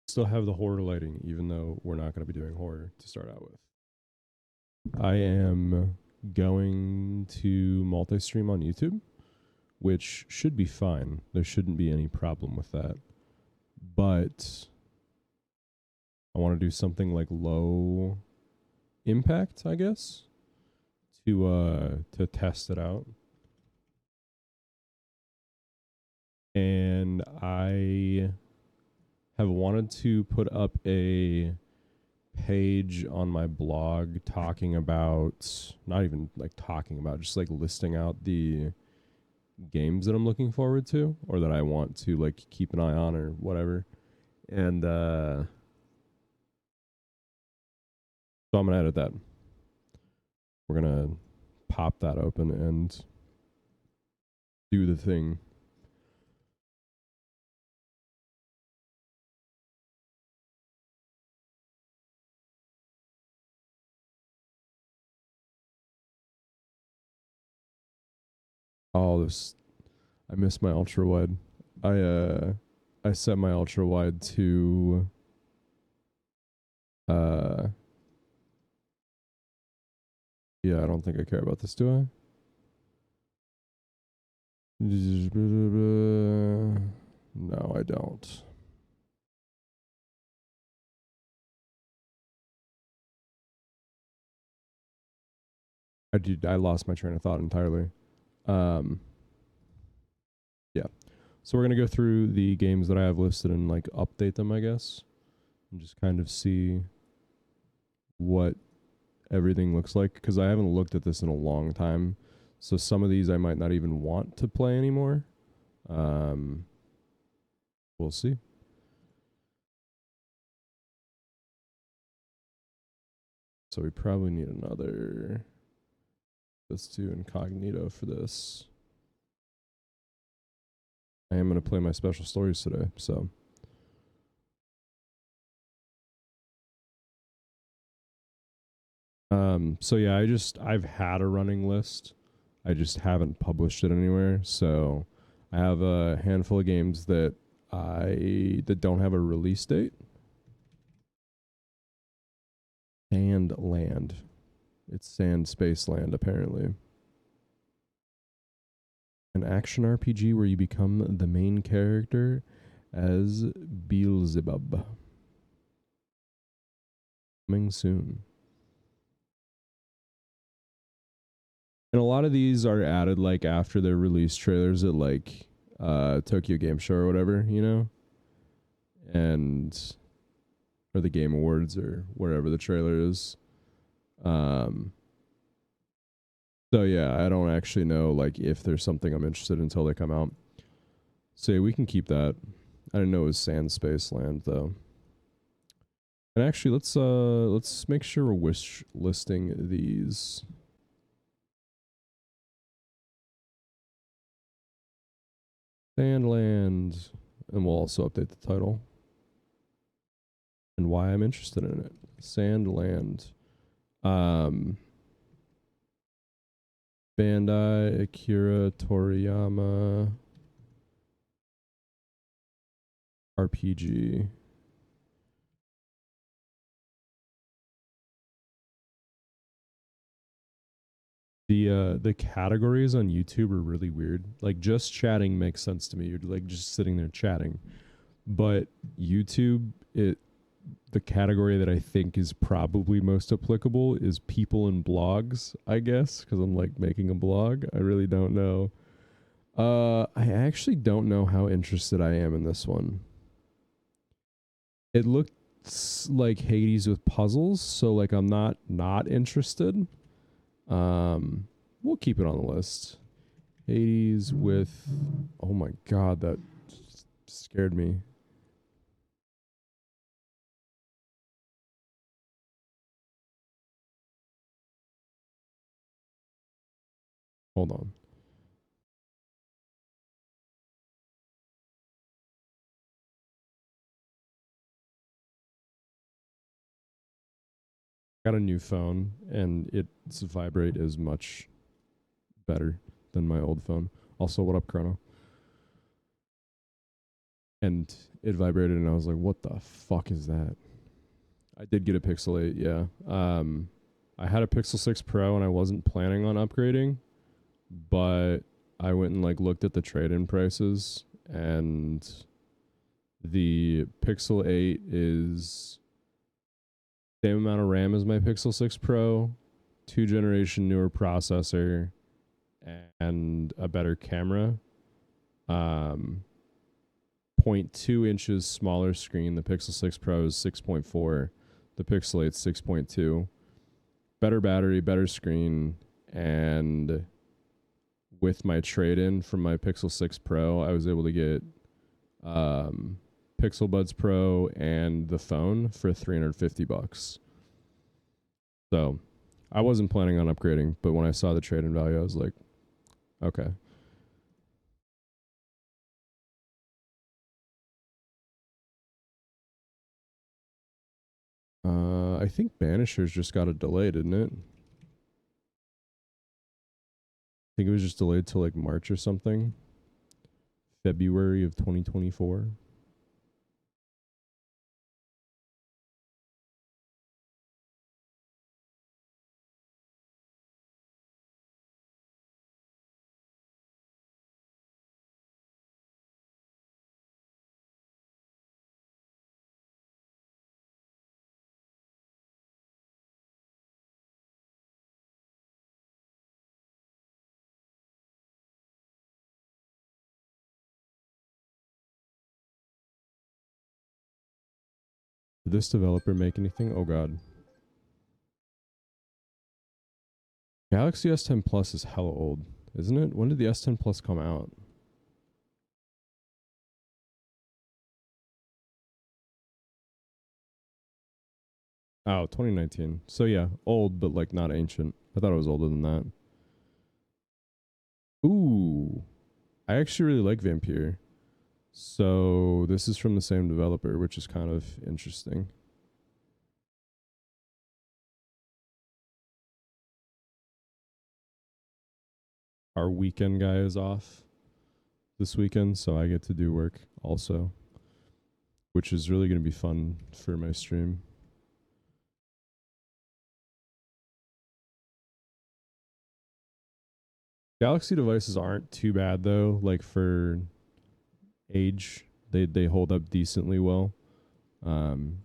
Still have the horror lighting, even though we're not going to be doing horror to start out with. I am going to multi-stream on YouTube, which should be fine. There shouldn't be any problem with that. But I want to do something like low impact, I guess, to test it out. And I have wanted to put up a page on my blog talking about, not even like talking about, just like listing out the games that I'm looking forward to or that I want to like keep an eye on or whatever. And so I'm gonna edit that. We're gonna pop that open and do the thing. Oh, this, I missed my ultra wide. I set my ultra wide to yeah, I don't think I care about this, do I? No, I don't. I lost my train of thought entirely. Um yeah. So we're gonna go through the games that I have listed and like update them, I guess. And just kind of see what everything looks like. Because I haven't looked at this in a long time. So some of these I might not even want to play anymore. We'll see. So we probably need another. Let's do incognito for this. I am going to play my special stories today, so. So yeah, I've had a running list. I just haven't published it anywhere. So I have a handful of games that don't have a release date. Sand Land. It's Sand Space Land, apparently. An action RPG where you become the main character as Beelzebub. Coming soon. And a lot of these are added like after their release trailers at like Tokyo Game Show or whatever, you know? And or the Game Awards or wherever the trailer is. So yeah, I don't actually know like if there's something I'm interested in until they come out. So yeah, we can keep that. I didn't know it was Sand Space Land though. And actually let's make sure we're wish listing these. Sandland. And we'll also update the title. And why I'm interested in it. Sandland. Bandai Akira Toriyama RPG. The categories on YouTube are really weird. Like just chatting makes sense to me. You're like just sitting there chatting. But YouTube, the category that I think is probably most applicable is people and blogs, I guess, because I'm like making a blog. I really don't know. I actually don't know how interested I am in this one. It looks like Hades with puzzles, so like I'm not interested. We'll keep it on the list. Hades with, oh my god, that scared me. Hold on. Got a new phone and its vibrate is much better than my old phone. Also, what up, Chrono? and it vibrated, and I was like, "What the fuck is that?" I did get a Pixel 8, yeah. I had a Pixel 6 Pro, and I wasn't planning on upgrading, but I went and like looked at the trade-in prices, and the Pixel 8 is same amount of RAM as my Pixel 6 Pro, 2 generation newer processor, and a better camera. Um, 0.2 inches smaller screen. The Pixel 6 Pro is 6.4. The Pixel 8 is 6.2. Better battery, better screen, and with my trade-in from my Pixel 6 Pro, I was able to get um, Pixel Buds Pro and the phone for $350. So I wasn't planning on upgrading, but when I saw the trade-in value, I was like, okay. I think Banishers just got a delay, didn't it? I think it was just delayed till like March or something. February of 2024. Did this developer make anything? Oh god. Galaxy S10 Plus is hella old, isn't it? When did the S10 Plus come out? Oh, 2019. So yeah, old, but like not ancient. I thought it was older than that. Ooh, I actually really like Vampire. So this is from the same developer, which is kind of interesting. Our weekend guy is off this weekend, so I get to do work also, which is really going to be fun for my stream. Galaxy devices aren't too bad though. Like for age, they hold up decently well. Um,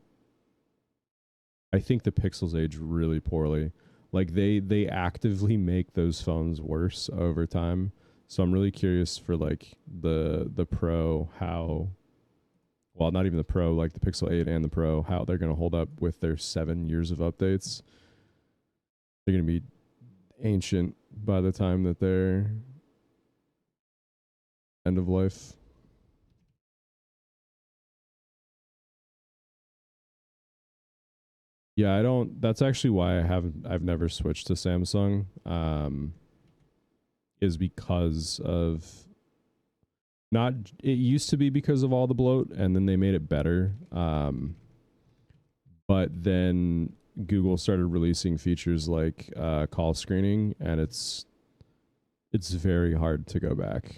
I think the Pixels age really poorly. Like they actively make those phones worse over time. So I'm really curious for like the Pro, how, well, not even the Pro, like the Pixel 8 and the Pro, how they're going to hold up with their 7 years of updates. They're going to be ancient by the time that they're end of life. Yeah, I don't. That's actually why I've never switched to Samsung. Is because of, not, it used to be because of all the bloat, and then they made it better. But then Google started releasing features like call screening, and it's very hard to go back.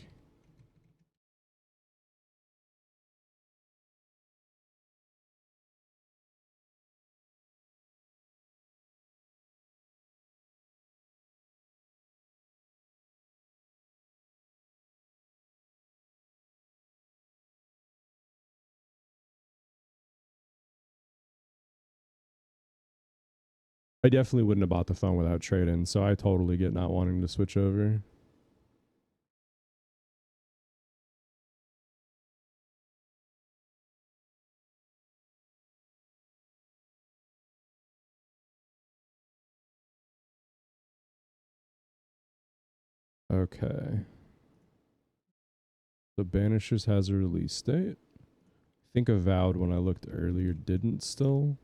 I definitely wouldn't have bought the phone without trade in, so I totally get not wanting to switch over. Okay. The Banishers has a release date. I think Avowed, when I looked earlier, didn't still.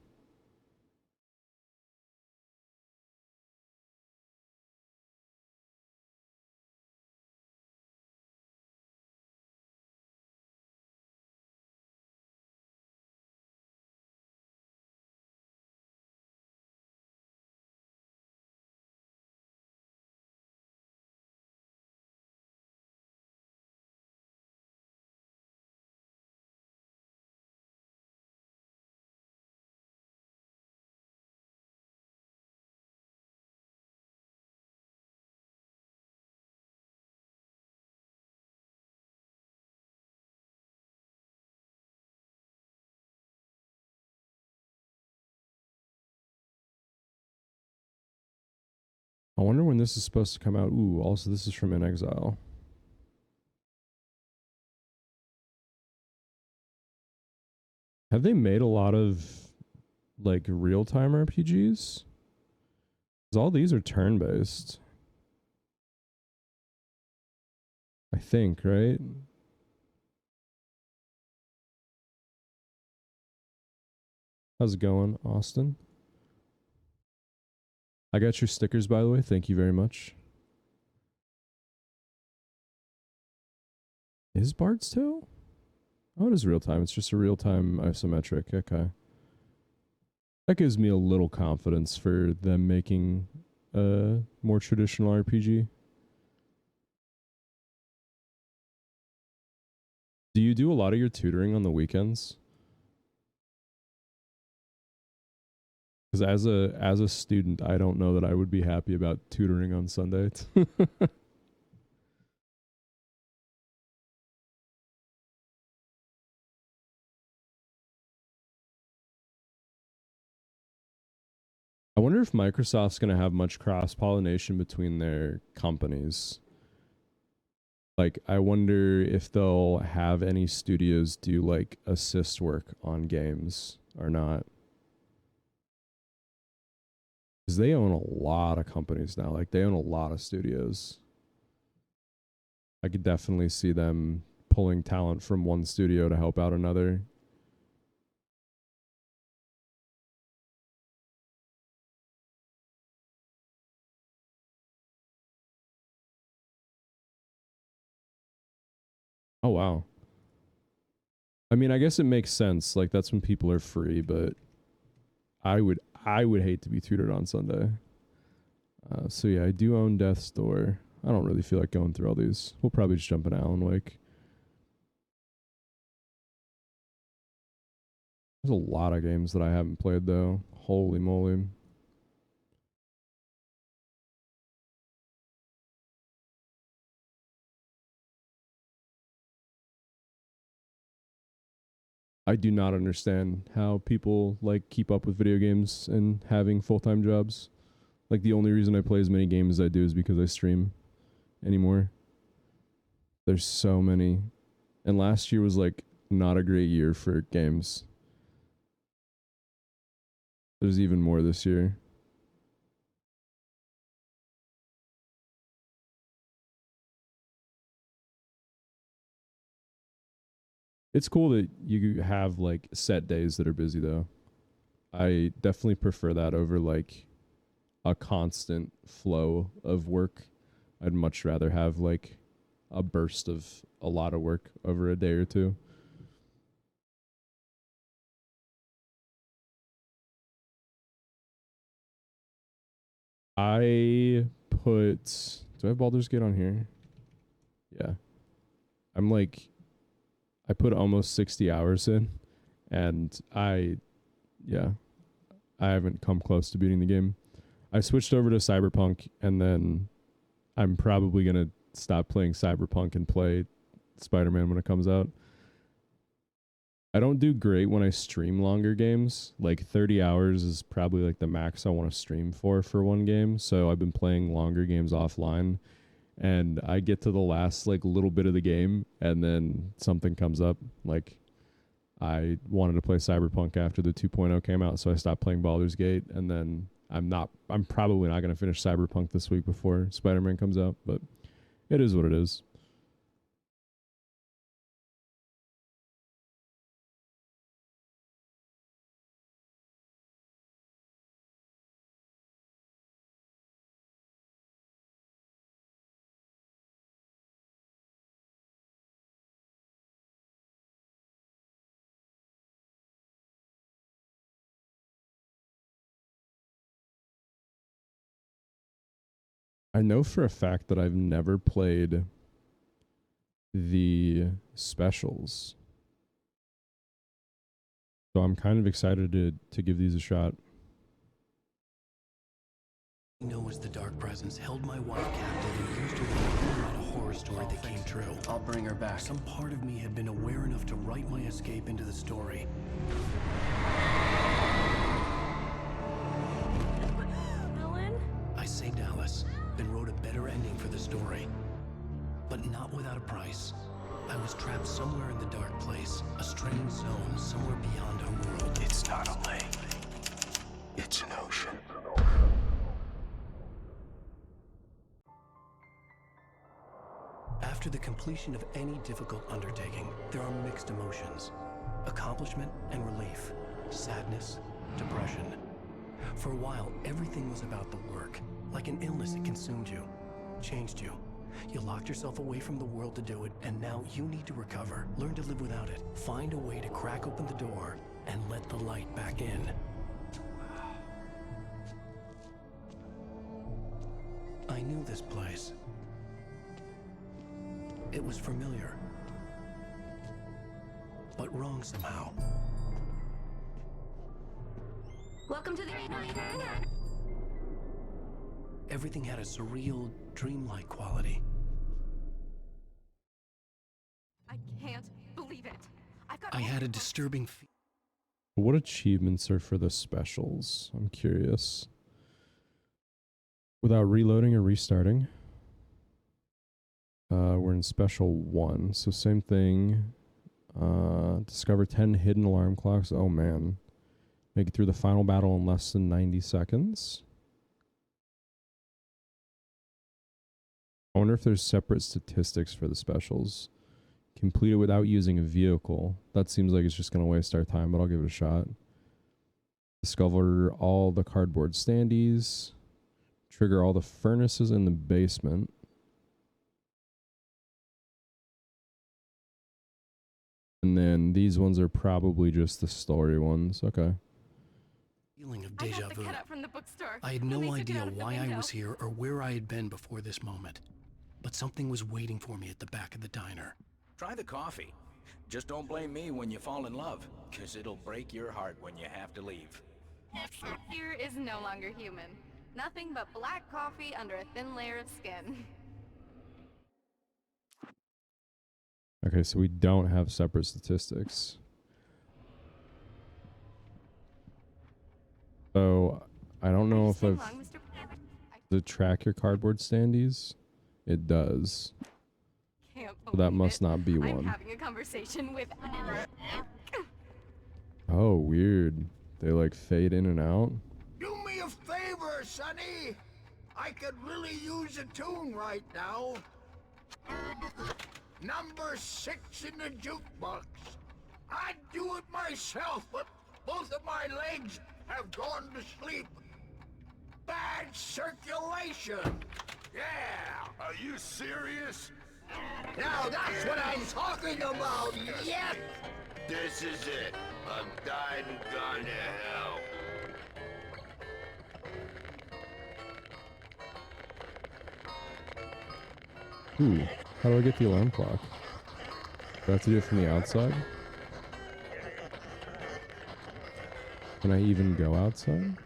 I wonder when this is supposed to come out. Ooh, also this is from In Exile. Have they made a lot of like real-time RPGs? Because all these are turn-based. I think, right? How's it going, Austin? I got your stickers, by the way. Thank you very much. Is Bard's Tale? Oh, it is real time. It's just a real time isometric. Okay. That gives me a little confidence for them making a more traditional RPG. Do you do a lot of your tutoring on the weekends? Because as a student, I don't know that I would be happy about tutoring on Sundays. I wonder if Microsoft's going to have much cross pollination between their companies. Like, I wonder if they'll have any studios do like assist work on games or not. Because they own a lot of companies now. Like, they own a lot of studios. I could definitely see them pulling talent from one studio to help out another. Oh, wow. I mean, I guess it makes sense. Like, that's when people are free, but I would hate to be tutored on Sunday. So yeah, I do own Death's Door. I don't really feel like going through all these. We'll probably just jump in Alan Wake. There's a lot of games that I haven't played though. Holy moly. I do not understand how people like keep up with video games and having full-time jobs. Like the only reason I play as many games as I do is because I stream anymore. There's so many. And last year was like not a great year for games. There's even more this year. It's cool that you have like set days that are busy though. I definitely prefer that over like a constant flow of work. I'd much rather have like a burst of a lot of work over a day or two. I put do I have Baldur's Gate on here? Yeah. I'm like I put almost 60 hours in and yeah, I haven't come close to beating the game. I switched over to Cyberpunk and then I'm probably going to stop playing Cyberpunk and play Spider-Man when it comes out. I don't do great when I stream longer games. Like 30 hours is probably like the max I want to stream for one game. So I've been playing longer games offline and I get to the last like little bit of the game and then something comes up. Like I wanted to play Cyberpunk after the 2.0 came out, so I stopped playing Baldur's Gate and then I'm probably not going to finish Cyberpunk this week before Spider-Man comes out, but it is what it is. I know for a fact that I've never played the specials. So I'm kind of excited to give these a shot. Know as the dark presence held my wife captive and used her to write a horror story that came true. I'll bring her back. Some part of me had been aware enough to write my escape into the story. Alan? I saved Alice. and wrote a better ending for the story. But not without a price. I was trapped somewhere in the dark place, a strange zone somewhere beyond our world. It's not a lake. It's an ocean. After the completion of any difficult undertaking, there are mixed emotions. Accomplishment and relief. Sadness, depression. For a while, everything was about the work. Like an illness, it consumed you, changed you. You locked yourself away from the world to do it, and now you need to recover. Learn to live without it. Find a way to crack open the door and let the light back in. I knew this place. It was familiar, but wrong somehow. Welcome to the... Everything had a surreal, dreamlike quality. I can't believe it. I had a disturbing What achievements are for the specials? I'm curious. Without reloading or restarting. We're in special 1, so same thing. Discover 10 hidden alarm clocks. Oh man. Make it through the final battle in less than 90 seconds. I wonder if there's separate statistics for the specials. Complete it without using a vehicle. That seems like it's just going to waste our time, but I'll give it a shot. Discover all the cardboard standees. Trigger all the furnaces in the basement. And then these ones are probably just the story ones. Okay. Feeling of I deja got the vu. cutout from the bookstore. I had They no took it idea out of the why I window. was here or where I had been before this moment. But something was waiting for me at the back of the diner. Try the coffee. Just don't blame me when you fall in love, 'cause it'll break your heart when you have to leave. Here is no longer human. Nothing but black coffee under a thin layer of skin. Okay, so we don't have separate statistics. So I don't know if I've... Long, Mr. Does it track your cardboard standees? It does. Can't So that believe must it. not be I'm one. having a conversation with... Oh, weird. They like fade in and out. Do me a favor, Sonny. I could really use a tune right now. Number 6 in the jukebox. I'd do it myself, but both of my legs have gone to sleep. Bad circulation. Yeah. Are you serious? Now that's what I'm talking about. Yes. This is it. I'm died and gone to hell. How do I get the alarm clock? Do I have to do it from the outside? Can I even go outside?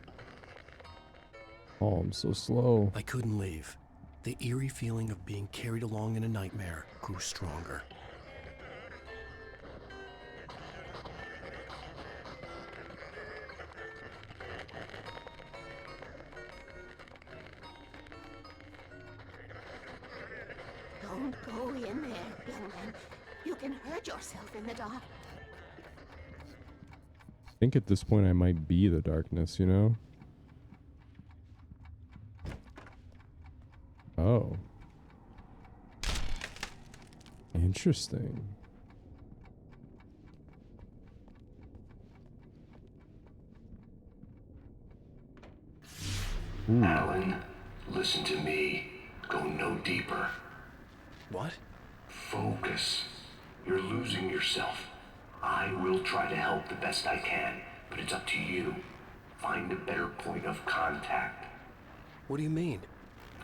Oh, I'm so slow. I couldn't leave. The eerie feeling of being carried along in a nightmare grew stronger. Don't go in there, young man. You can hurt yourself in the dark. I think at this point I might be the darkness, you know? Oh. Interesting. Alan, listen to me. Go no deeper. What? Focus. You're losing yourself. I will try to help the best I can, but it's up to you. Find a better point of contact. What do you mean?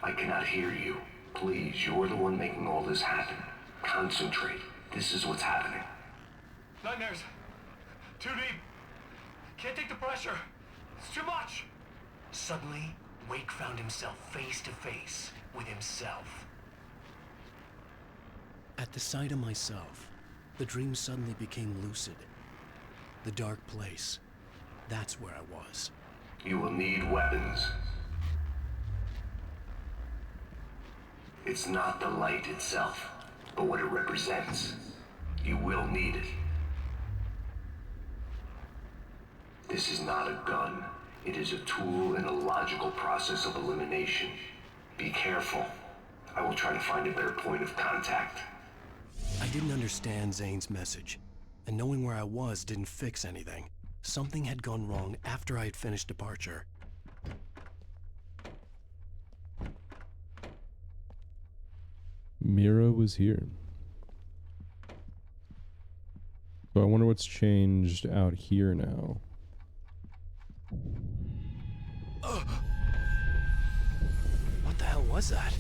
I cannot hear you. Please, you're the one making all this happen. Concentrate. This is what's happening. Nightmares. Too deep. Can't take the pressure. It's too much. Suddenly, Wake found himself face to face with himself. At the sight of myself, the dream suddenly became lucid. The dark place. That's where I was. You will need weapons. It's not the light itself, but what it represents. You will need it. This is not a gun. It is a tool in a logical process of elimination. Be careful. I will try to find a better point of contact. I didn't understand Zane's message, and knowing where I was didn't fix anything. Something had gone wrong after I had finished departure. Mira was here. So I wonder what's changed out here now. What the hell was that?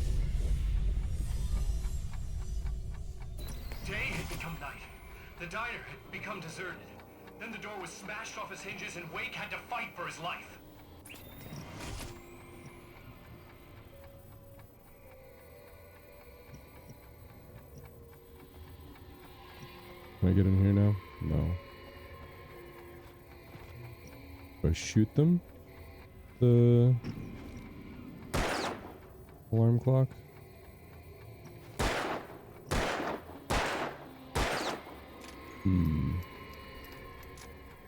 Day had become night. The diner had become deserted. Then the door was smashed off its hinges and Wake had to fight for his life. Can I get in here now? No. Do I shoot them? The alarm clock?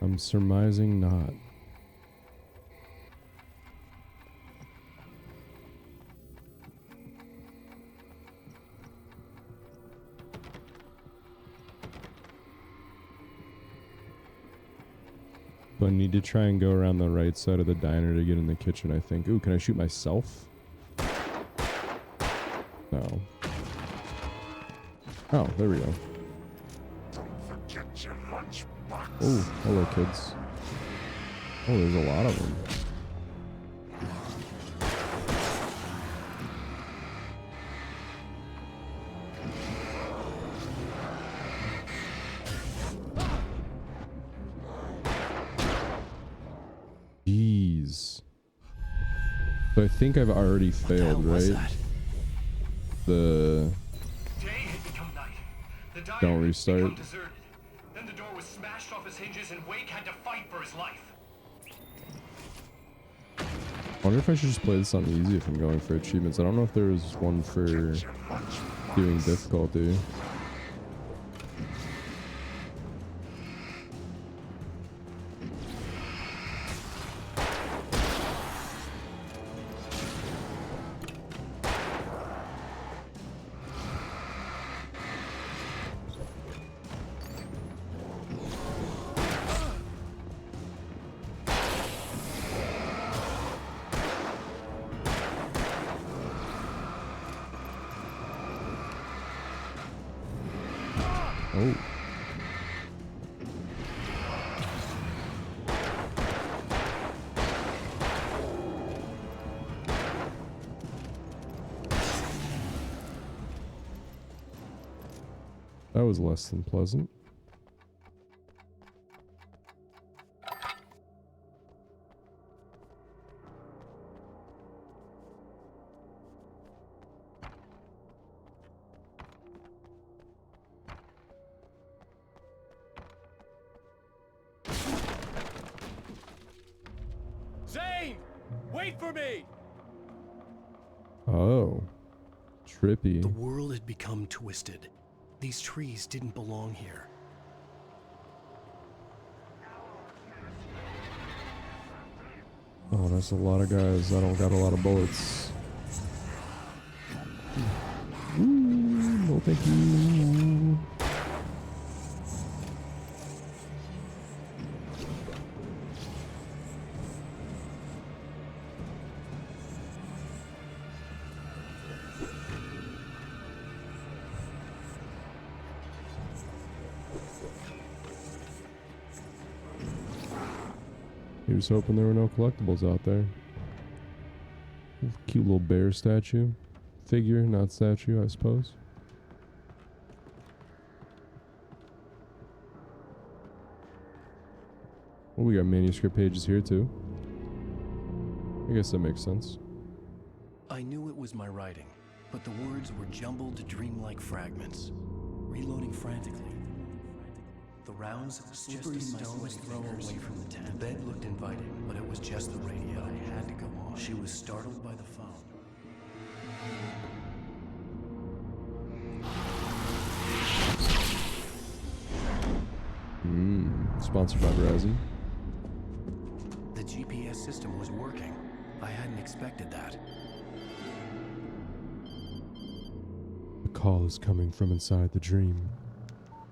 I'm surmising not. So I need to try and go around the right side of the diner to get in the kitchen, I think. Ooh, can I shoot myself? No. Oh, there we go. Oh, hello kids. Oh, there's a lot of them. Jeez. So I think I've already failed, right? The Day had become night. The diner don't had restart. become deserted. Then the door was smashed off its hinges and Wake had to fight for his life. I wonder if I should just play this on easy if I'm going for achievements. I don't know if there was one for doing difficulty. Oh. That was less than pleasant. Zane! Wait for me! Oh. Trippy. The world had become twisted. These trees didn't belong here. Oh, that's a lot of guys. I don't got a lot of bullets. Ooh, no thank you. He was hoping there were no collectibles out there. Cute little bear statue. Figure, not statue, I suppose. Well, we got manuscript pages here too. I guess that makes sense. I knew it was my writing, but the words were jumbled dreamlike fragments. Reloading frantically. The rounds slippery stones throw away from the tent. The bed looked inviting, but it was just the radio. I had to go on. She was startled by the phone. Sponsored by Verizon. The GPS system was working. I hadn't expected that. The call is coming from inside the dream.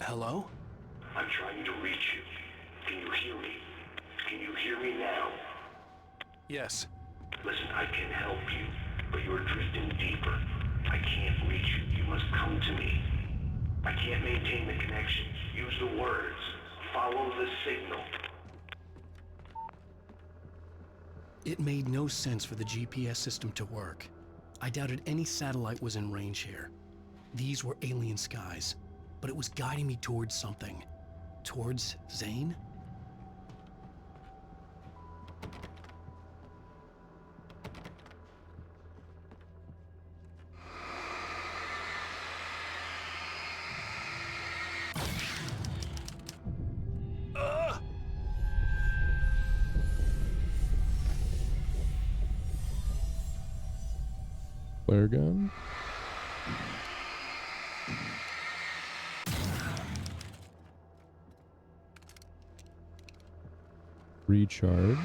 Hello? I'm trying to reach you. Can you hear me? Can you hear me now? Yes. Listen, I can help you, but you're drifting deeper. I can't reach you. You must come to me. I can't maintain the connection. Use the words. Follow the signal. It made no sense for the GPS system to work. I doubted any satellite was in range here. These were alien skies, but it was guiding me towards something. Towards Zane? Flare gun. Recharge.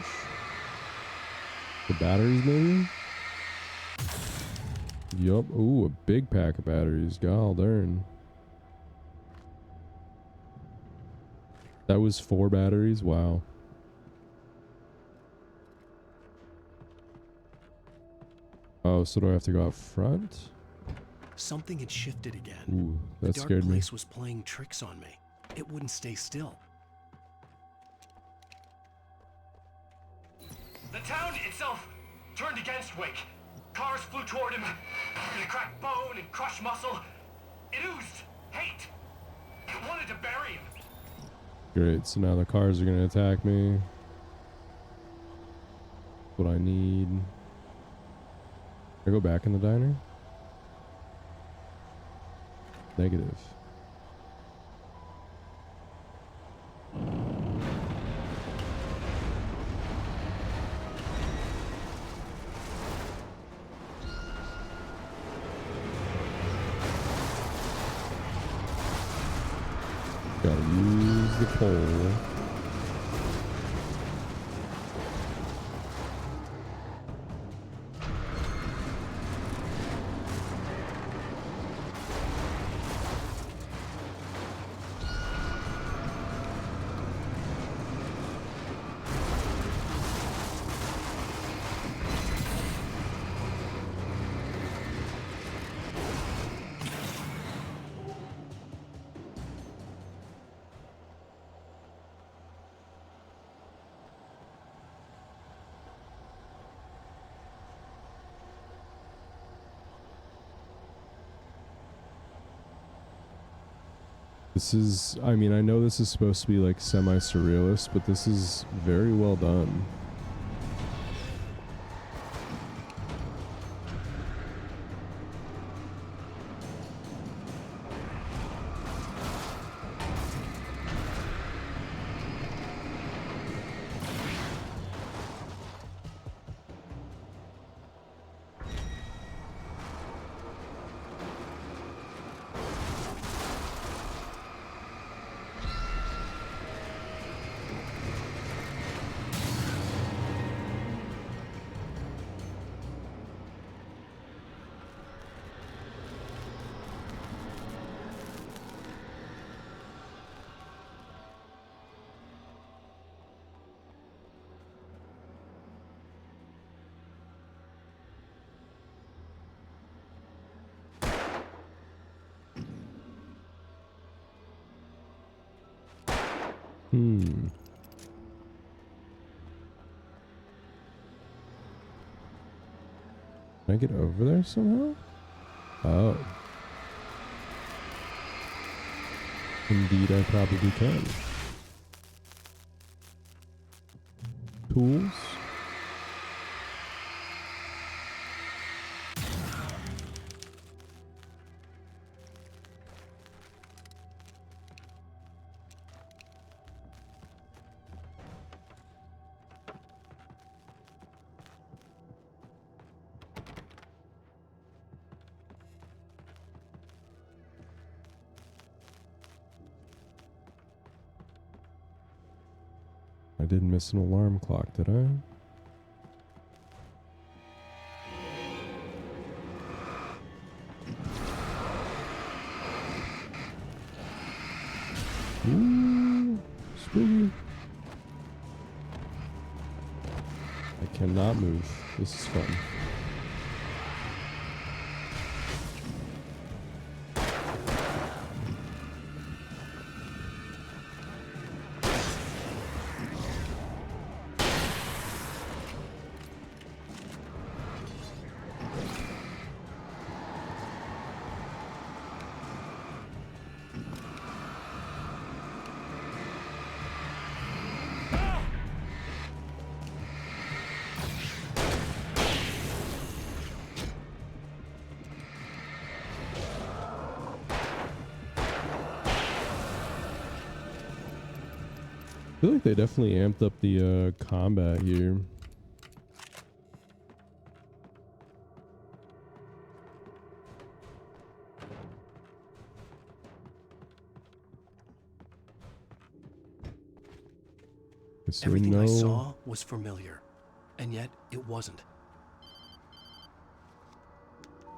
The batteries, maybe? Yup. Ooh, a big pack of batteries. God darn. That was 4 batteries? Wow. Oh, so do I have to go out front? Something had shifted again. Ooh, that the dark scared me. place was playing tricks on me. It wouldn't stay still. The town itself turned against Wake. Cars flew toward him. It cracked bone and crushed muscle. It oozed hate. It wanted to bury him. Great, so now the cars are gonna attack me. What I need. Can I go back in the diner? Negative. Gotta use the pole. This is, I mean, I know this is supposed to be like semi-surrealist, but this is very well done. Can I get over there somehow? Oh. Indeed, I probably can. Tools. I didn't miss an alarm clock, did I? Ooh, spooky. I cannot move. This is fun. I feel like they definitely amped up the combat here. So Everything I saw was familiar, and yet it wasn't.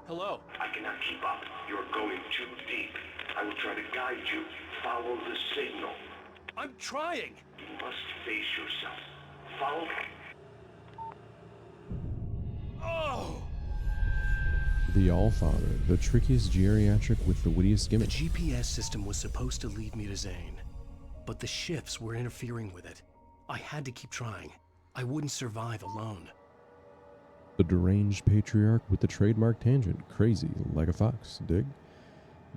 Hello? I cannot keep up. You're going too deep. I will try to guide you. Follow the signal. I'm trying! You must face yourself. Follow. Oh! The Allfather, the trickiest geriatric with the wittiest The gimmick. GPS system was supposed to lead me to Zane, but the shifts were interfering with it. I had to keep trying. I wouldn't survive alone. The deranged patriarch with the trademark tangent, crazy like a fox, dig?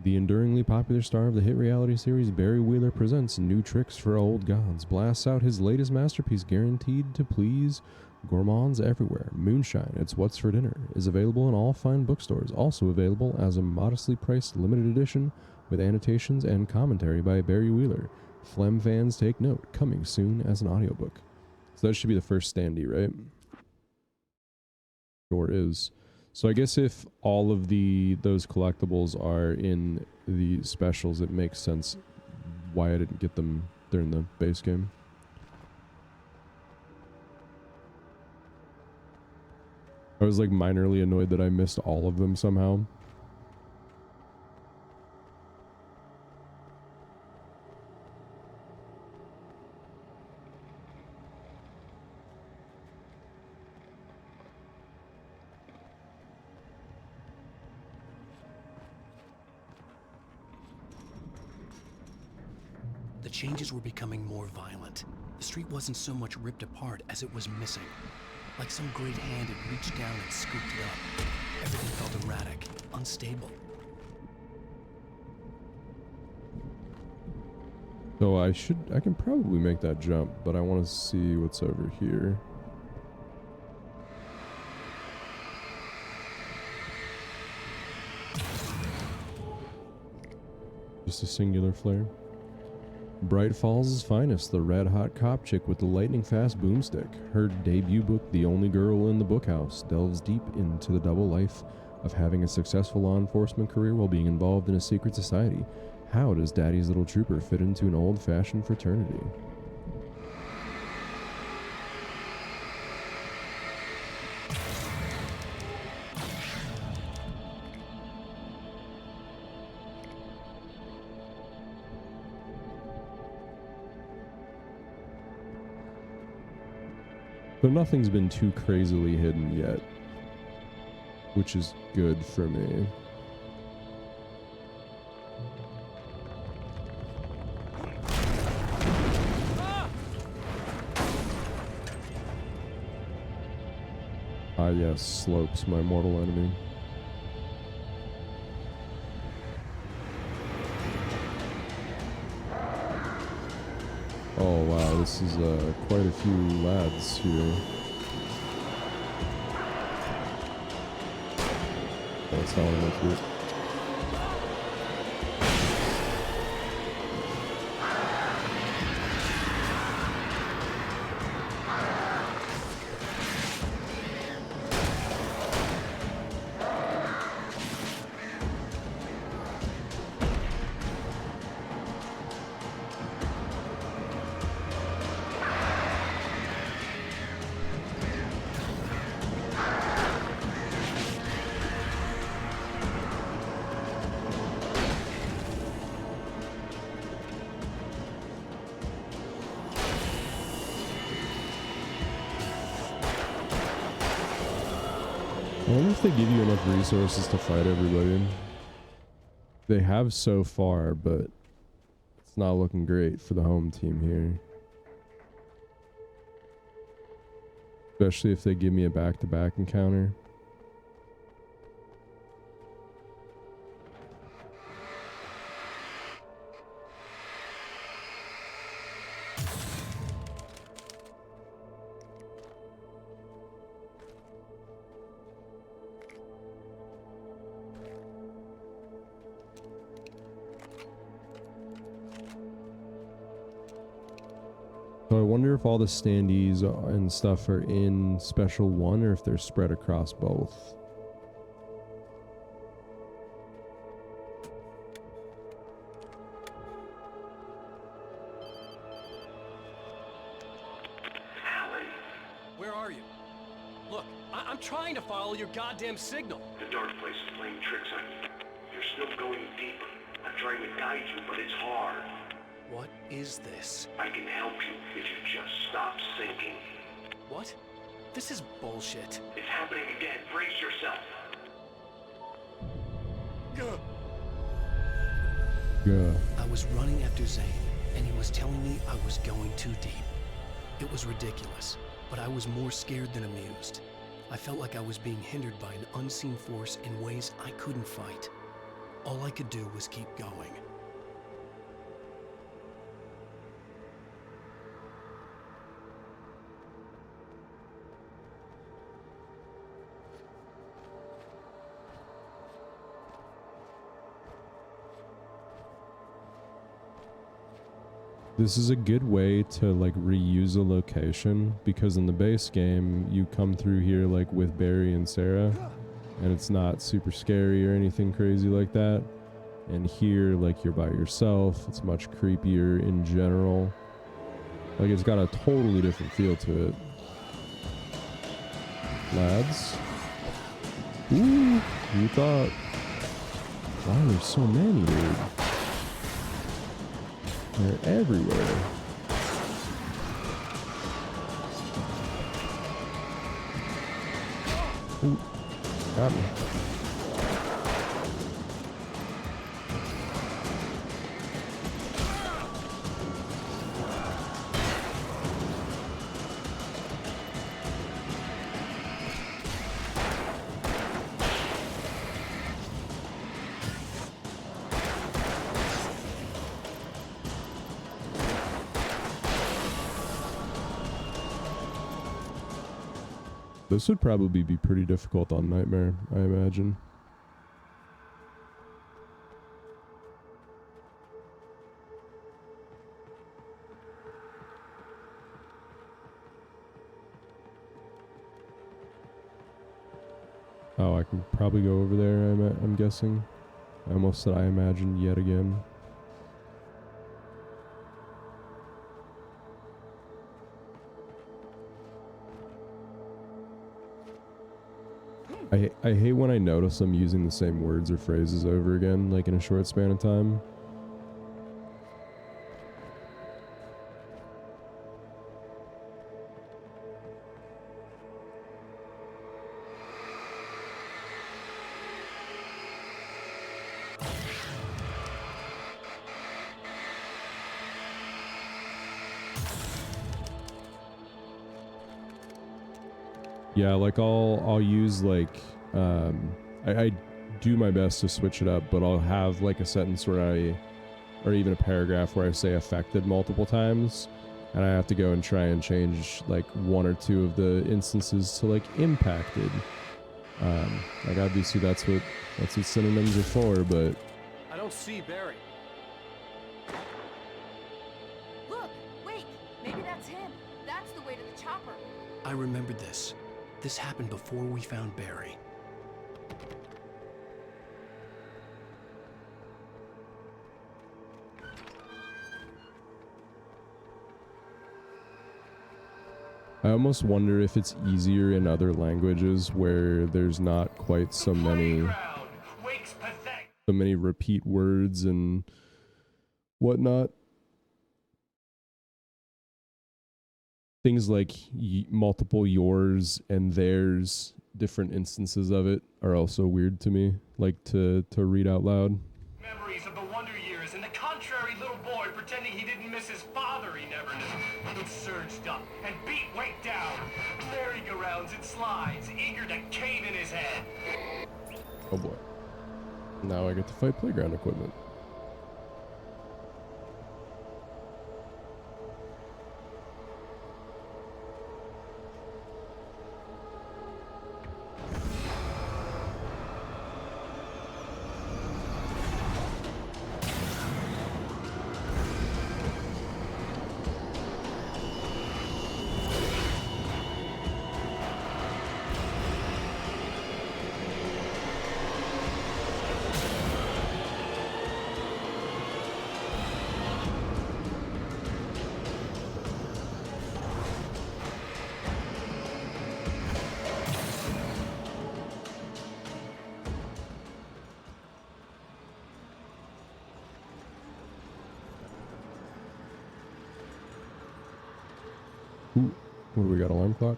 The enduringly popular star of the hit reality series Barry Wheeler presents New Tricks for Old Gods, blasts out his latest masterpiece guaranteed to please gourmands everywhere. Moonshine, It's What's for Dinner, is available in all fine bookstores, also available as a modestly priced limited edition with annotations and commentary by Barry Wheeler. Phlegm fans take note, coming soon as an audiobook. So that should be the first standee, right? Sure is. So I guess if all of those collectibles are in the specials, it makes sense why I didn't get them during the base game. I was like minorly annoyed that I missed all of them somehow. The changes were becoming more violent. The street wasn't so much ripped apart as it was missing. Like some great hand had reached down and scooped it up. Everything felt erratic, unstable. So I can probably make that jump, but I want to see what's over here. Just a singular flare. Bright Falls' finest, the red-hot cop chick with the lightning-fast boomstick. Her debut book, The Only Girl in the Bookhouse, delves deep into the double life of having a successful law enforcement career while being involved in a secret society. How does Daddy's Little Trooper fit into an old-fashioned fraternity? So nothing's been too crazily hidden yet, which is good for me. Ah yes, Slopes, my mortal enemy. Oh wow, this is quite a few lads here. That's not enough here. wonder if they give you enough resources to fight everybody. They have so far, but it's not looking great for the home team here. Especially if they give me a back-to-back encounter. So I wonder if all the standees and stuff are in Special 1 or if they're spread across both. Alan, Where are you? Look, I'm trying to follow your goddamn signal. the dark place is playing tricks on you. You're still going deeper. I'm trying to guide you, but it's hard. What is this? I can help you if you just stop sinking. What? This is bullshit. It's happening again. Brace yourself. Yeah. I was running after Zane, and he was telling me I was going too deep. It was ridiculous, but I was more scared than amused. I felt like I was being hindered by an unseen force in ways I couldn't fight. All I could do was keep going. This is a good way to like reuse a location, because in the base game you come through here like with Barry and Sarah and it's not super scary or anything crazy like that. And here, like, you're by yourself. It's much creepier in general. Like, it's got a totally different feel to it. Lads. Ooh, you thought. Wow, there's so many, dude. They're everywhere. Ooh, got me. This would probably be pretty difficult on Nightmare, I imagine. Oh, I can probably go over there, I'm guessing. I almost said I imagined yet again. I hate when I notice I'm using the same words or phrases over again, like in a short span of time. Yeah, like I'll use like I do my best to switch it up, but I'll have like a sentence where or even a paragraph where I say affected multiple times, and I have to go and try and change like one or two of the instances to like impacted. Like obviously that's what synonyms are for, but I don't see Barry. Look, wait, maybe that's him. That's the way to the chopper. I remembered this. This happened before we found Barry. I almost wonder if it's easier in other languages where there's not quite so many repeat words and whatnot. Things like multiple yours and theirs different instances of it are also weird to me, like to read out loud. Memories of the wonder years and the contrary little boy pretending he didn't miss his father he never knew. Who surged up and beat Wake down. Merry-go-rounds and slides, eager to cave in his head. Oh boy. Now I get to fight playground equipment. Ooh, what do we got? Alarm clock?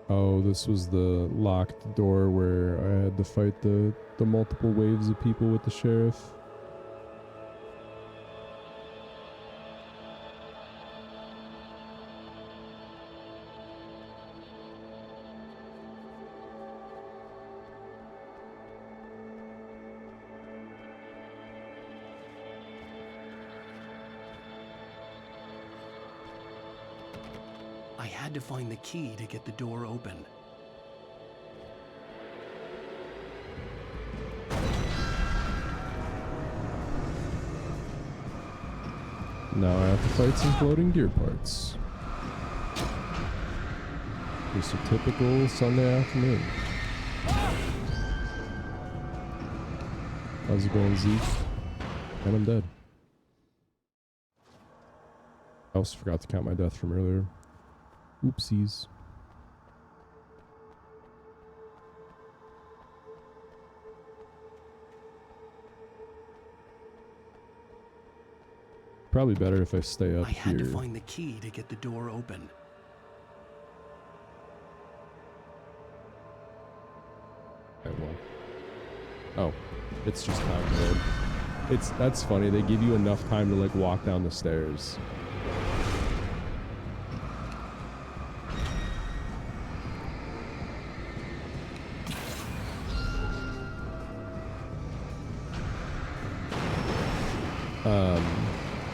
Oh, this was the locked door where I had to fight the multiple waves of people with the sheriff. I had to find the key to get the door open. Now I have to fight some floating gear parts. Just a typical Sunday afternoon. How's it going, Zeke? And I'm dead. I also forgot to count my death from earlier. Oopsies. Probably better if I stay up I had here. to find the key to get the door open. Okay, well. Oh, it's just time mode. That's funny. They give you enough time to like walk down the stairs.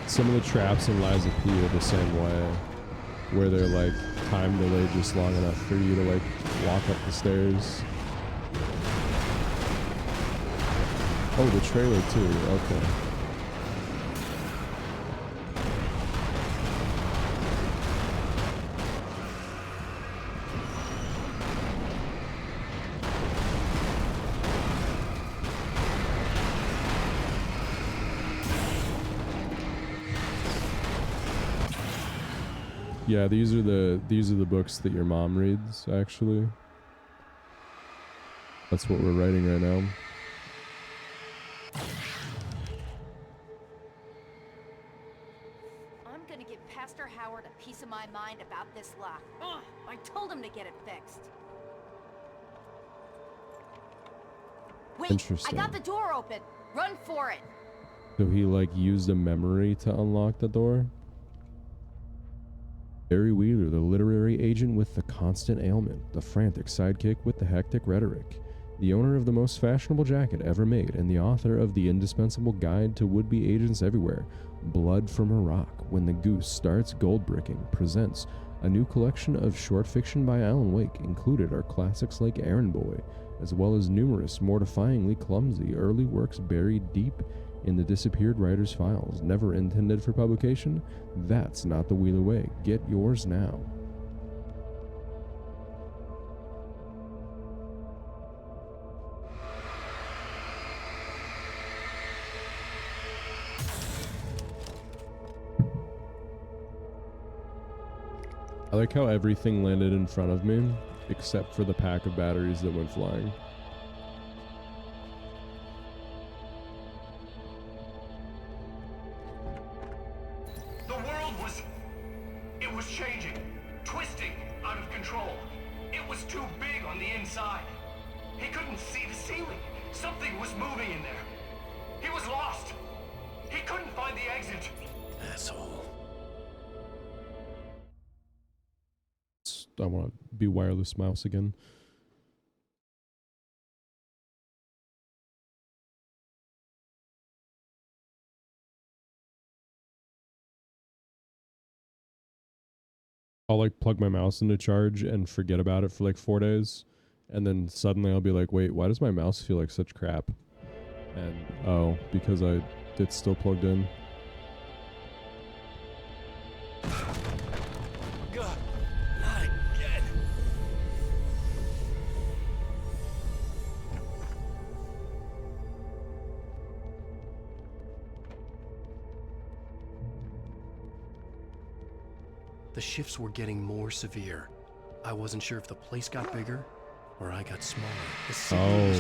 Some of the traps in Lies of P are the same way, where they're like time delayed just long enough for you to like walk up the stairs. Oh, the trailer too. Okay. Yeah, these are the books that your mom reads, actually. That's what we're writing right now. I'm gonna give Pastor Howard a piece of my mind about this lock. Ugh, I told him to get it fixed. Wait, Interesting. I got the door open. Run for it. So he like used a memory to unlock the door? Barry Wheeler, the literary agent with the constant ailment, the frantic sidekick with the hectic rhetoric, the owner of the most fashionable jacket ever made, and the author of the indispensable guide to would-be agents everywhere, Blood from a Rock, When the Goose Starts Gold Bricking, presents a new collection of short fiction by Alan Wake. Included are classics like Errand Boy, as well as numerous mortifyingly clumsy early works buried deep in the disappeared writer's files, never intended for publication. That's not the Wheeler way. Get yours now. I like how everything landed in front of me, except for the pack of batteries that went flying. The world was... it was changing, twisting, out of control. It was too big on the inside. He couldn't see the ceiling. Something was moving in there. He was lost. He couldn't find the exit. Asshole. I want to be wireless mouse again. I'll like plug my mouse into charge and forget about it for like 4 days. And then suddenly I'll be like, wait, why does my mouse feel like such crap? And oh, because it's still plugged in. God, not again. The shifts were getting more severe. I wasn't sure if the place got bigger or I got smaller. The signal was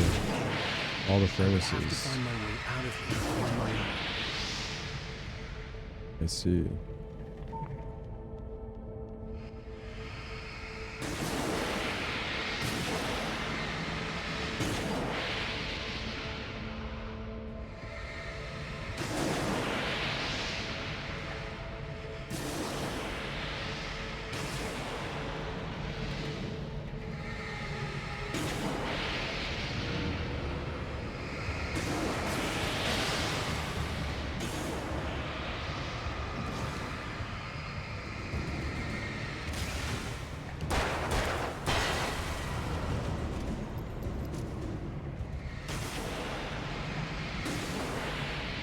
All the I would have to furnaces. find my way out of here on my own. I see.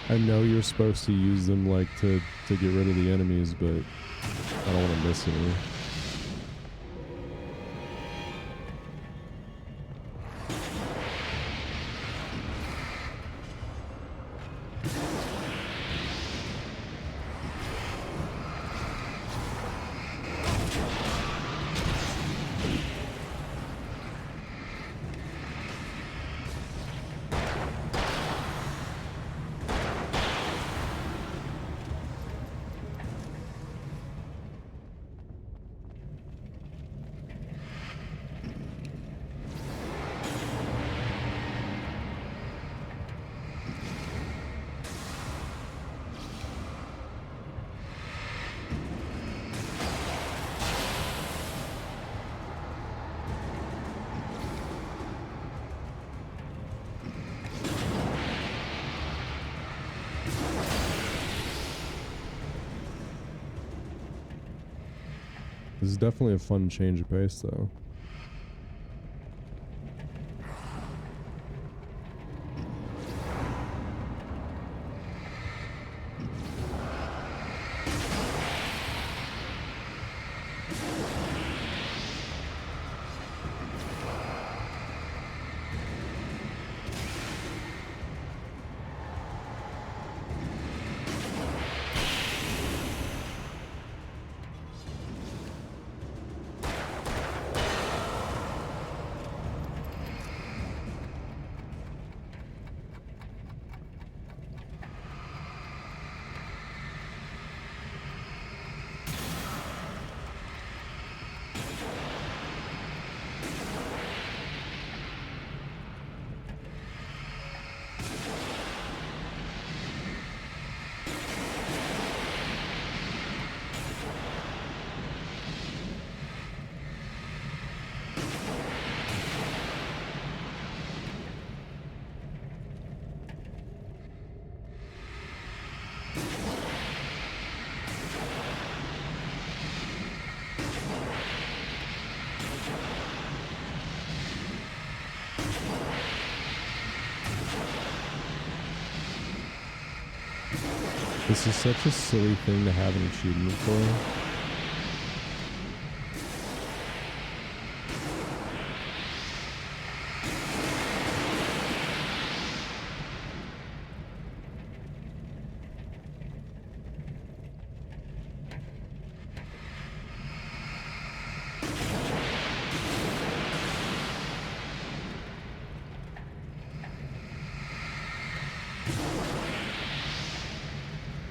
I know you're supposed to use them like to get rid of the enemies, but I don't want to miss any. This is definitely a fun change of pace, though. This is such a silly thing to have an achievement for.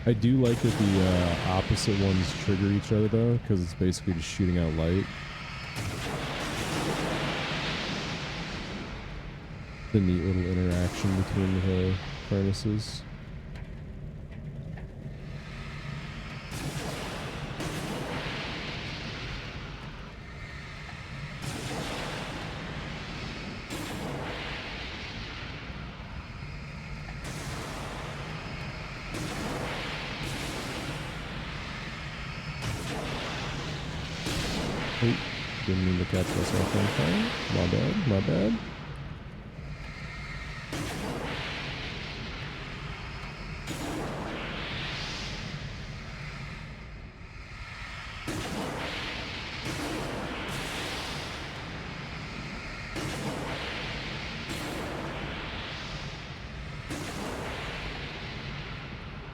I do like that the opposite ones trigger each other though, because it's basically just shooting out light. The neat little interaction between the furnaces. Oop, didn't mean to catch myself on fire. My bad, my bad.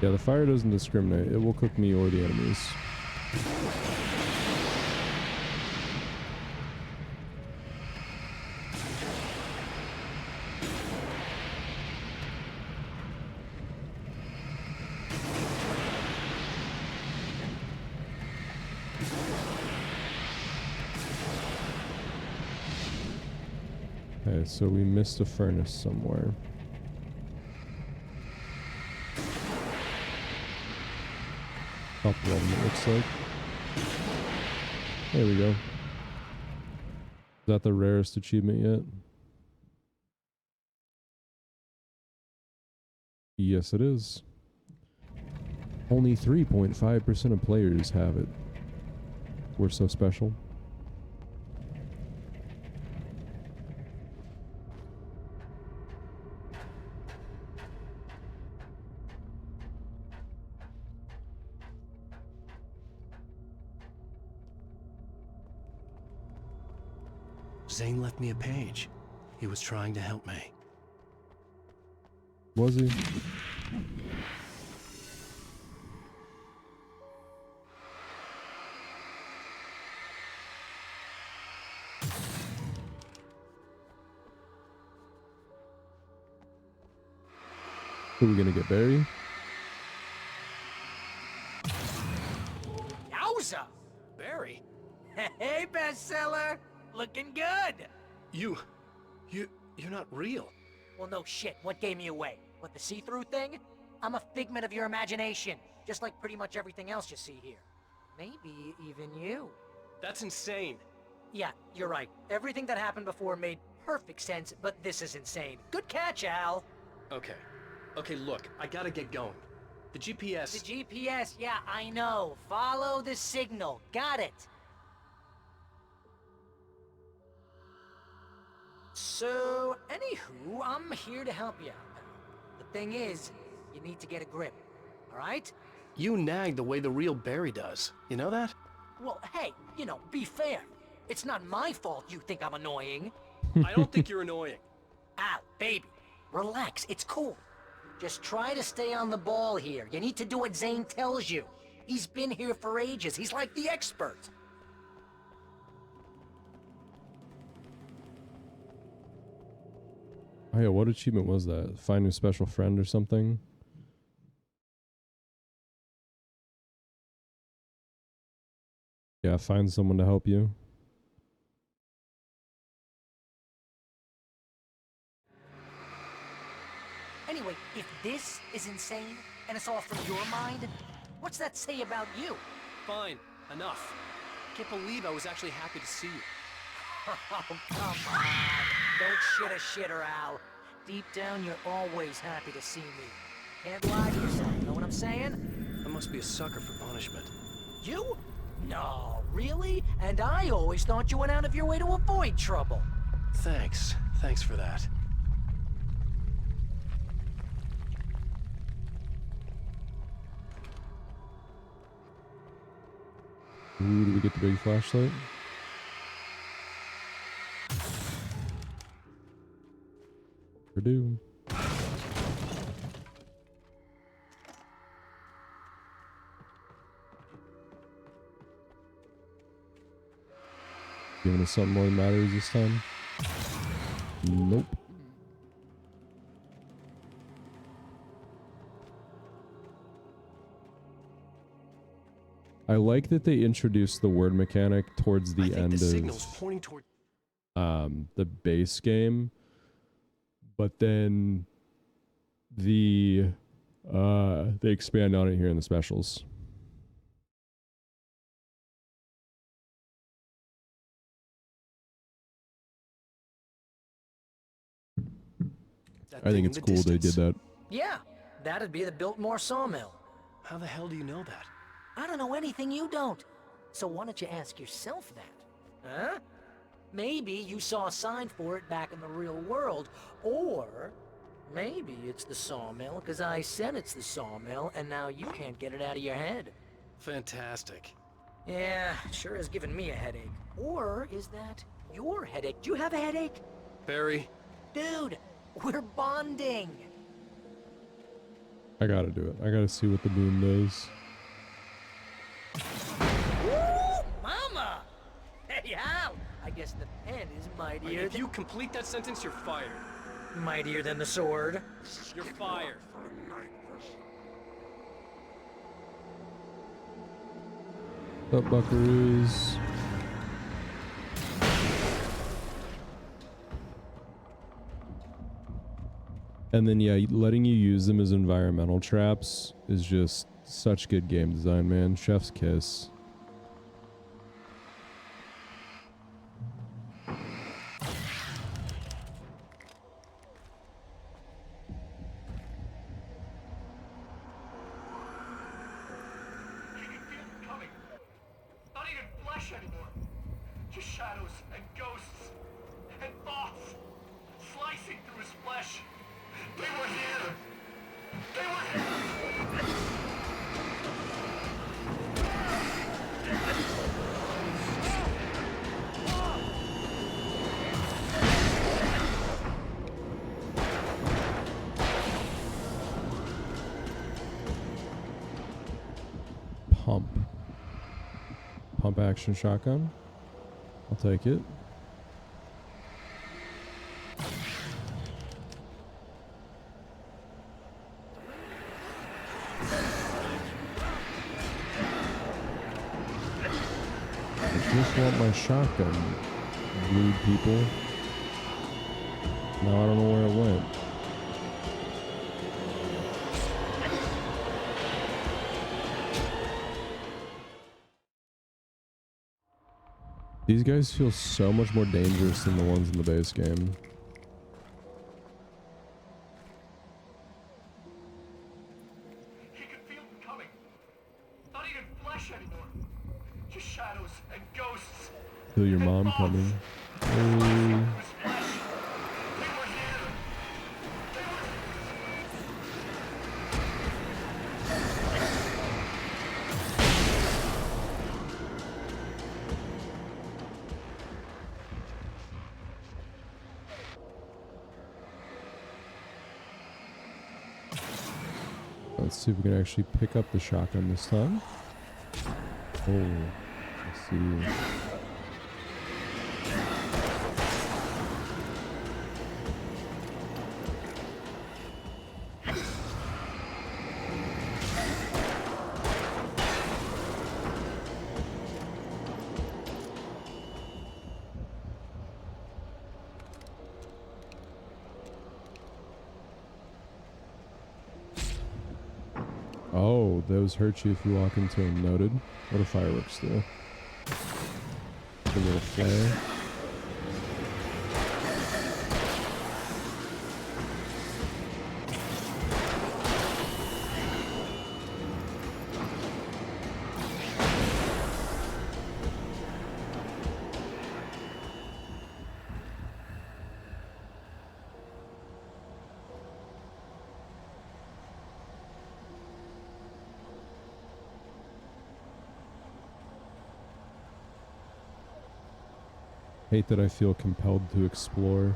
Yeah, the fire doesn't discriminate. It will cook me or the enemies. Okay, so we missed a furnace somewhere. Couple of them, it looks like. There we go. Is that the rarest achievement yet? Yes, it is. Only 3.5% of players have it. We're so special. Zane left me a page. He was trying to help me. Was he? Who are we gonna get, Barry? Yowza! Barry? Hey, bestseller! Looking good! You're not real. Well, no shit. What gave me away? What, the see-through thing? I'm a figment of your imagination, just like pretty much everything else you see here. Maybe even you. That's insane. Yeah, you're right. Everything that happened before made perfect sense, but this is insane. Good catch, Al. Okay, look, I gotta get going. The GPS... The GPS, yeah, I know. Follow the signal. Got it. So, anywho, I'm here to help you out, pal. The thing is, you need to get a grip, alright? You nag the way the real Barry does. You know that? Well, hey, you know, be fair. It's not my fault you think I'm annoying. I don't think you're annoying. Al, baby, relax, it's cool. Just try to stay on the ball here. You need to do what Zane tells you. He's been here for ages. He's like the expert. Oh yeah, what achievement was that? Find a special friend or something? Yeah, find someone to help you. Anyway, if this is insane, and it's all from your mind, what's that say about you? Fine, enough. Can't believe I was actually happy to see you. Oh, come on. Don't shit a shitter, Al. Deep down, you're always happy to see me. Can't lie to yourself, know what I'm saying? I must be a sucker for punishment. You? No, really? And I always thought you went out of your way to avoid trouble. Thanks for that. Ooh, did we get the big flashlight? Sure do. Giving us something more that matters this time? Nope. I like that they introduced the word mechanic towards I the think end the of signal's pointing toward. the base game, but then they expand on it here in the specials. That I thing think in it's the cool they distance. did that. Yeah, that'd be the Biltmore sawmill. How the hell do you know that? I don't know anything you don't. So why don't you ask yourself that? Huh? Maybe you saw a sign for it back in the real world, or maybe it's the sawmill because I said it's the sawmill and now you can't get it out of your head. Fantastic. Yeah, sure has given me a headache. Or is that your headache? Do you have a headache? Barry. Dude, we're bonding. I gotta do it. I gotta see what the moon does. Woo, mama! Hey, Hal! I guess the pen is mightier If you complete that sentence, you're fired. mightier than the sword. You're fired. Up, buckaroos. And then, yeah, letting you use them as environmental traps is just such good game design, man. Chef's kiss. Coming. Not even flesh anymore. Just shadows and ghosts and thoughts slicing through his flesh. They were here. They were here. Pump action shotgun. I'll take it. I just want my shotgun, rude people. Now I don't know where it went. These guys feel so much more dangerous than the ones in the base game. He could feel them coming. Not even flesh anymore. Just shadows and ghosts. Feel your mom coming. Hey. Let's see if we can actually pick up the shotgun this time. Oh, let's see. Oh, those hurt you if you walk into them. Noted. What do fireworks do? A little flare. Hate that I feel compelled to explore.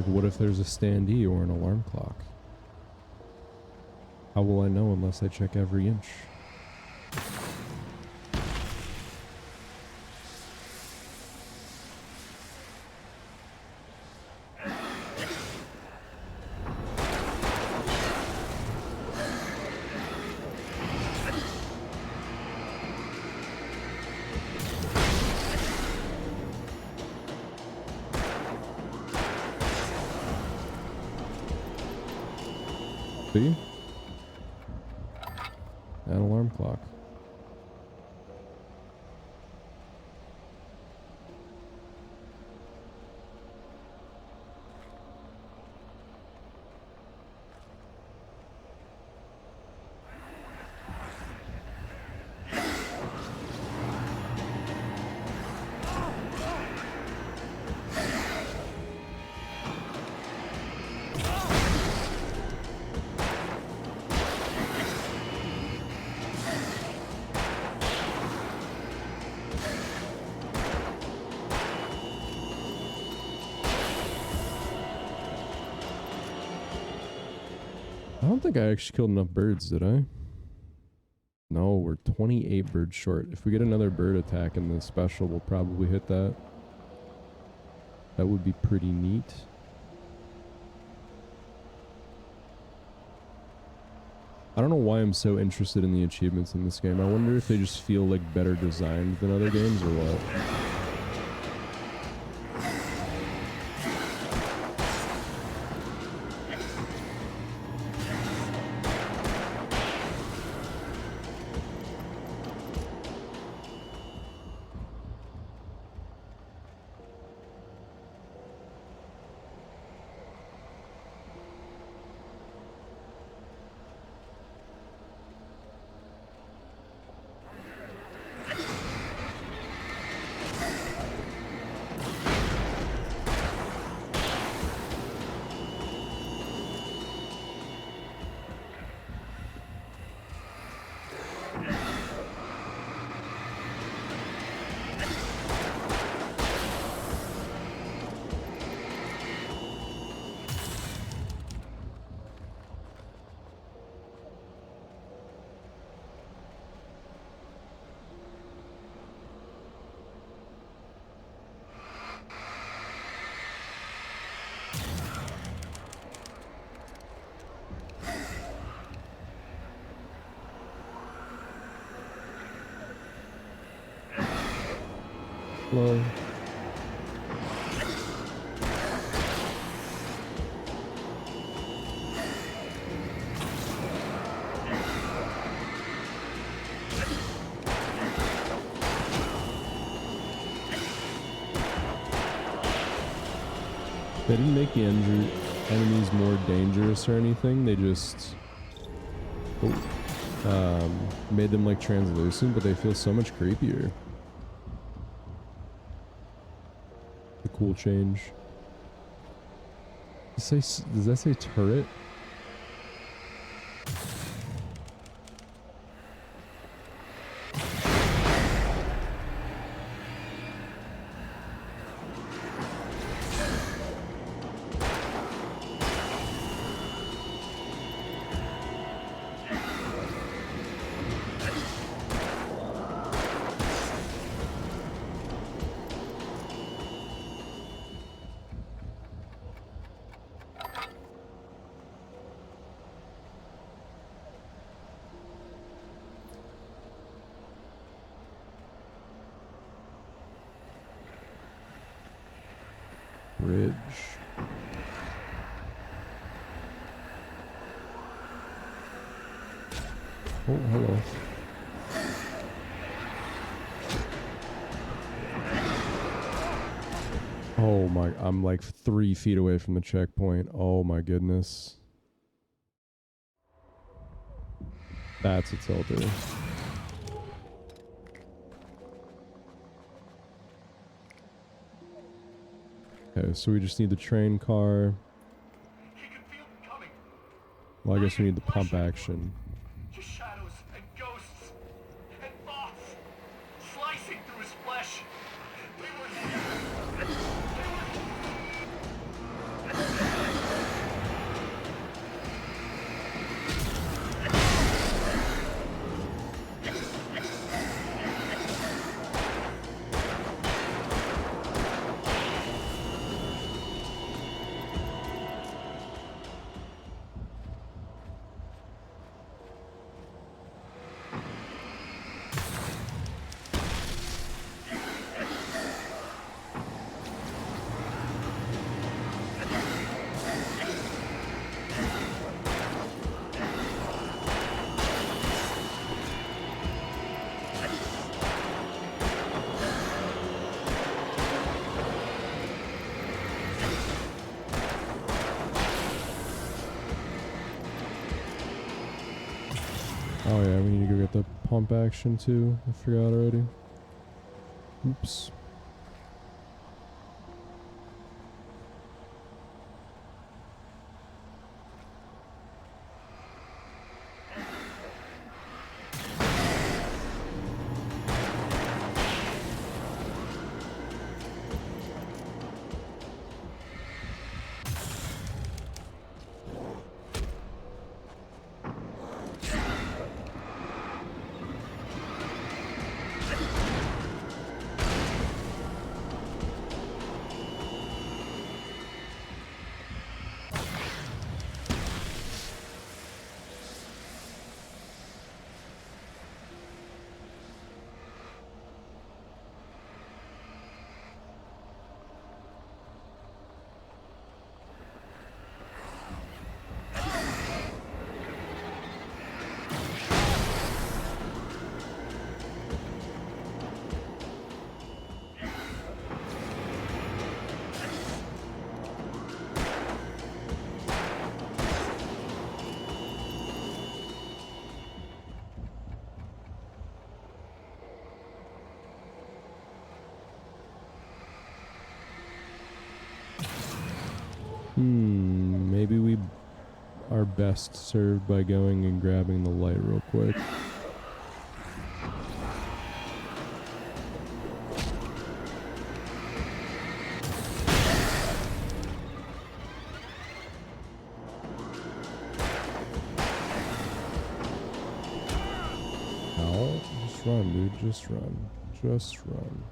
Like, what if there's a standee or an alarm clock? How will I know unless I check every inch? See? An alarm clock. I don't think I actually killed enough birds, did I? No, we're 28 birds short. If we get another bird attack in this special, we'll probably hit that. That would be pretty neat. I don't know why I'm so interested in the achievements in this game. I wonder if they just feel like better designed than other games or what. Hello. They didn't make the enemies more dangerous or anything. They just made them like translucent, but they feel so much creepier. The cool change. Does that say turret? Bridge. Oh, hello. Oh my, I'm like 3 feet away from the checkpoint. Oh my goodness. That's a tilter. Okay, so we just need the train car. Well, I guess we need the pump action. Shadows and ghosts and thoughts slicing through his flesh. They were here. pump action too. I forgot already. Oops. Maybe we are best served by going and grabbing the light real quick. Ow. Just run, dude. Just run. Just run.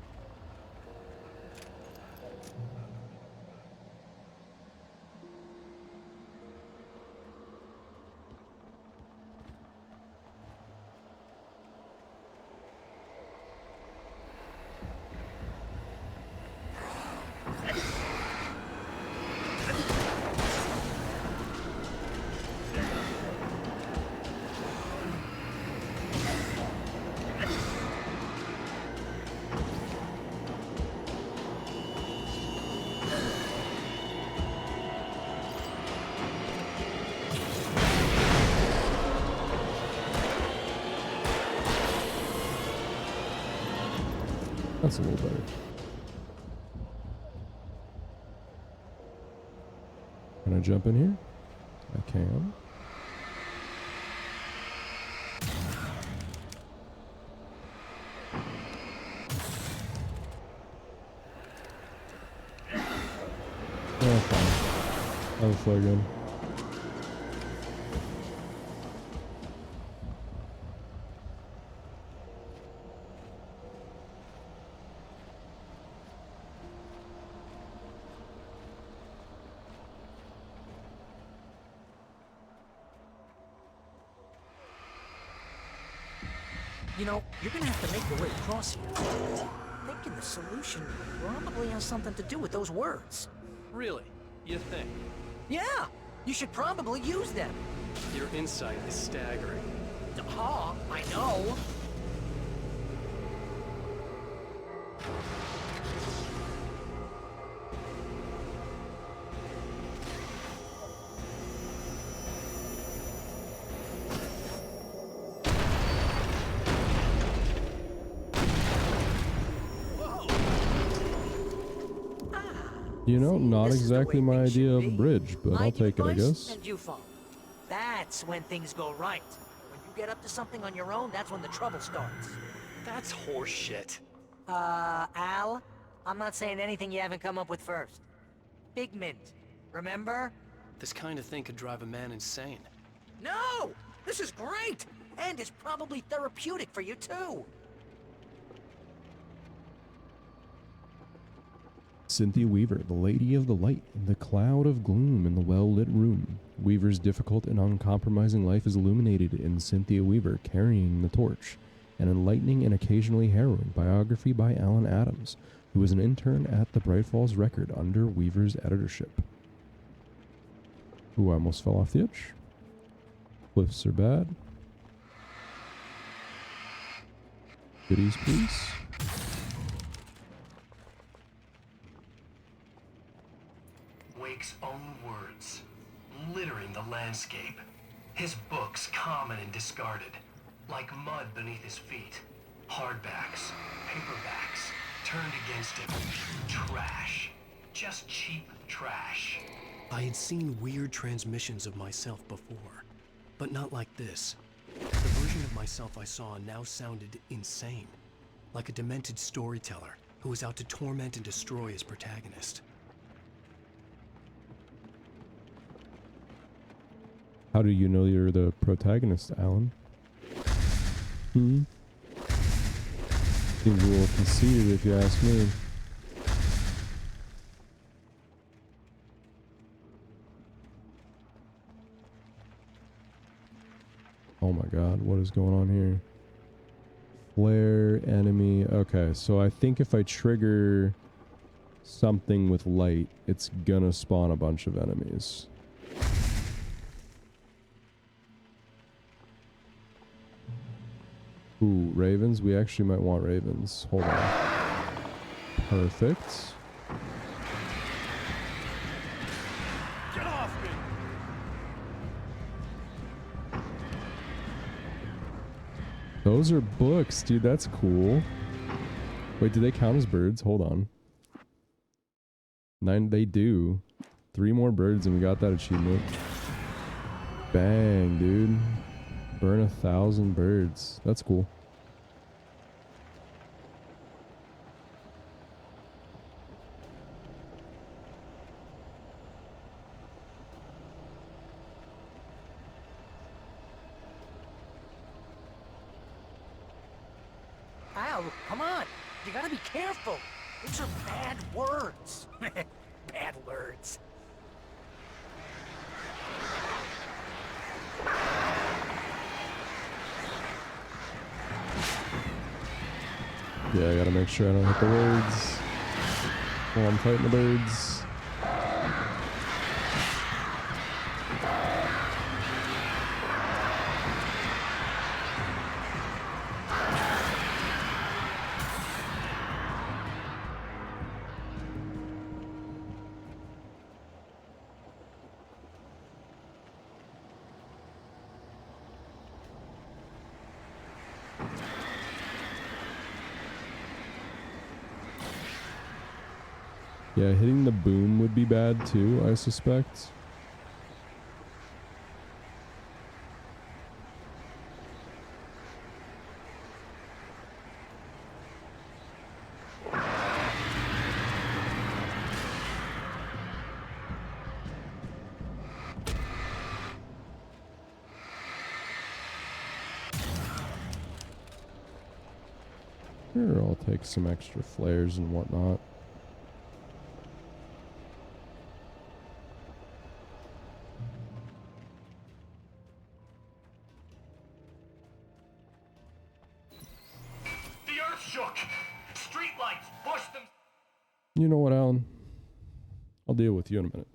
That's a little better. Can I jump in here? I can. Oh, fine. That was flare gun. You know, you're gonna have to make your way across here. I'm thinking the solution probably has something to do with those words. Really? You think? Yeah! You should probably use them. Your insight is staggering. I know. You know, not exactly my idea of a bridge, but I'll take it, I guess. And you follow. That's when things go right. When you get up to something on your own, that's when the trouble starts. That's horseshit. Al, I'm not saying anything you haven't come up with first. Figment, remember? This kind of thing could drive a man insane. No! This is great! And it's probably therapeutic for you, too. Cynthia Weaver, the Lady of the Light, in the cloud of gloom in the well-lit room. Weaver's difficult and uncompromising life is illuminated in Cynthia Weaver Carrying the Torch, an enlightening and occasionally harrowing biography by Alan Adams, who was an intern at the Bright Falls Record under Weaver's editorship. Ooh, I almost fell off the edge. Cliffs are bad. Goodies, please. Wake's own words, littering the landscape. His books common and discarded. like mud beneath his feet. Hardbacks, paperbacks, turned against him. Trash. Just cheap trash. I had seen weird transmissions of myself before, but not like this. The version of myself I saw now sounded insane, like a demented storyteller who was out to torment and destroy his protagonist. How do you know you're the protagonist, Alan? Seems a little conceited if you ask me. Oh my god, what is going on here? Flare, enemy. Okay, so I think if I trigger something with light, it's gonna spawn a bunch of enemies. Ooh, ravens? We actually might want ravens. Hold on. Perfect. Get off me! Those are books, dude. That's cool. Wait, do they count as birds? Hold on. 9, they do. 3 more birds and we got that achievement. Bang, dude. Burn 1,000 birds. That's cool. Al, come on. You gotta be careful. Those are bad words. Bad words. Yeah, I gotta make sure I don't hit the words while I'm fighting the birds. Yeah, hitting the boom would be bad too, I suspect. Sure, I'll take some extra flares and whatnot. The earth shook! Streetlights pushed them. You know what, Alan? I'll deal with you in a minute.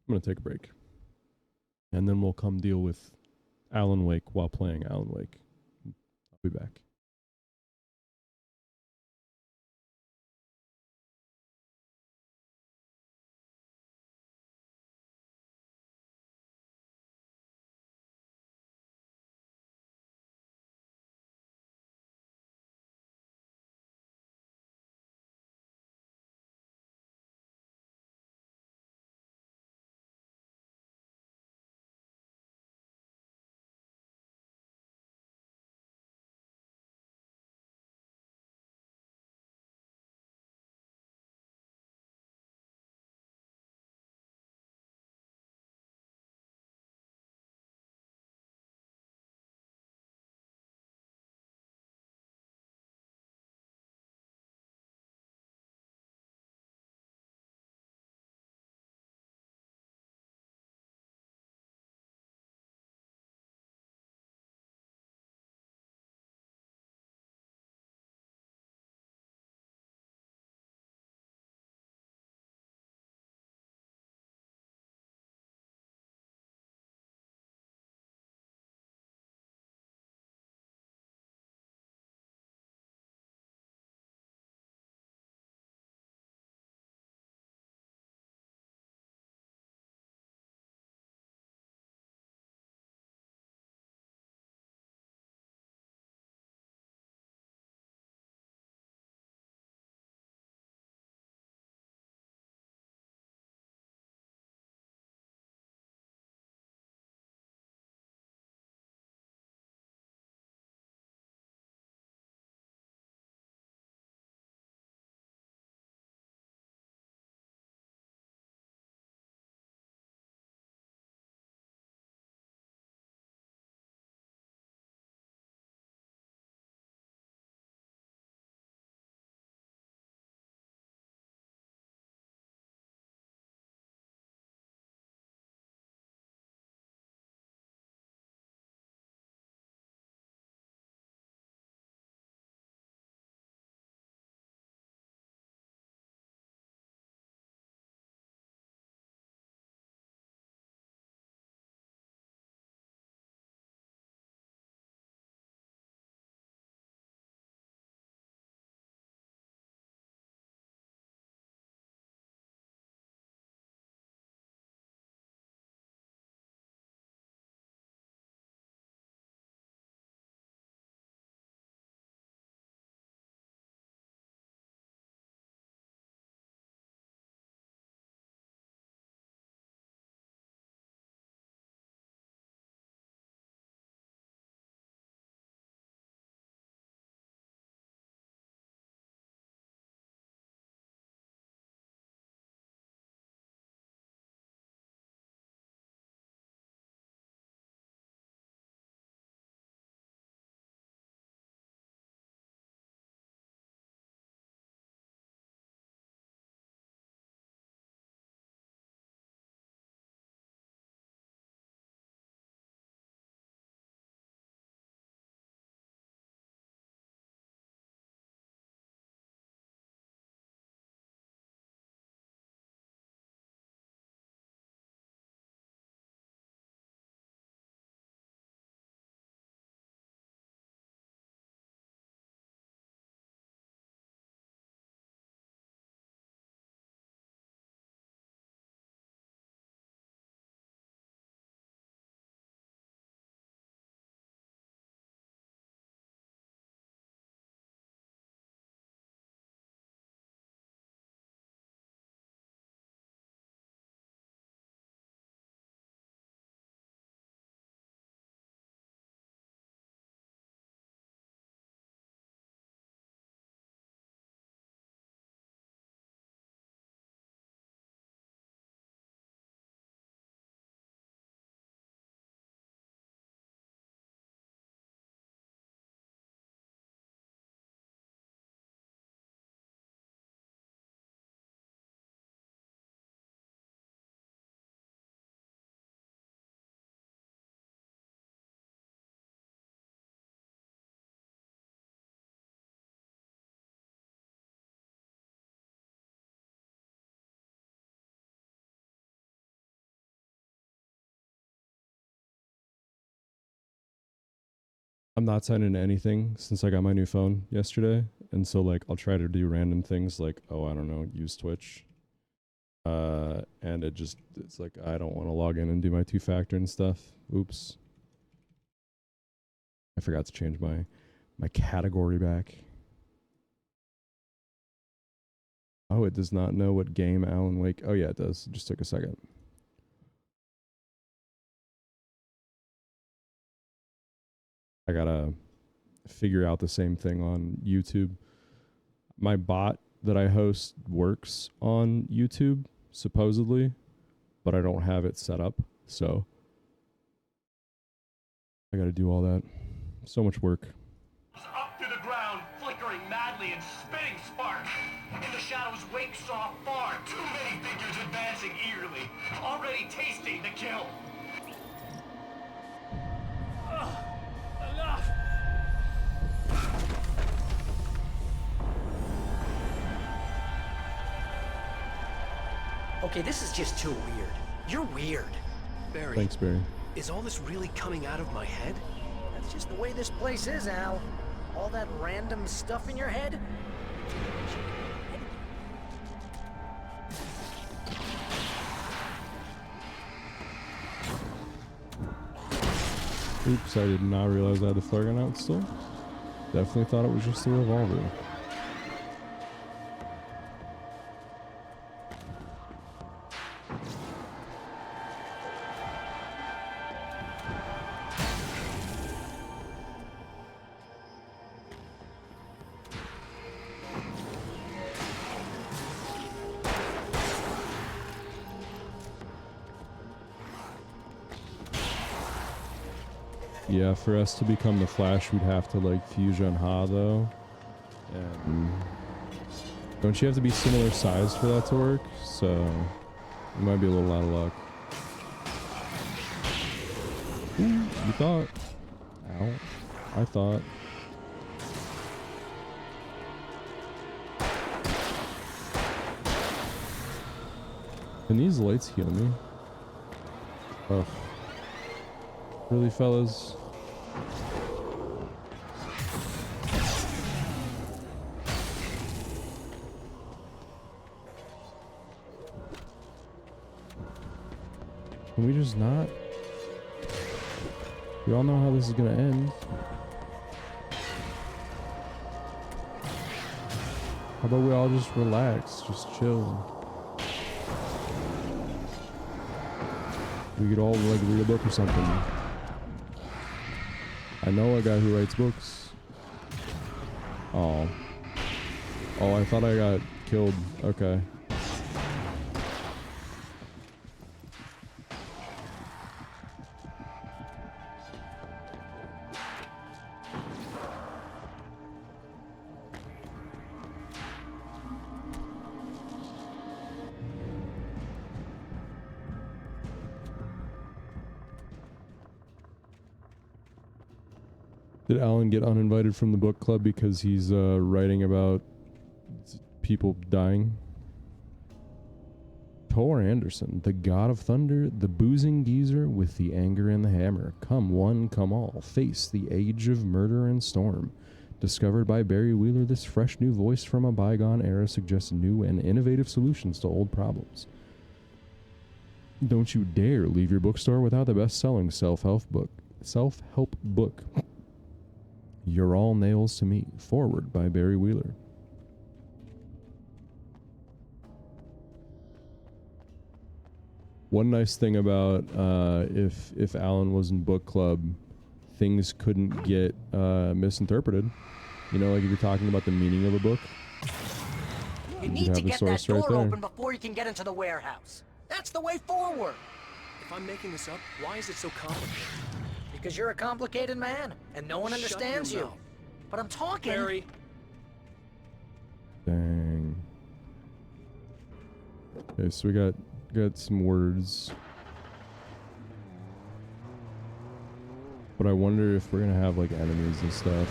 I'm gonna take a break. And then we'll come deal with Alan Wake while playing Alan Wake. I'll be back. I'm not signed into anything since I got my new phone yesterday. And so like I'll try to do random things like, oh, I don't know, use Twitch. And it's like I don't want to log in and do my 2-factor and stuff. Oops. I forgot to change my category back. Oh, it does not know what game Alan Wake. Oh yeah, it does. It just took a second. I gotta figure out the same thing on YouTube. My bot that I host works on YouTube, supposedly, but I don't have it set up, so I gotta do all that. So much work. Up to the ground, flickering madly and spitting sparks. In the shadows, Wake saw far too many figures advancing eagerly, already tasting the kill. Enough! Okay, this is just too weird. You're weird. Barry. Thanks, Barry. Is all this really coming out of my head? That's just the way this place is, Al. All that random stuff in your head. Oops, I did not realize I had the flare gun out still. Definitely thought it was just a revolver. Yeah, for us to become the Flash, we'd have to like fuse Ha though. And don't you have to be similar size for that to work? So you might be a little out of luck. Ooh, you thought. Ow. I thought. Can these lights heal me? Ugh. Really, fellas? Can we just not? We all know how this is gonna end. How about we all just relax, just chill? We could all like read a book or something. I know a guy who writes books. Oh. Oh, I thought I got killed. Okay. Did Alan get uninvited from the book club because he's writing about people dying? Thor Anderson, the god of thunder, the boozing geezer with the anger and the hammer. Come one, come all, face the age of murder and storm. Discovered by Barry Wheeler, this fresh new voice from a bygone era suggests new and innovative solutions to old problems. Don't you dare leave your bookstore without the best-selling self-help book. You're All Nails to Me, forward by Barry Wheeler. One nice thing about if Alan was in book club, things couldn't get misinterpreted. You know, like if you're talking about the meaning of a book, you need to get that door open before you can get into the warehouse. That's the way forward. If I'm making this up, why is it so complicated? Because you're a complicated man, and no one understands you. But I'm talking. Barry. Dang. Okay, so we got some words. But I wonder if we're gonna have like enemies and stuff.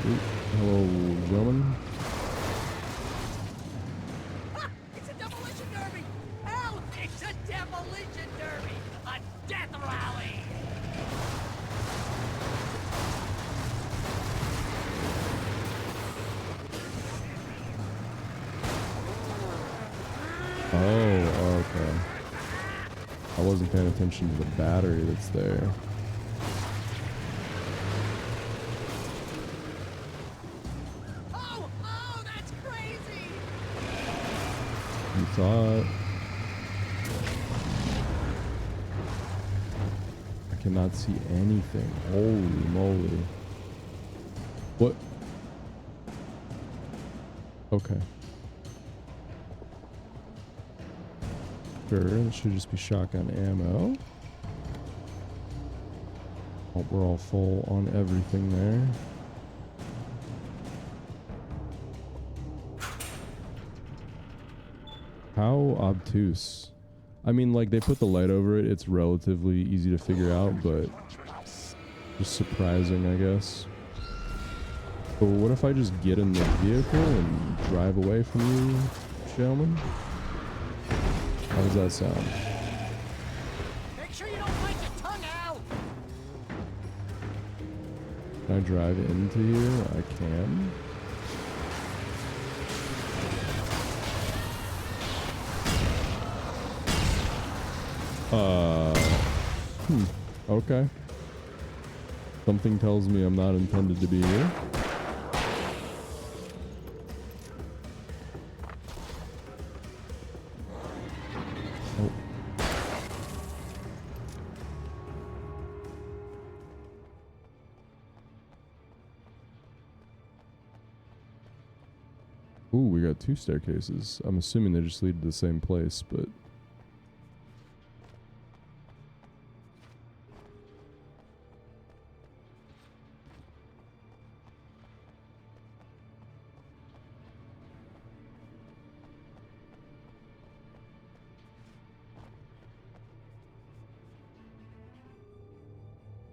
Ooh, hello, gentlemen. Ah, it's a demolition derby! Hell, it's a demolition derby! A death rally! Oh, okay. I wasn't paying attention to the battery that's there. Oh, that's crazy! You thought. I cannot see anything. Holy moly. What? Okay. Sure, it should just be shotgun ammo. Oh, we're all full on everything there. How obtuse. I mean, like, they put the light over it. It's relatively easy to figure out, but just surprising, I guess. But what if I just get in the vehicle and drive away from you, gentlemen? How does that sound? Make sure you don't bite your tongue out! Can I drive into here? I can. Okay. Something tells me I'm not intended to be here. Oh. Ooh, we got 2 staircases. I'm assuming they just lead to the same place, but...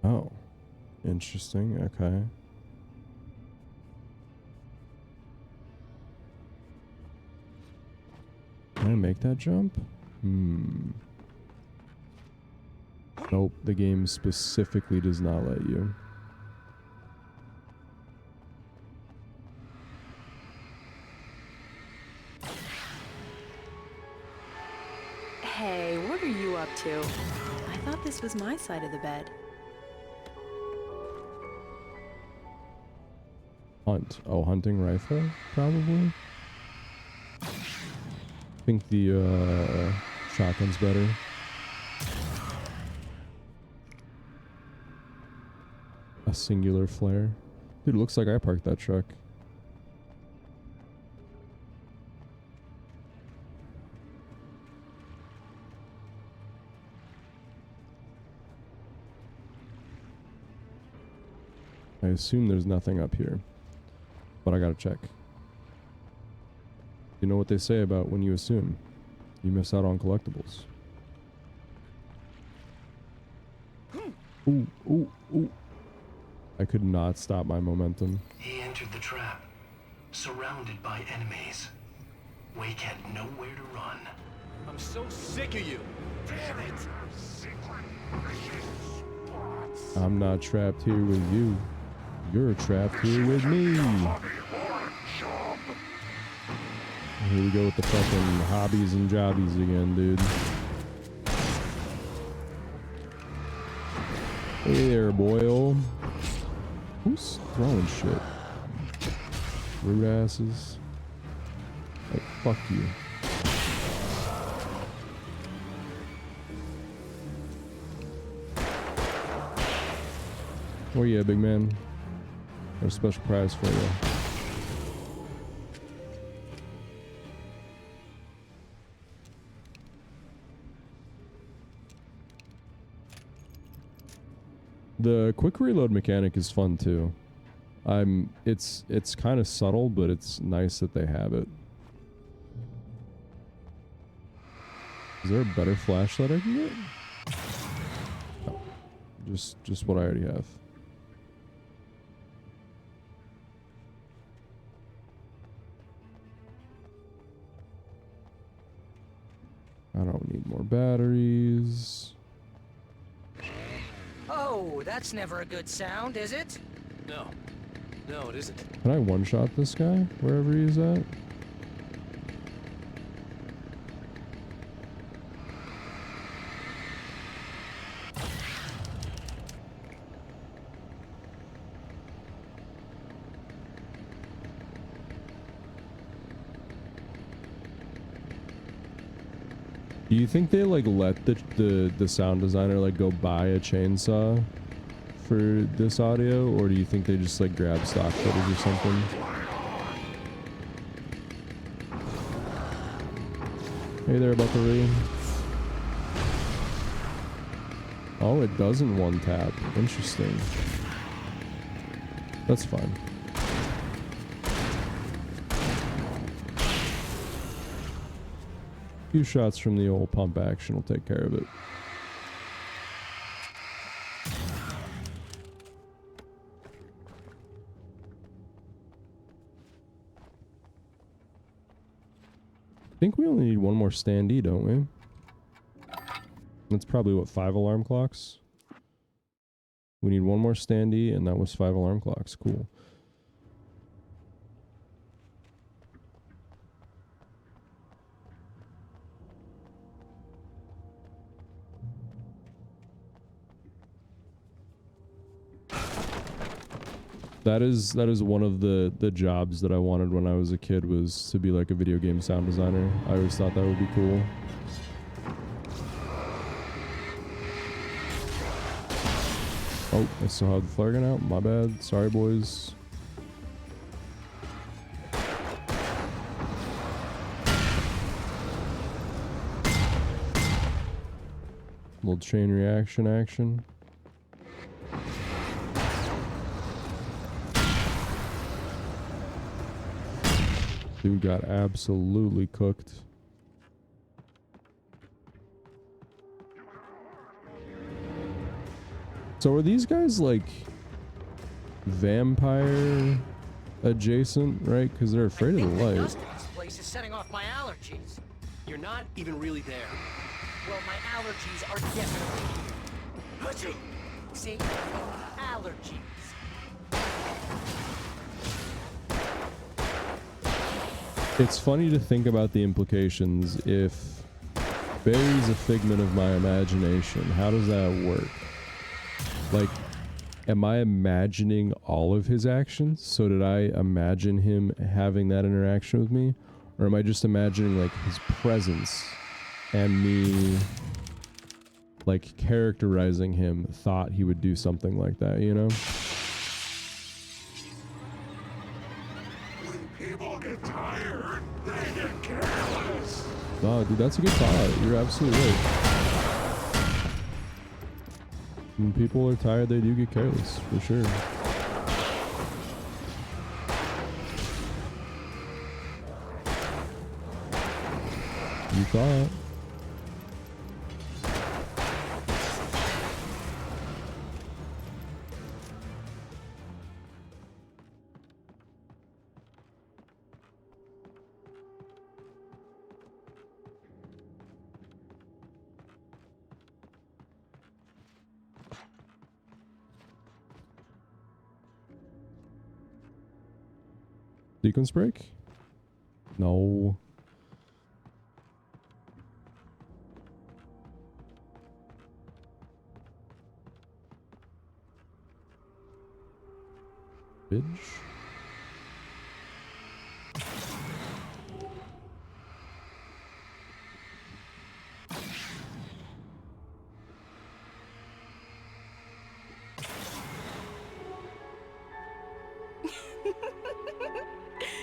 Oh, interesting. Okay. Can I make that jump? Nope, the game specifically does not let you. Hey, what are you up to? I thought this was my side of the bed. Hunt. Oh, hunting rifle, probably. I think the shotgun's better. A singular flare. Dude, it looks like I parked that truck. I assume there's nothing up here, but I gotta check. You know what they say about when you assume? You miss out on collectibles. Ooh, ooh, ooh. I could not stop my momentum. He entered the trap, surrounded by enemies. Wake had nowhere to run. I'm so sick of you. Damn it! I'm not trapped here with you. You're trapped here with me. Here we go with the fucking hobbies and jobbies again, dude. Hey there, boyo. Who's throwing shit? Rude asses. Like, fuck you. Oh yeah, big man. Got a special prize for you. The quick reload mechanic is fun too. It's kind of subtle, but it's nice that they have it. Is there a better flashlight I can get? No. Just what I already have. I don't need more batteries. Oh, that's never a good sound, is it? No. No, it isn't. Can I one-shot this guy wherever he's at? Do you think they like let the sound designer like go buy a chainsaw for this audio, or do you think they just like grab stock footage or something? Hey there, Buckaroo. Oh, it doesn't one tap. Interesting. That's fine. Few shots from the old pump action will take care of it. I think we only need one more standee, don't we? That's probably what, 5 alarm clocks? We need one more standee, and that was 5 alarm clocks. Cool. That is one of the jobs that I wanted when I was a kid, was to be like a video game sound designer. I always thought that would be cool. Oh, I still have the flare gun out. My bad. Sorry, boys. Little chain reaction action. Dude got absolutely cooked. So are these guys like vampire adjacent, right? Because they're afraid of the light. This place is setting off my allergies. You're not even really there. Well, my allergies are definitely here. See? Allergies. It's funny to think about the implications if Barry's a figment of my imagination. How does that work? Like, am I imagining all of his actions? So did I imagine him having that interaction with me? Or am I just imagining like his presence and me like characterizing him thought he would do something like that, you know? People get tired, they get careless. No, dude, that's a good thought. You're absolutely right. When people are tired, they do get careless, for sure. You thought. Sequence break? No. Bitch.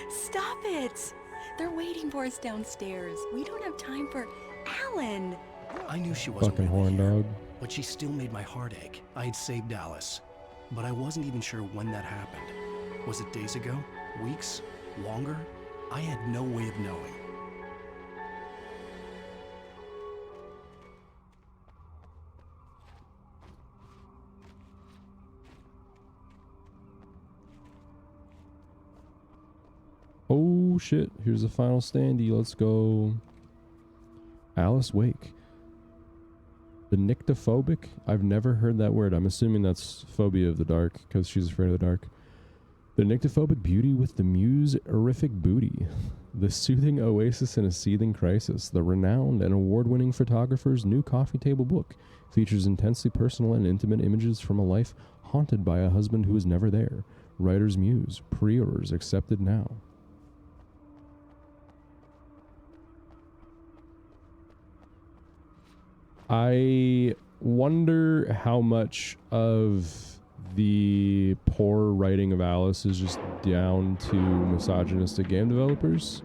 Stop it! They're waiting for us downstairs. We don't have time for Alan. I knew she wasn't Fucking really horn here, dog. but she still made my heart ache. I had saved Alice, but I wasn't even sure when that happened. Was it days ago? Weeks? Longer? I had no way of knowing. Oh shit, here's the final standee. Let's go. Alice Wake. The nyctophobic? I've never heard that word. I'm assuming that's phobia of the dark, because she's afraid of the dark. The nyctophobic beauty with the muse-erific booty. The soothing oasis in a seething crisis. The renowned and award-winning photographer's new coffee table book features intensely personal and intimate images from a life haunted by a husband who was never there. Writer's Muse. Pre-orders accepted now. I wonder how much of the poor writing of Alice is just down to misogynistic game developers.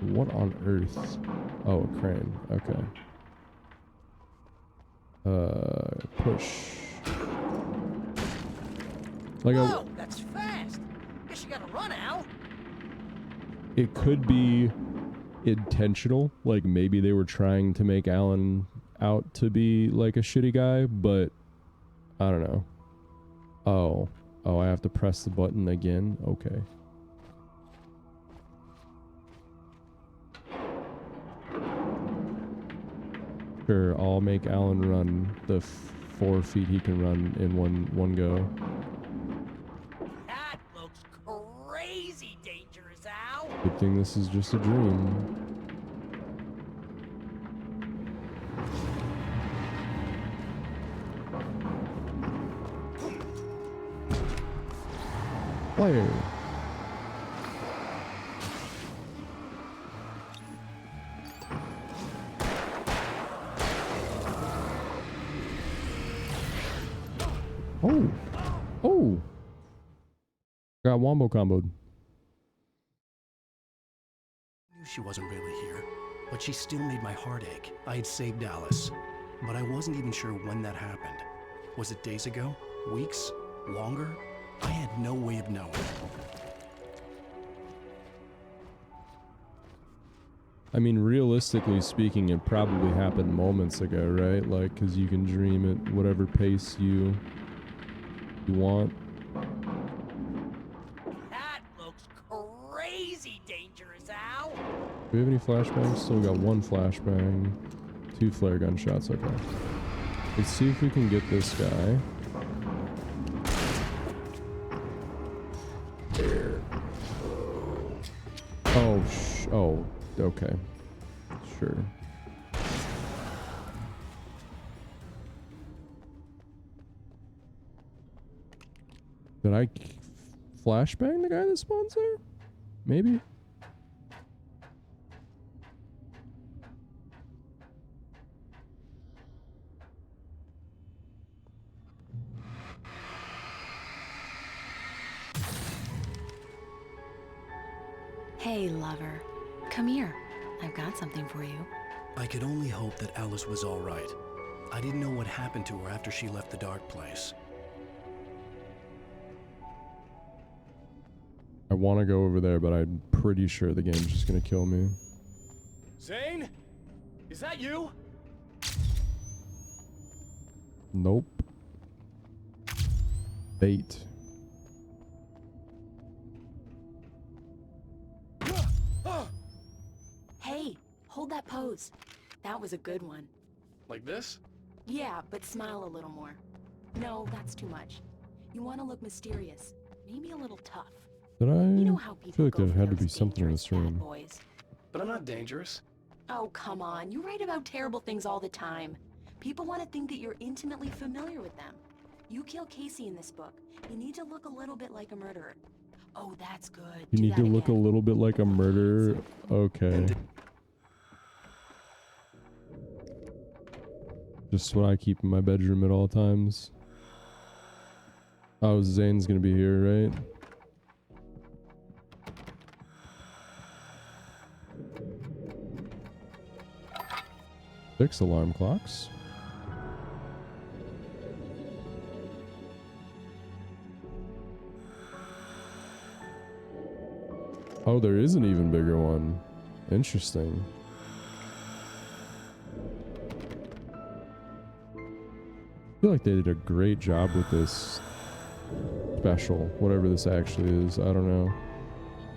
What on earth? Oh, a crane. Okay. Push. Like Whoa, that's fast. Guess you gotta run, Al. it could be intentional. Like maybe they were trying to make Alan out to be like a shitty guy, but I don't know. Oh, I have to press the button again? Okay. Sure, I'll make Alan run the 4 feet he can run in one go. That looks crazy dangerous, Al. Good thing this is just a dream. Player. Oh. Got wombo comboed. Knew she wasn't really here, but she still made my heart ache. I had saved Alice, but I wasn't even sure when that happened. Was it days ago? Weeks? Longer? I had no way of knowing. I mean, realistically speaking, it probably happened moments ago, right? Like, because you can dream at whatever pace you want. That looks crazy dangerous, Al. Do we have any flashbangs? Still got 1 flashbang. 2 flare gun shots, okay. Let's see if we can get this guy. Oh, okay. Sure. Did I flashbang the guy that spawns there? Maybe. Hey, lover. Come here. I've got something for you. I could only hope that Alice was all right. I didn't know what happened to her after she left the dark place. I want to go over there, but I'm pretty sure the game's just gonna kill me. Zane? Is that you? Nope. Bait. Hey, hold that pose. That was a good one. Like this? Yeah, but smile a little more. No, that's too much. You want to look mysterious. Maybe a little tough. Did I? You know how I people feel like go there for had to those be something in this room. boys. But I'm not dangerous. Oh, come on. You write about terrible things all the time. People want to think that you're intimately familiar with them. You kill Casey in this book. You need to look a little bit like a murderer. Oh, that's good. You need to look a little bit like a murderer. Okay. Just what I keep in my bedroom at all times. Oh, Zane's gonna be here, right? Fix alarm clocks. Oh, there is an even bigger one. Interesting. I feel like they did a great job with this special, whatever this actually is. I don't know.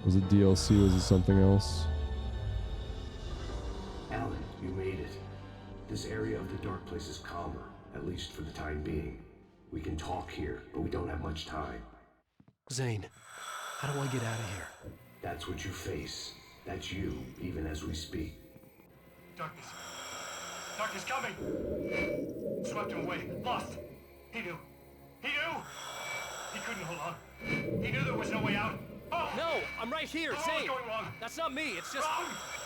Was it DLC? Was it something else? Alan, you made it. This area of the dark place is calmer, at least for the time being. We can talk here, but we don't have much time. Zane, how do I get out of here? That's what you face. That's you, even as we speak. Darkness. Darkness coming! Swept him away. Lost. He knew. He knew! He couldn't hold on. He knew there was no way out. No, I'm right here, What's Zane. going wrong? That's not me. It's just,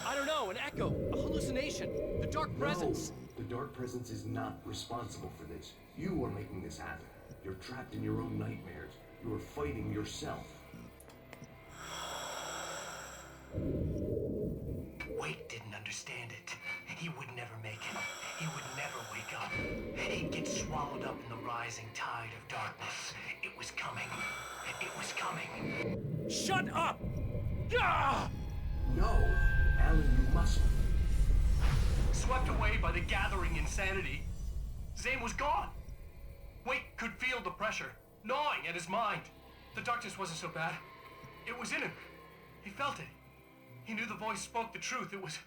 I don't know, an echo, a hallucination, the dark presence. The dark presence is not responsible for this. You are making this happen. You're trapped in your own nightmares. You are fighting yourself. Wade didn't understand it. He would never make it. He would never wake up. He'd get swallowed up in the rising tide of darkness. It was coming. It was coming. Shut up! Ah! No, Alan, you must. Swept away by the gathering insanity, Zane was gone. Wade could feel the pressure, gnawing at his mind. The darkness wasn't so bad. It was in him. He felt it. He knew the voice spoke the truth. It was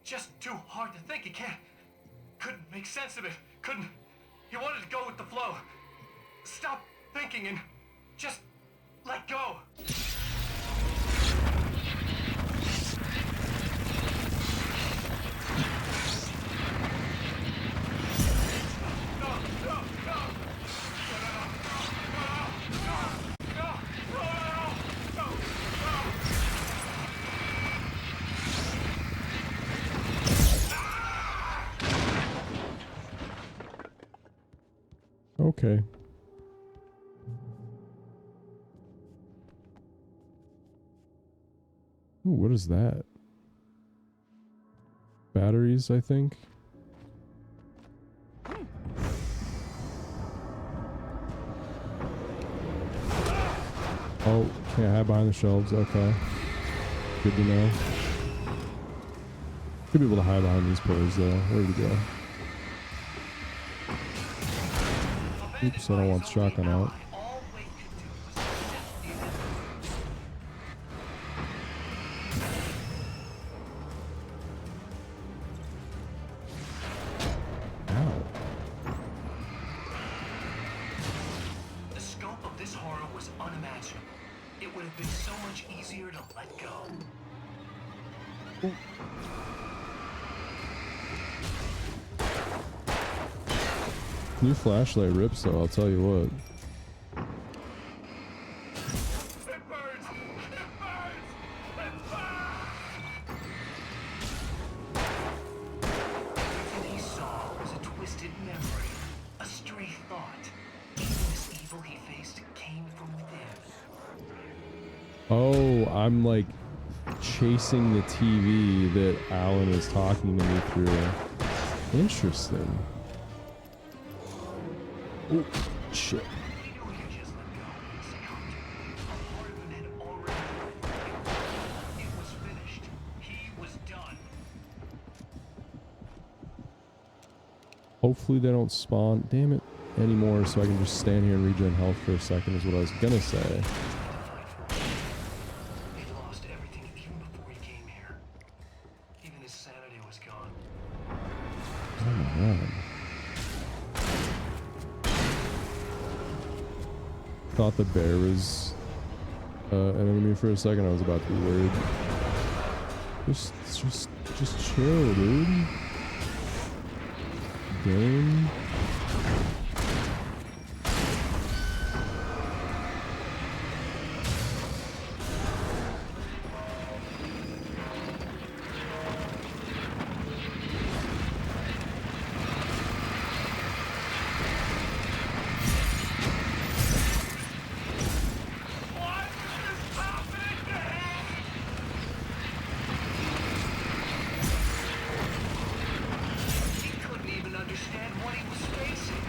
just too hard to think. He couldn't make sense of it. He wanted to go with the flow. Stop thinking and just let go. Okay. Ooh, what is that? Batteries, I think. Oh, can't hide behind the shelves. Okay. Good to know. Could be able to hide behind these pillars though. Where to go? Oops, I don't want shotgun out. The scope of this horror was unimaginable. It would have been so much easier to let go. New flashlight rips though, I'll tell you what. Everything he saw was a twisted memory, a stray thought. Even this evil he faced came from within. Oh, I'm like chasing the TV that Alan is talking to me through. Interesting. Oh, shit. Hopefully they don't spawn, damn it, anymore, so I can just stand here and regen health for a second is what I was gonna say. He lost everything even before he came here. Even his sanity was gone. Oh my god. Thought the bear was an enemy for a second. I was about to be worried. Just chill, dude. Game. He couldn't even understand what he was facing.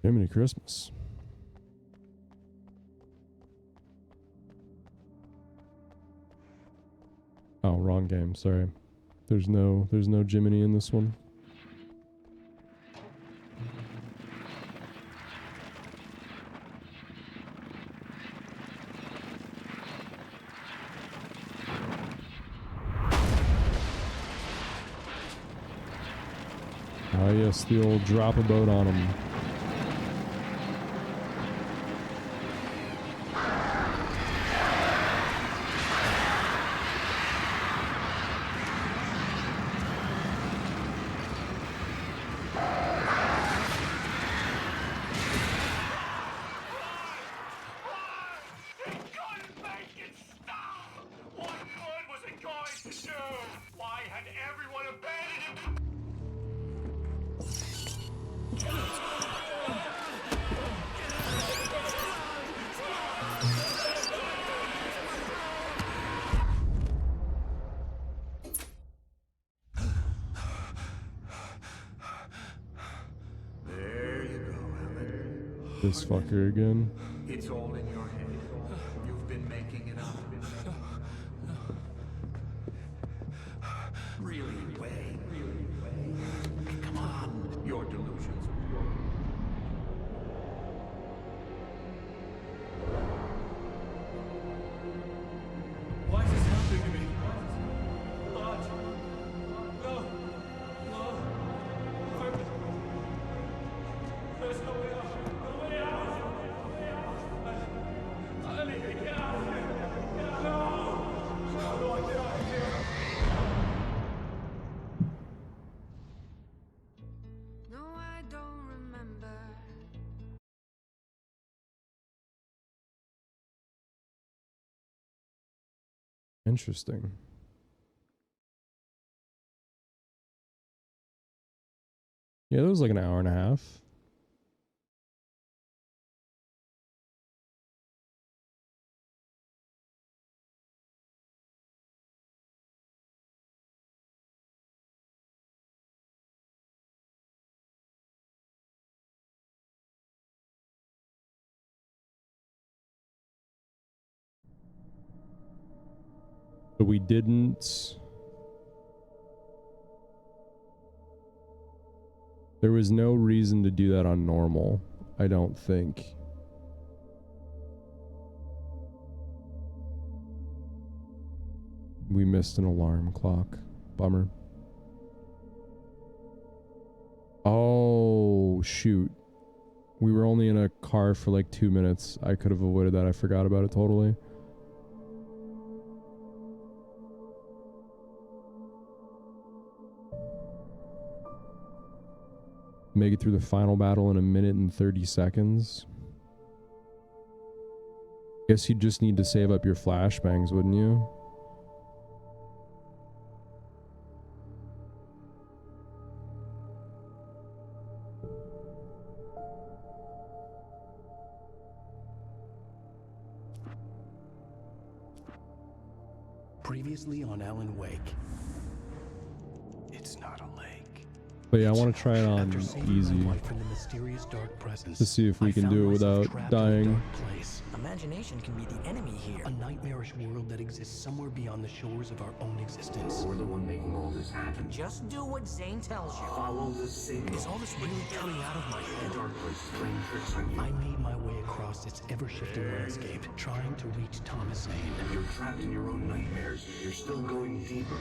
Jiminy Christmas. Oh, wrong game. Sorry. There's no Jiminy in this one. Ah, yes, the old drop a boat on him. and everyone abandoned him. There you go, Alan. This fucker again. It's all in your head. You've been making it up. Really, Wayne. Come on. Your delusions. Why is this happening to me? Not. No. No. There's no way out. No way out. I need to get out of here. No. How do I get out of here? No, I don't remember. Interesting. Yeah, that was like an hour and a half. But we didn't. There was no reason to do that on normal, I don't think. We missed an alarm clock. Bummer. Oh, shoot. We were only in a car for like 2 minutes. I could have avoided that. I forgot about it totally. Make it through the final battle in 1 minute and 30 seconds. Guess you just need to save up your flashbangs, wouldn't you? Previously on Alan Wake. It's not a lake. But yeah, I want to try it on After saving easy my wife from the mysterious dark presence, to see if we I can found do it myself without trapped in a dying. dark place. Imagination can be the enemy here. A nightmarish world that exists somewhere beyond the shores of our own existence. We're the one making all this happen. Just do what Zane tells you. Follow the signal. Is all this really coming out of my head? Dark place is playing tricks on you. I made my way across its ever-shifting landscape, trying to reach Thomas Zane. You're trapped in your own nightmares. You're still going deeper.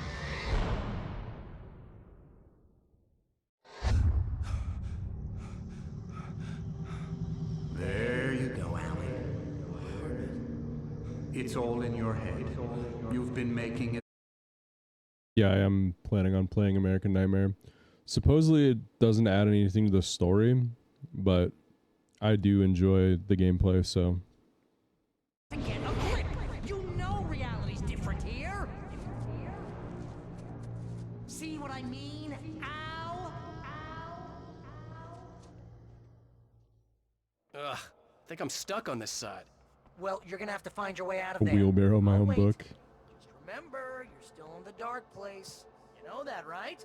There you go, Alan. It's all in your head. You've been making it. Yeah, I am planning on playing American Nightmare. Supposedly it doesn't add anything to the story, but I do enjoy the gameplay, so. Get a grip! You know reality's different here! See what I mean? Ow! Ugh, I think I'm stuck on this side. Well, you're gonna have to find your way out of A there. wheelbarrow, my I'll own wait. book. Just remember, you're still in the dark place. You know that, right?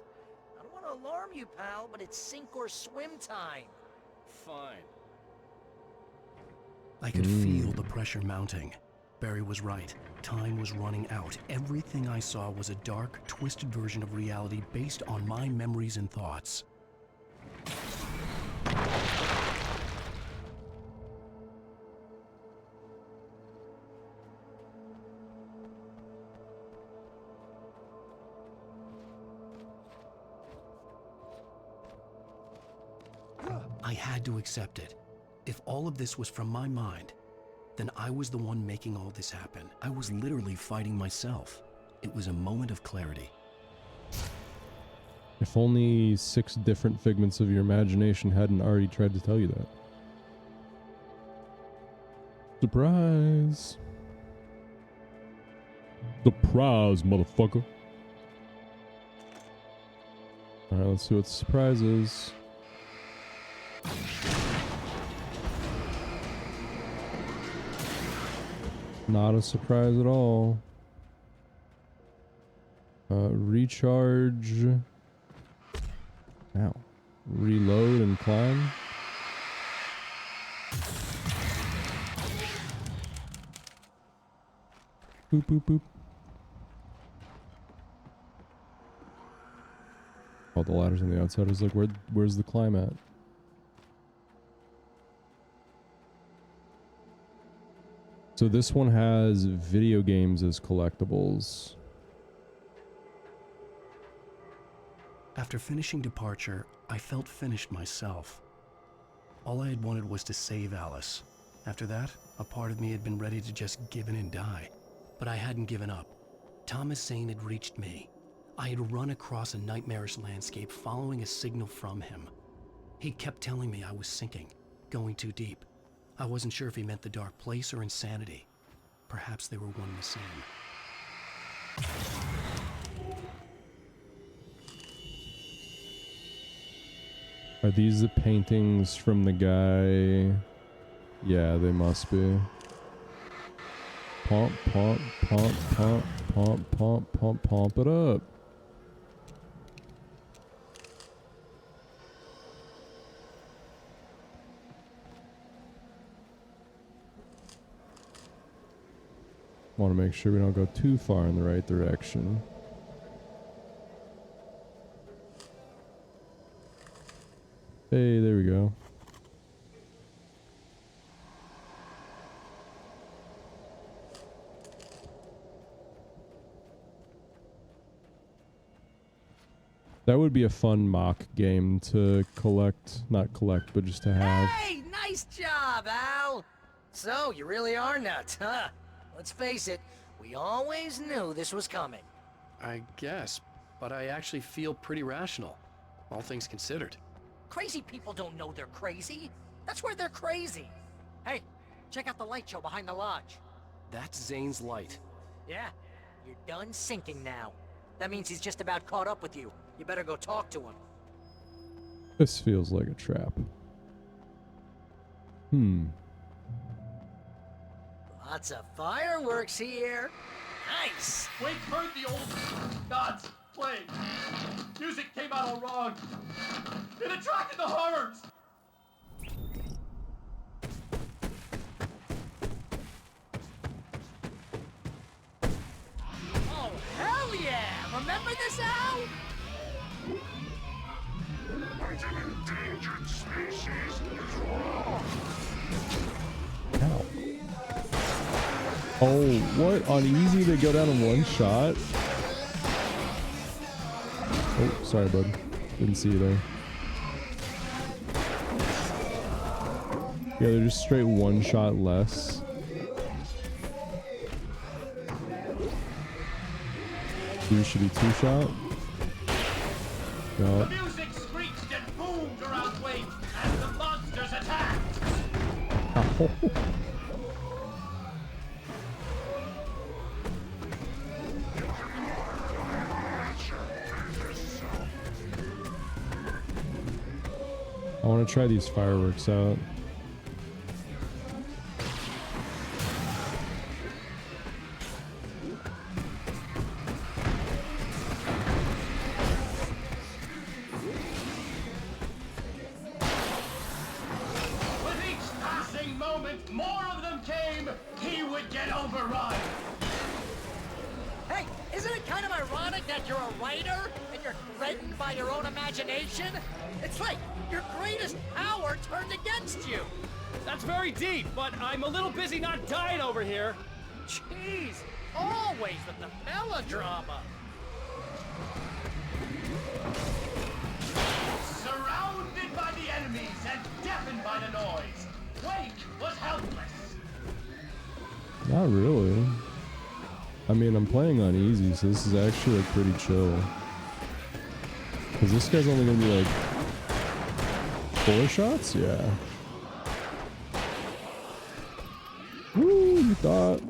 I don't want to alarm you, pal, but it's sink or swim time. Fine. I could feel the pressure mounting. Barry was right. Time was running out. Everything I saw was a dark, twisted version of reality based on my memories and thoughts. I had to accept it. If all of this was from my mind, then I was the one making all this happen. I was literally fighting myself. It was a moment of clarity. If only 6 different figments of your imagination hadn't already tried to tell you that. Surprise! Surprise, motherfucker. Alright, let's see what the surprise is. Not a surprise at all. Recharge. Ow. Reload and climb. Boop, boop, boop. Oh, the ladder's on the outside. I was like, where's the climb at? So this one has video games as collectibles. After finishing Departure, I felt finished myself. All I had wanted was to save Alice. After that, a part of me had been ready to just give in and die. But I hadn't given up. Thomas Zane had reached me. I had run across a nightmarish landscape following a signal from him. He kept telling me I was sinking, going too deep. I wasn't sure if he meant the dark place or insanity. Perhaps they were one and the same. Are these the paintings from the guy? Yeah, they must be. Pump, pump, pump, pump, pump, pump, pump, pump it up. Want to make sure we don't go too far in the right direction. Hey, there we go. That would be a fun mock game to collect, not collect, but just to have. Hey, nice job, Al! So, you really are nuts, huh? Let's face it, we always knew this was coming. I guess, but I actually feel pretty rational, all things considered. Crazy people don't know they're crazy. That's where they're crazy. Hey, check out the light show behind the lodge. That's Zane's light. Yeah, you're done sinking now. That means he's just about caught up with you. You better go talk to him. This feels like a trap. Lots of fireworks here. Nice. Wake heard the old gods play. Music came out all wrong. It attracted the horrors. Oh, hell yeah! Remember this, Al? An endangered species is wrong. Ow. Oh, what? On easy to go down in one shot? Oh, sorry, bud. Didn't see you there. Yeah, they're just straight one shot less. These should be two shot. The music screeched and boomed around Wake as the monsters attacked. Ow. I want to try these fireworks out. With each passing moment, more of them came. He would get overrun. Hey, isn't it kind of ironic that you're a writer and you're threatened by your own imagination? It's like your greatest power turned against you. That's very deep, but I'm a little busy not dying over here. Jeez, always with the melodrama. Surrounded by the enemies and deafened by the noise, Wake was helpless. Not really. I mean, I'm playing on easy, so this is actually like pretty chill. Cause this guy's only gonna be like 4 shots? Yeah. Woo, you thought.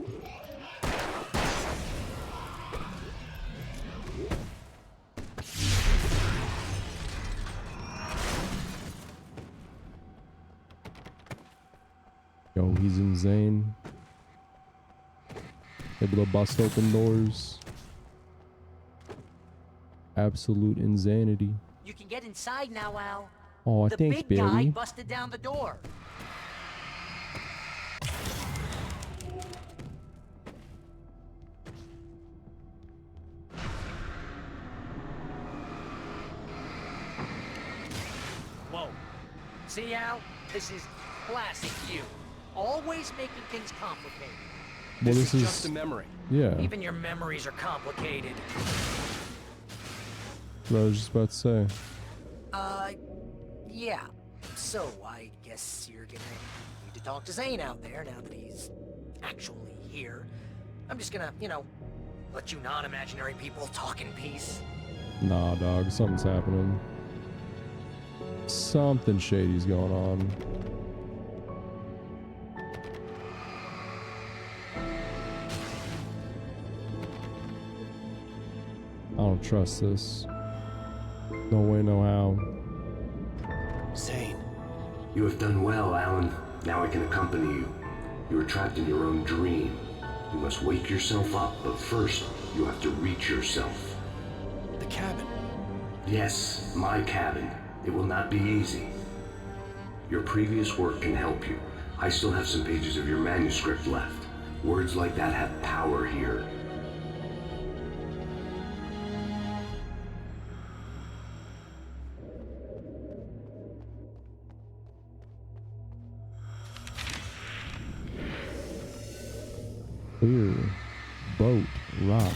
Oh, he's insane. Able to bust open doors. Absolute insanity. You can get inside now, Al. Oh, the thanks, big guy baby. busted down the door. Whoa. See, Al? This is classic you. Always making things complicated. Well, this is just a memory. Yeah. Even your memories are complicated. What I was just about to say. Yeah. So, I guess you're gonna need to talk to Zane out there now that he's actually here. I'm just gonna, you know, let you non-imaginary people talk in peace. Nah, dog. Something's happening. Something shady's going on. I don't trust this. No way, no how. Zane. You have done well, Alan. Now I can accompany you. You are trapped in your own dream. You must wake yourself up, but first, you have to reach yourself. The cabin. Yes, my cabin. It will not be easy. Your previous work can help you. I still have some pages of your manuscript left. Words like that have power here. Clear. Boat. Rock.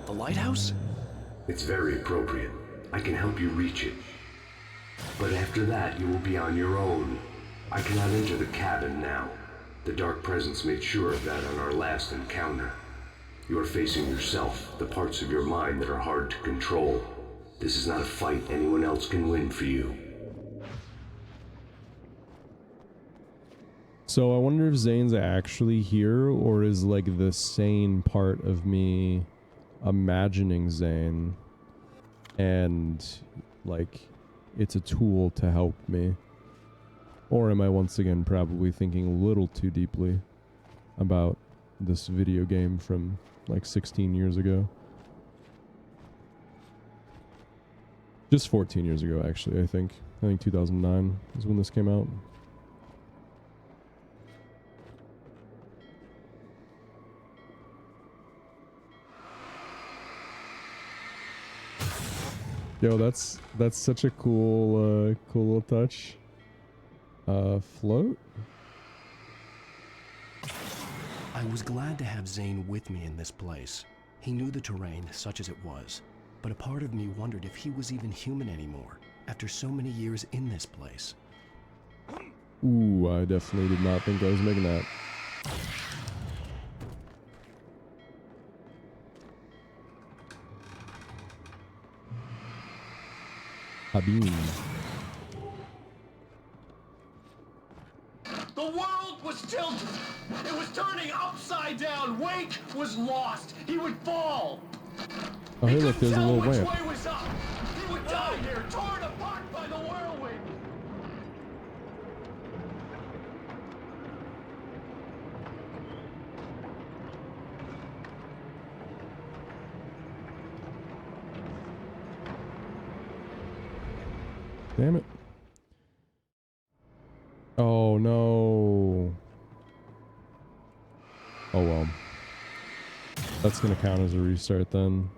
The lighthouse? It's very appropriate. I can help you reach it. But after that, you will be on your own. I cannot enter the cabin now. The Dark Presence made sure of that on our last encounter. You are facing yourself, the parts of your mind that are hard to control. This is not a fight anyone else can win for you. So I wonder if Zane's actually here, or is like the sane part of me imagining Zane, and like it's a tool to help me. Or am I once again probably thinking a little too deeply about this video game from like 16 years ago? Just 14 years ago, actually, I think 2009 is when this came out. Yo, that's such a cool little touch. Float? I was glad to have Zane with me in this place. He knew the terrain, such as it was, but a part of me wondered if he was even human anymore, after so many years in this place. Ooh, I definitely did not think I was making that. Habim. The world was tilted. It was turning upside down. Wake was lost. He would fall. Oh, hey, look, there's a little Which ramp. way was up? He would die here, torn apart by the whirlwind. Damn it. Oh, no. Oh, well. That's gonna count as a restart then.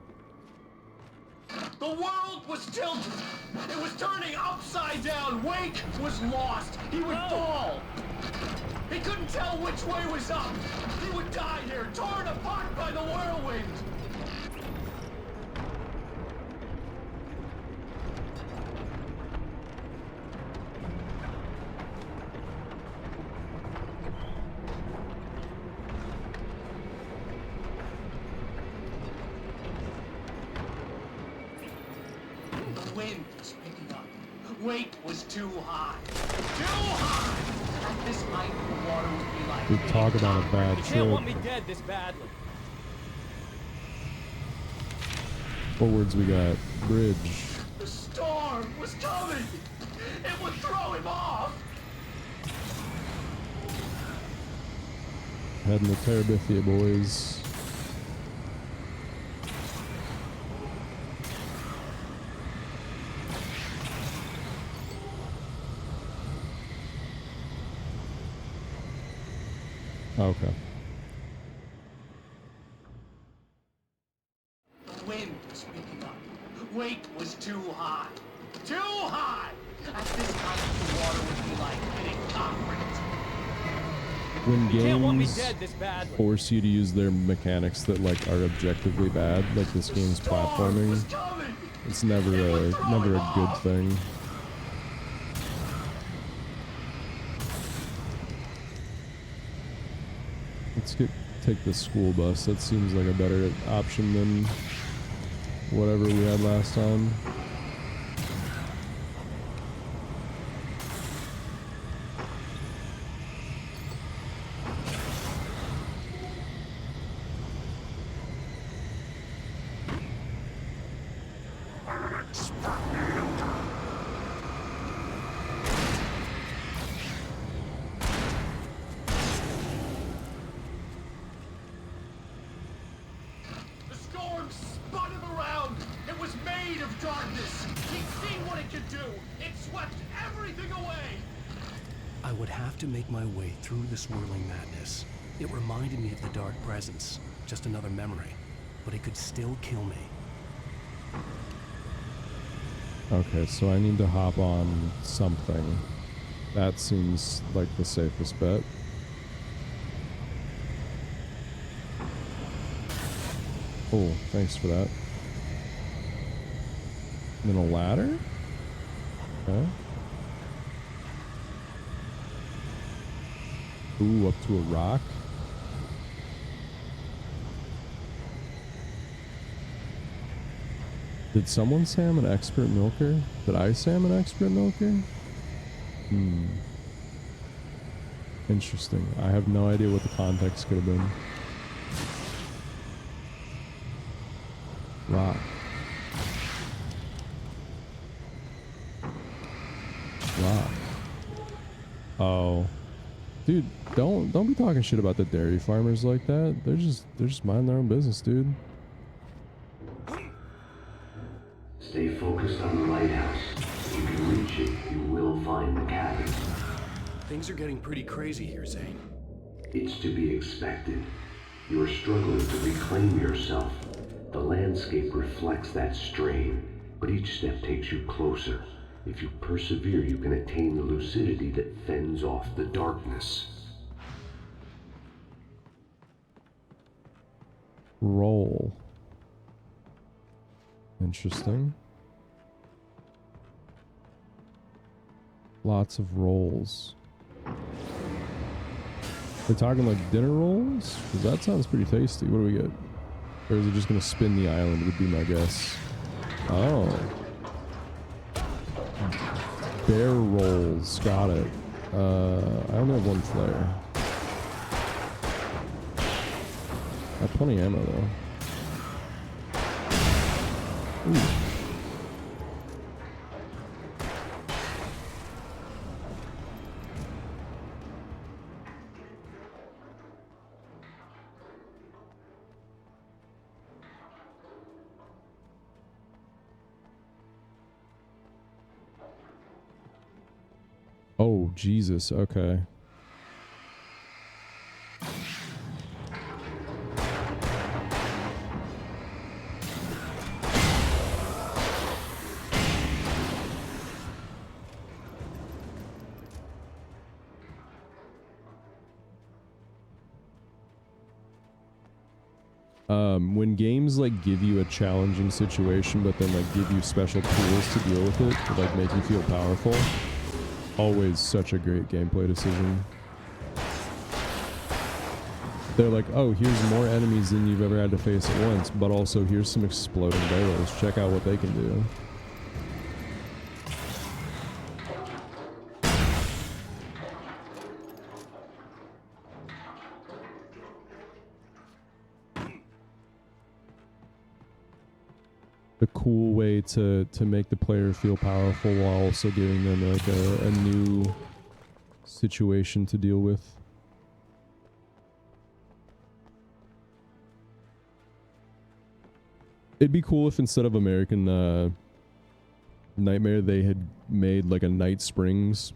The world was tilted. It was turning upside down. Wake was lost. He would fall. He couldn't tell which way was up. He would die here, torn apart by the whirlwind. The wind was picking up. Wake was too high. Too high! At this height, the water would be like... We talk about a bad You can't want me trip. dead this badly. Forwards we got bridge. The storm was coming! It would throw him off! Heading to Terabithia, boys. Okay. The wind was picking up. Weight was too high. Too high! At this height, the water would be like hitting concrete. When You can't want me games dead this badly. force you to use their mechanics that like are objectively bad, like this game's platforming, it's never a good thing. Let's take the school bus. That seems like a better option than whatever we had last time. The storm spun him around. It was made of darkness. He'd seen what it could do. It swept everything away. I would have to make my way through the swirling madness. It reminded me of the dark presence, just another memory, but it could still kill me. Okay, so I need to hop on something. That seems like the safest bet. Oh, thanks for that. And then a ladder? Okay. Ooh, up to a rock. Did someone say I'm an expert milker? Did I say I'm an expert milker? Interesting. I have no idea what the context could have been. Rock. Rock. Oh. Dude, don't be talking shit about the dairy farmers like that. They're just minding their own business, dude. Stay focused on the lighthouse. If you can reach it, you will find the cabin. Things are getting pretty crazy here, Zane. It's to be expected. You are struggling to reclaim yourself. The landscape reflects that strain, but each step takes you closer. If you persevere, you can attain the lucidity that fends off the darkness. Roll. Interesting. Lots of rolls. We're talking like dinner rolls? Because that sounds pretty tasty. What do we get? Or is it just going to spin the island would be my guess. Oh. Bear rolls. Got it. I only have one flare. I have plenty of ammo though. Ooh. Oh, Jesus. Okay. When games like give you a challenging situation, but then like give you special tools to deal with it, to like make you feel powerful, always such a great gameplay decision. They're like, oh, here's more enemies than you've ever had to face at once, but also here's some exploding barrels. Check out what they can do. the cool way to make the player feel powerful while also giving them like a new situation to deal with. It'd be cool if instead of American Nightmare they had made like a Night Springs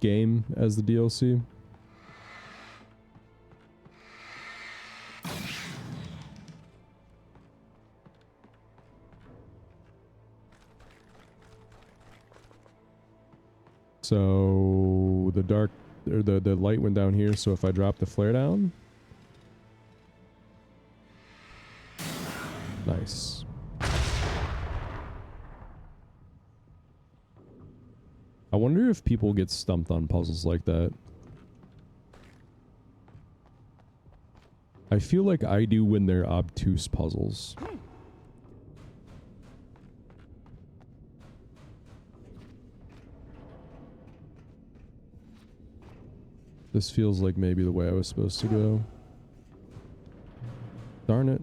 game as the DLC. So the dark or the light went down here, so if I drop the flare down. Nice. I wonder if people get stumped on puzzles like that. I feel like I do when they're obtuse puzzles. This feels like maybe the way I was supposed to go. Darn it.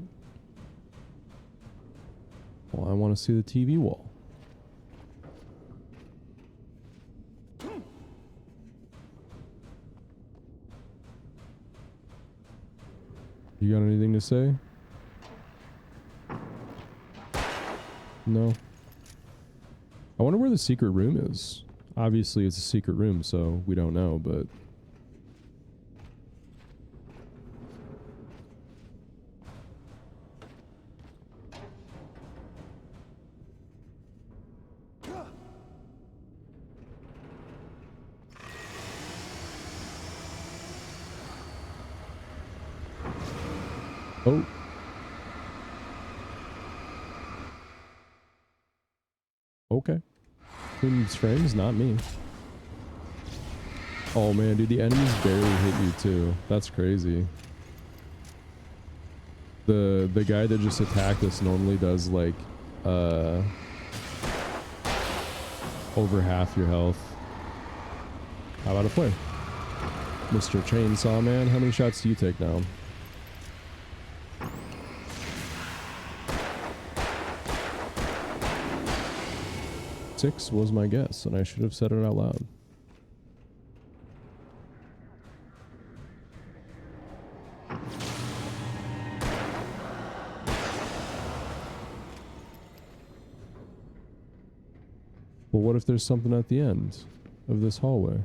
Well, I want to see the TV wall. You got anything to say? No. I wonder where the secret room is. Obviously, it's a secret room, so we don't know, but... Oh. Okay. Who needs frames? Not me. Oh man, dude, the enemies barely hit you too. That's crazy. The guy that just attacked us normally does like over half your health. How about a play? Mr. Chainsaw Man, how many shots do you take now? 6 was my guess, and I should have said it out loud. Well, what if there's something at the end of this hallway?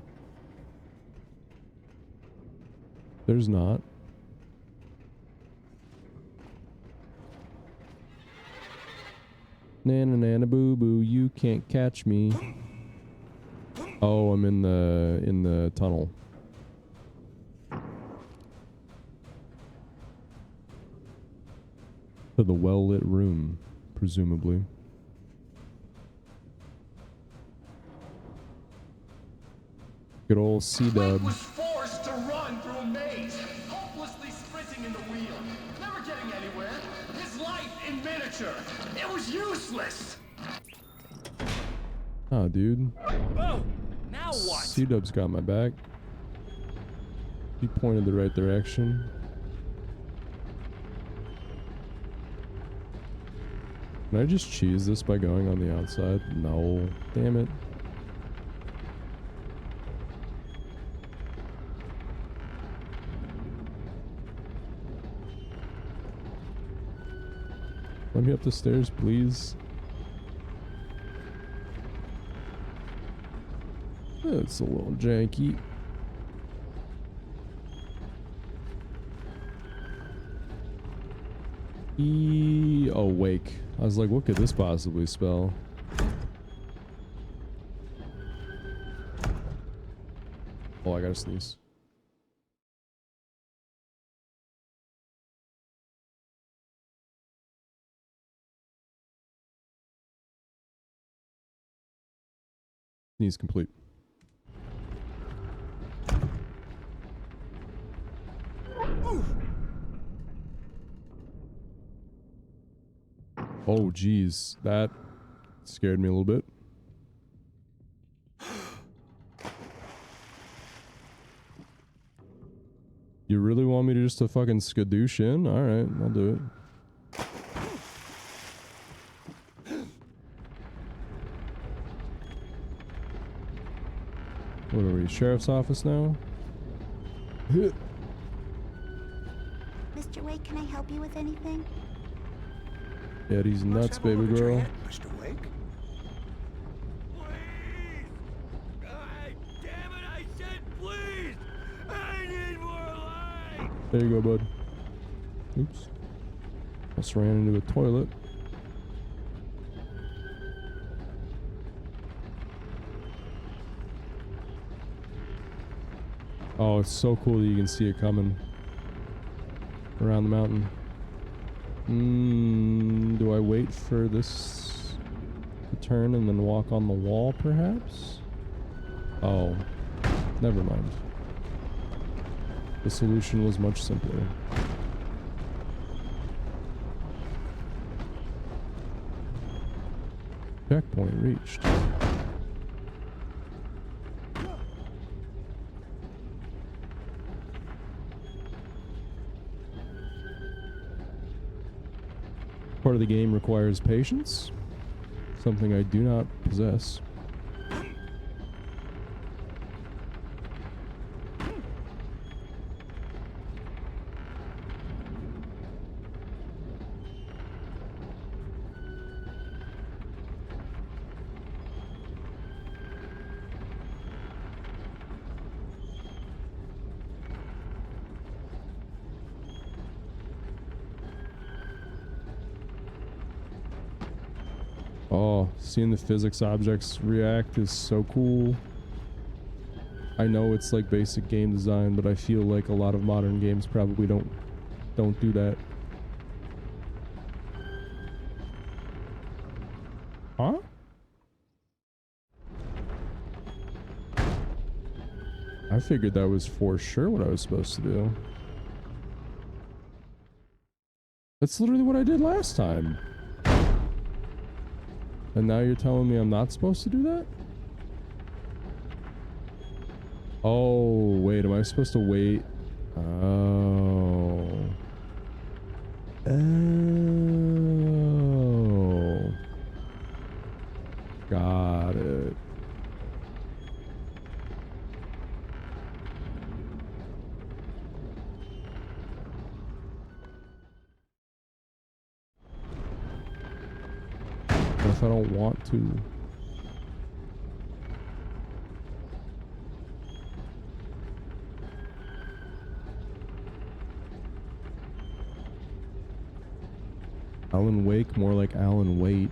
There's not. Nana nana boo boo, you can't catch me. Oh, I'm in the tunnel. To the well-lit room, presumably. Good old C-dub. Was forced to run through a maze, hopelessly sprinting in the wheel, never getting anywhere. His life in miniature. It was useless. Oh, dude. Oh, now what? C-dub's got my back. He pointed the right direction. Can I just cheese this by going on the outside? No. Damn it. Let me up the stairs, please. It's a little janky. Oh, wake. I was like, what could this possibly spell? Oh, I gotta sneeze. Sneeze complete. Oh, geez. That scared me a little bit. You really want me to just to fucking skadoosh in? Alright, I'll do it. What are we, sheriff's office now? Mr. Wake, can I help you with anything? Yeah, these nuts, baby girl. Mr. Wake? There you go, bud. Oops. Almost ran into a toilet. Oh, it's so cool that you can see it coming around the mountain. Do I wait for this to turn and then walk on the wall, perhaps? Oh, never mind. The solution was much simpler. Checkpoint reached. Part of the game requires patience, something I do not possess. Oh, seeing the physics objects react is so cool. I know it's like basic game design, but I feel like a lot of modern games probably don't do that. Huh? I figured that was for sure what I was supposed to do. That's literally what I did last time. And now you're telling me I'm not supposed to do that? Oh, wait, am I supposed to wait? Oh. Oh. Got it. What if I don't want to? Alan Wake, more like Alan Wait.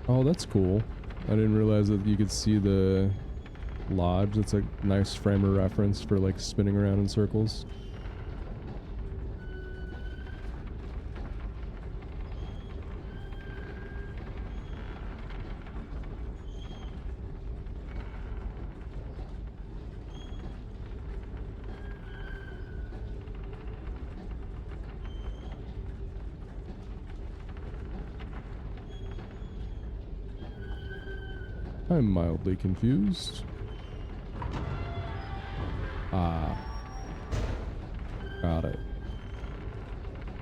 Oh, that's cool. I didn't realize that you could see the lodge. It's a nice frame of reference for like spinning around in circles. I'm mildly confused. Ah. Got it.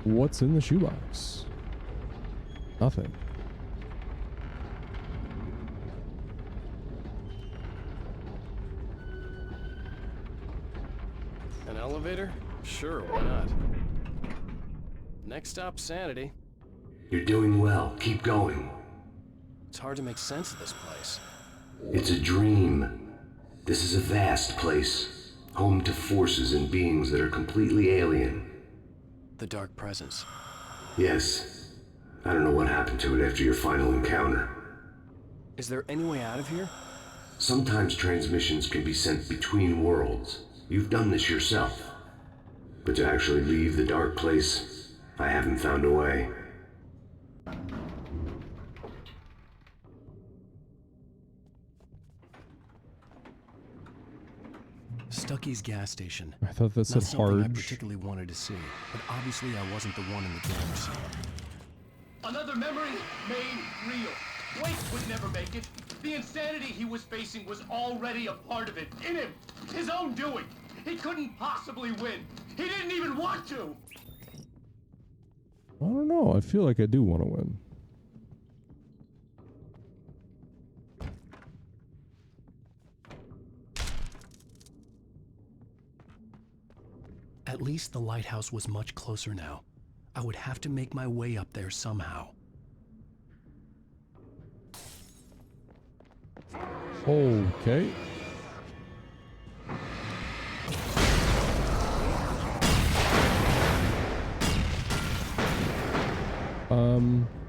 What's in the shoebox? Nothing. An elevator? Sure, why not? Next stop, sanity. You're doing well. Keep going. It's hard to make sense of this place. It's a dream. This is a vast place, home to forces and beings that are completely alien. The Dark Presence. Yes. I don't know what happened to it after your final encounter. Is there any way out of here? Sometimes transmissions can be sent between worlds. You've done this yourself. But to actually leave the dark place, I haven't found a way. Stucky's gas station. I thought that said Not something I Harge. particularly wanted to see, but obviously I wasn't the one in the driver's seat. Another memory made real. Wake would never make it. The insanity he was facing was already a part of it, in him. His own doing. He couldn't possibly win. He didn't even want to. I don't know. I feel like I do want to win. At least the lighthouse was much closer now. I would have to make my way up there somehow. Okay.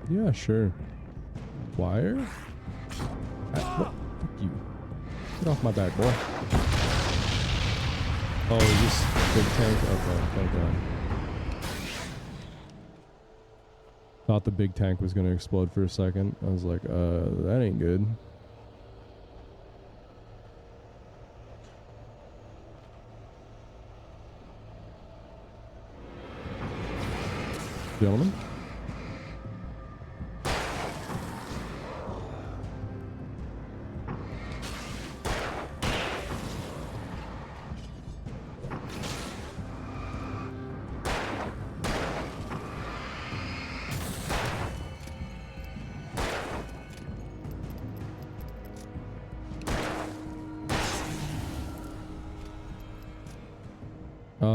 Yeah, sure. Wire? Fuck you. Get off my back, boy. Oh, is this big tank? Okay, thank God. Thought the big tank was gonna explode for a second. I was like, that ain't good. Gentlemen?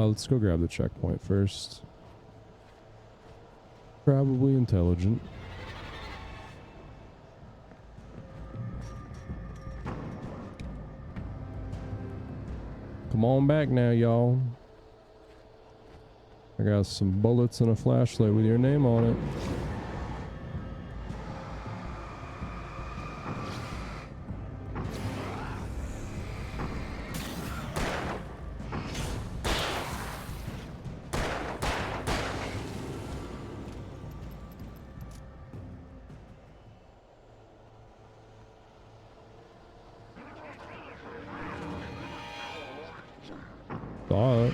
Let's go grab the checkpoint first. Probably intelligent. Come on back now, y'all. I got some bullets and a flashlight with your name on it. Saw it.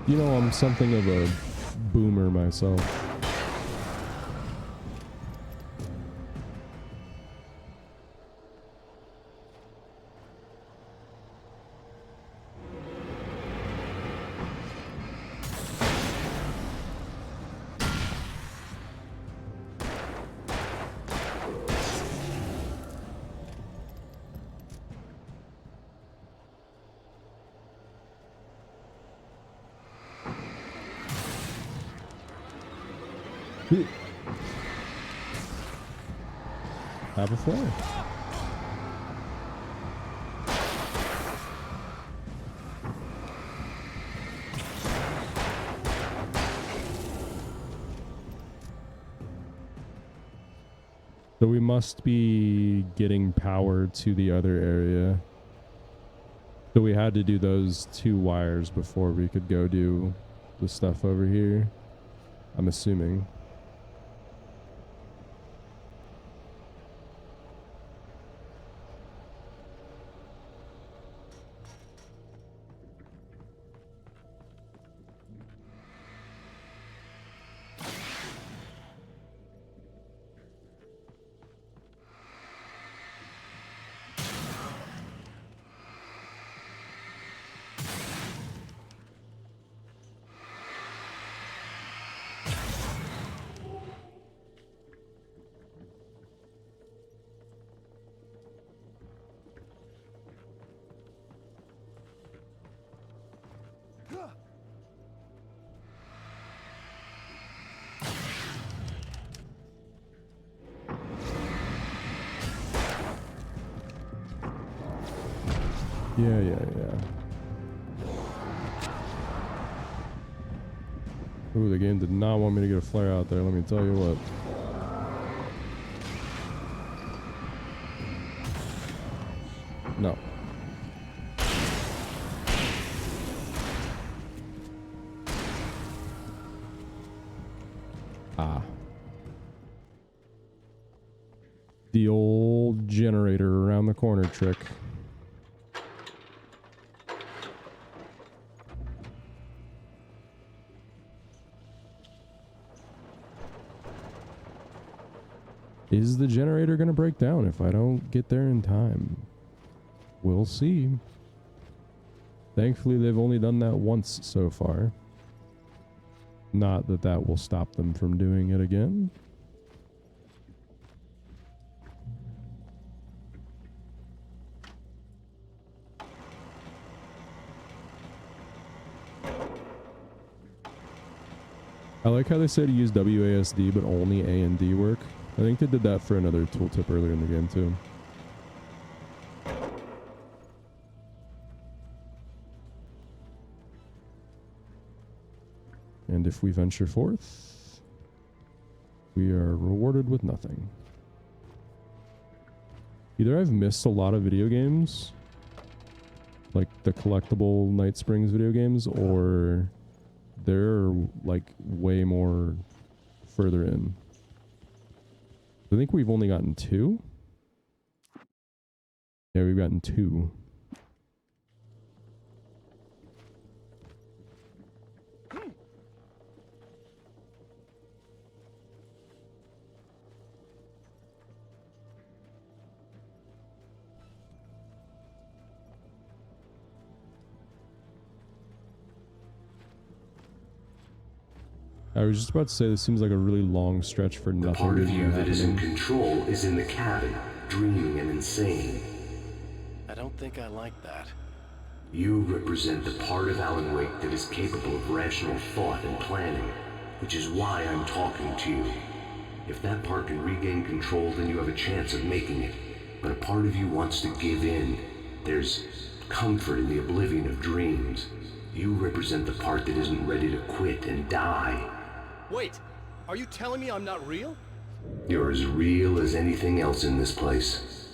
You know, I'm something of a boomer myself. Have a flare. So we must be getting power to the other area. So we had to do those 2 wires before we could go do the stuff over here. I'm assuming. Yeah. Ooh, the game did not want me to get a flare out there, let me tell you what. No. Ah. The old generator around the corner trick. Is the generator going to break down if I don't get there in time? We'll see. Thankfully, they've only done that once so far. Not that that will stop them from doing it again. I like how they say to use WASD, but only A and D work. I think they did that for another tooltip earlier in the game, too. And if we venture forth, we are rewarded with nothing. Either I've missed a lot of video games, like the collectible Night Springs video games, or they're like way more further in. I think we've only gotten 2. Yeah, we've gotten 2. I was just about to say, this seems like a really long stretch for nothing. The part to of be you that is in happening. control is in the cabin, dreaming and insane. I don't think I like that. You represent the part of Alan Wake that is capable of rational thought and planning, which is why I'm talking to you. If that part can regain control, then you have a chance of making it. But a part of you wants to give in. There's comfort in the oblivion of dreams. You represent the part that isn't ready to quit and die. Wait, are you telling me I'm not real? You're as real as anything else in this place.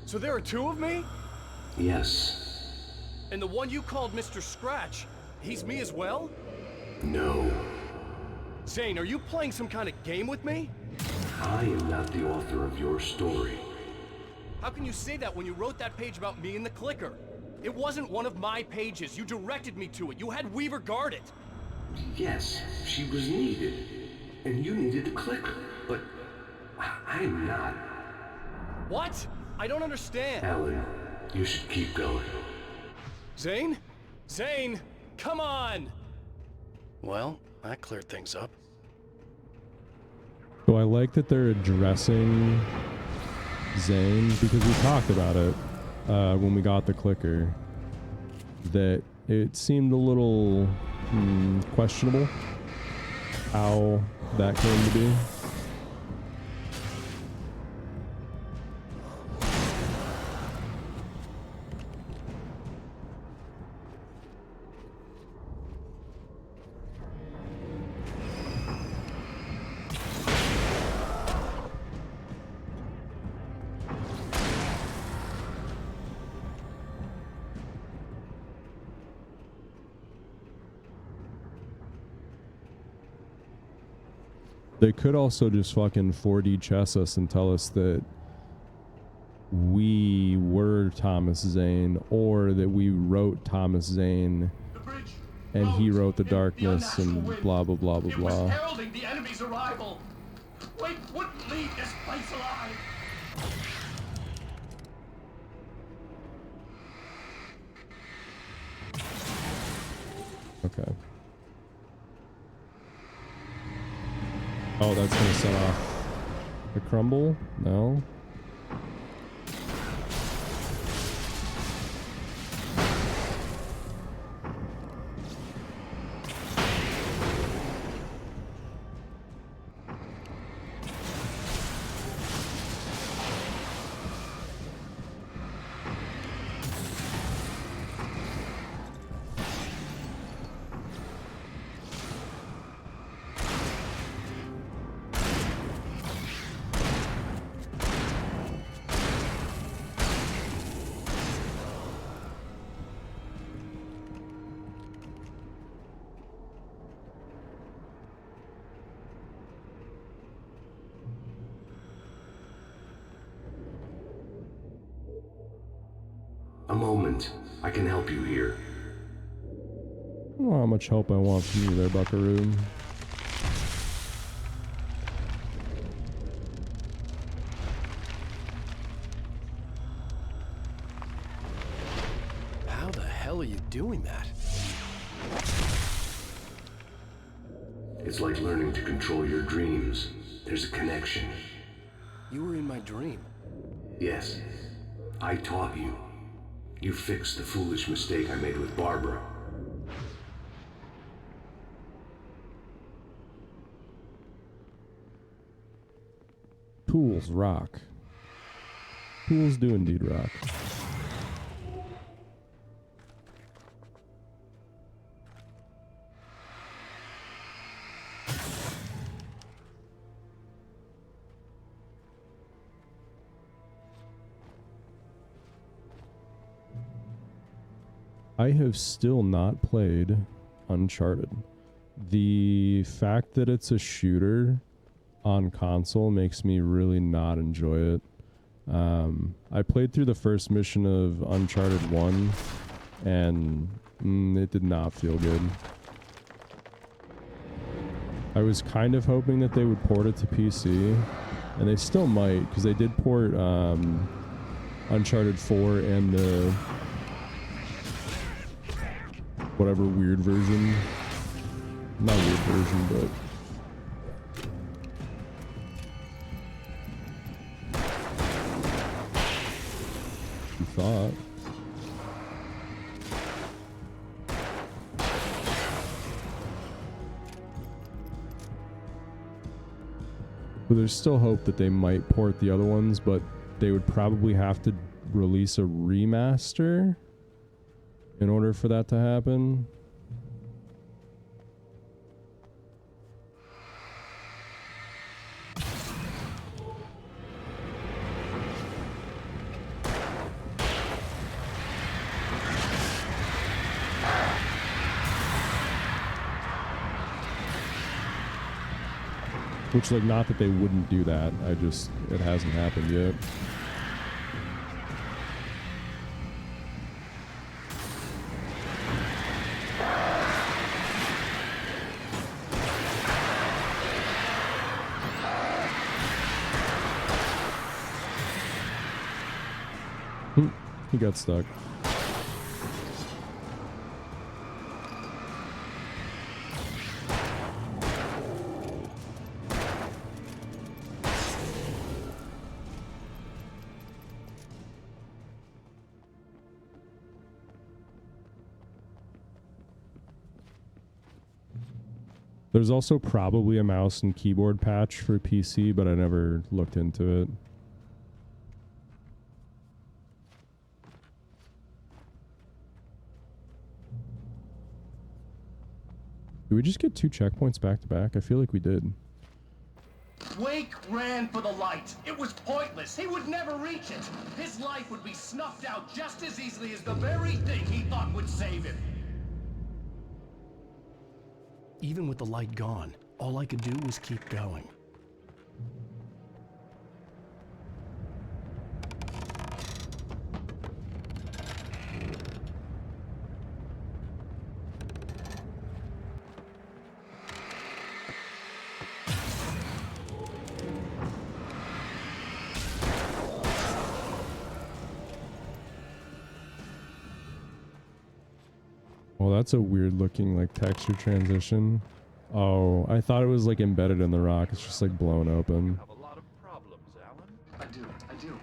So there are 2 of me? Yes. And the one you called Mr. Scratch, he's me as well? No. Zane, are you playing some kind of game with me? I am not the author of your story. How can you say that when you wrote that page about me in the clicker? It wasn't one of my pages. You directed me to it. You had Weaver guard it. Yes, she was needed. And you needed the clicker. But I'm not. What? I don't understand. Alan, you should keep going. Zane? Zane, come on! Well, that cleared things up. So I like that they're addressing Zane, because we talked about it when we got the clicker, that it seemed a little questionable how that came to be. They could also just fucking 4D chess us and tell us that we were Thomas Zane, or that we wrote Thomas Zane and he wrote the darkness and blah blah blah blah It was blah. heralding the enemy's arrival. Wake wouldn't leave this place alive. Okay. Oh, that's gonna set off the crumble? No. A moment. I can help you here. I don't know how much help I want from you there, Buckaroo. hell are you doing that? It's like learning to control your dreams. There's a connection. You were in my dream. Yes. I taught you. You fixed the foolish mistake I made with Barbara. Pools rock. Pools do indeed rock. I have still not played Uncharted. The fact that it's a shooter on console makes me really not enjoy it. I played through the first mission of Uncharted 1 and it did not feel good. I was kind of hoping that they would port it to PC, and they still might, because they did port Uncharted 4 and the whatever weird version. Not weird version, but you thought. But there's still hope that they might port the other ones, but they would probably have to release a remaster in order for that to happen. Which, like, not that they wouldn't do that, it hasn't happened yet. He got stuck. There's also probably a mouse and keyboard patch for PC, but I never looked into it. Did we just get 2 checkpoints back to back? I feel like we did. Wake ran for the light. It was pointless. He would never reach it. His life would be snuffed out just as easily as the very thing he thought would save him. Even with the light gone, all I could do was keep going. Well, that's a weird looking, like, texture transition. Oh, I thought it was, like, embedded in the rock. It's just, like, blown open. Have a lot of problems, Alan. I do.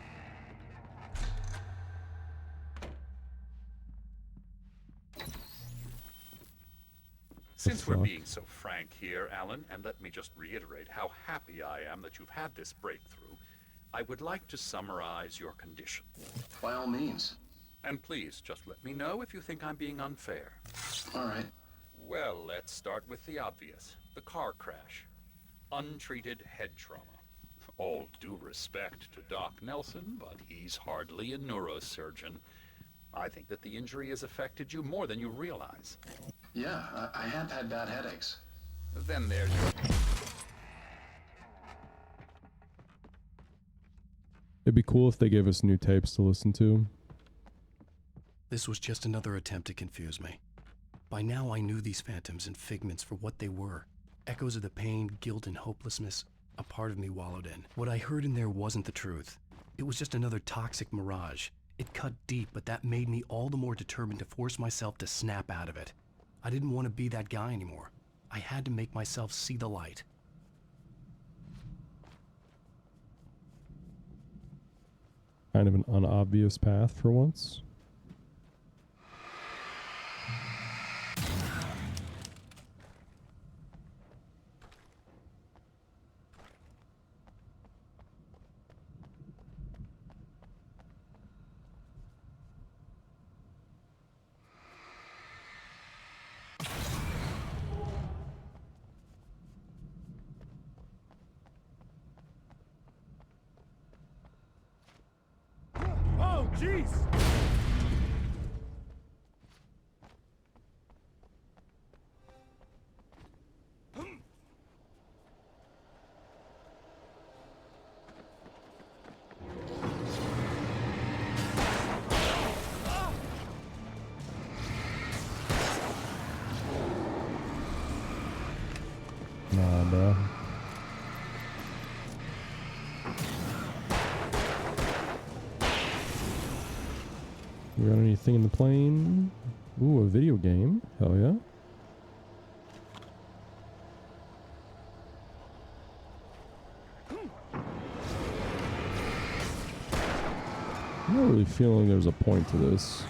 Since we're being so frank here, Alan, and let me just reiterate how happy I am that you've had this breakthrough, I would like to summarize your condition. By all means. And please, just let me know if you think I'm being unfair. All right. Well, let's start with the obvious. The car crash. Untreated head trauma. All due respect to Doc Nelson, but he's hardly a neurosurgeon. I think that the injury has affected you more than you realize. Yeah, I have had bad headaches. Then there's your... It'd be cool if they gave us new tapes to listen to. This was just another attempt to confuse me. By now I knew these phantoms and figments for what they were. Echoes of the pain, guilt, and hopelessness a part of me wallowed in. What I heard in there wasn't the truth. It was just another toxic mirage. It cut deep, but that made me all the more determined to force myself to snap out of it. I didn't want to be that guy anymore. I had to make myself see the light. Kind of an unobvious path for once. Oh, jeez! Nah, bro. We got anything in the plane? Ooh, a video game. Hell yeah. I'm not really feeling there's a point to this.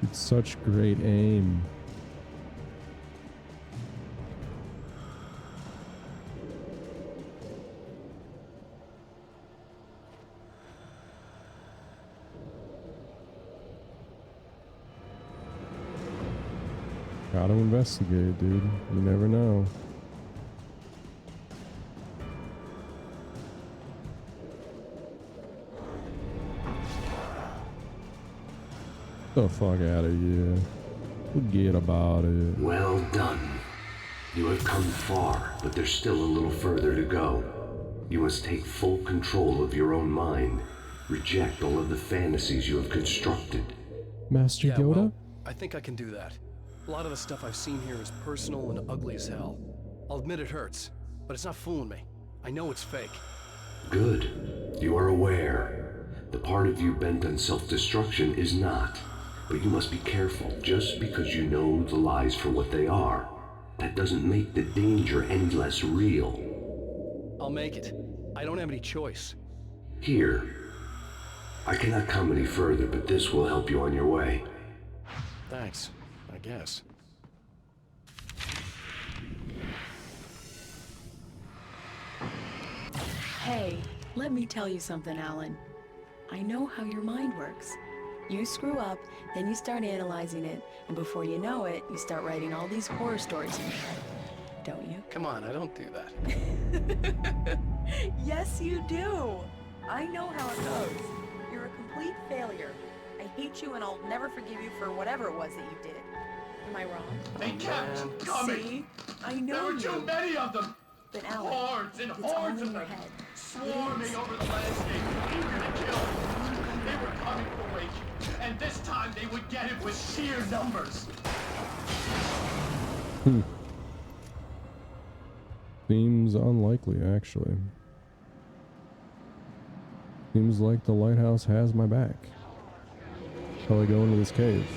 It's such great aim. Gotta investigate, dude. You never know. The fuck out of here. Forget about it. Well done. You have come far, but there's still a little further to go. You must take full control of your own mind. Reject all of the fantasies you have constructed. Master Yoda? Well, I think I can do that. A lot of the stuff I've seen here is personal and ugly as hell. I'll admit it hurts, but it's not fooling me. I know it's fake. Good. You are aware. The part of you bent on self-destruction is not. But you must be careful. Just because you know the lies for what they are, that doesn't make the danger any less real. I'll make it. I don't have any choice. Here. I cannot come any further, but this will help you on your way. Thanks, I guess. Hey, let me tell you something, Alan. I know how your mind works. You screw up, then you start analyzing it, and before you know it, you start writing all these horror stories in your head. Don't you? Come on, I don't do that. Yes, you do. I know how it goes. You're a complete failure. I hate you and I'll never forgive you for whatever it was that you did. Am I wrong? They kept coming. See? I know There were too many of them. But Alan, Hordes and it's hordes all of in your them, head. swarming over the landscape, eager to kill. They were coming for Wake, and this time they would get it with sheer numbers. Seems unlikely, actually. Seems like the lighthouse has my back. Shall I go into this cave?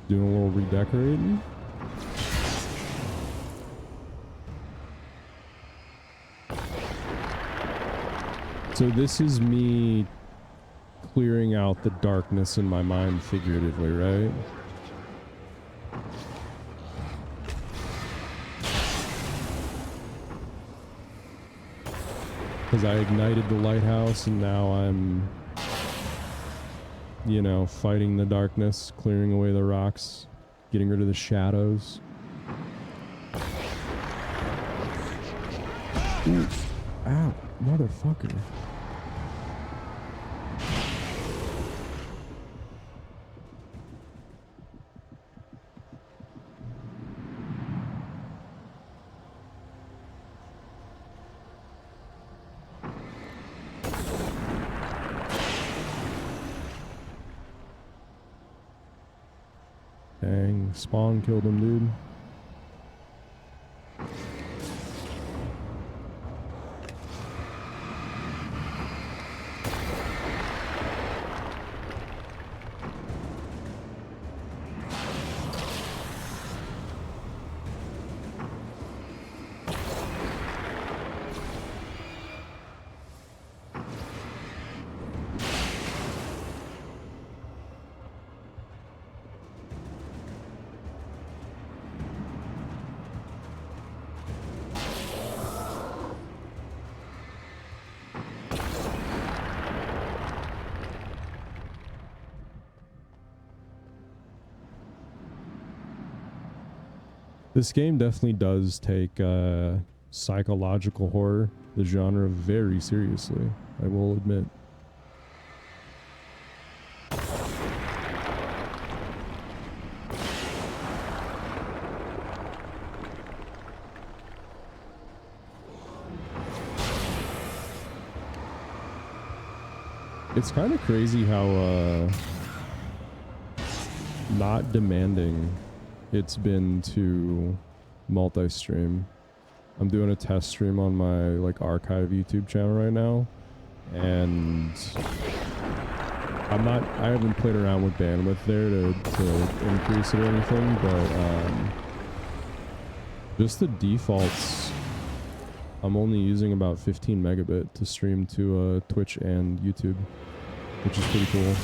Doing a little redecorating. So this is me clearing out the darkness in my mind figuratively, right? Because I ignited the lighthouse and now I'm, you know, fighting the darkness, clearing away the rocks, getting rid of the shadows. Oof. Ow. Motherfucker. Dang, Spawn killed him, dude. This game definitely does take psychological horror, the genre, very seriously, I will admit. It's kind of crazy how not demanding it's been to multi-stream. I'm doing a test stream on my like archive YouTube channel right now, and I haven't played around with bandwidth there to increase it or anything, but just the defaults, I'm only using about 15 megabit to stream to Twitch and YouTube, which is pretty cool.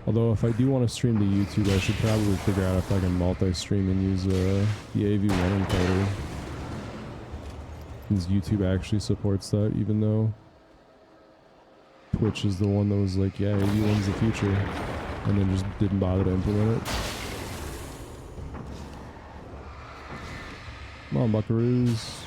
Although if I do want to stream to YouTube, I should probably figure out if I can multi-stream and use the AV1 encoder. Since YouTube actually supports that, even though Twitch is the one that was like, yeah, AV1's the future, and then just didn't bother to implement it. Come on, buckaroos.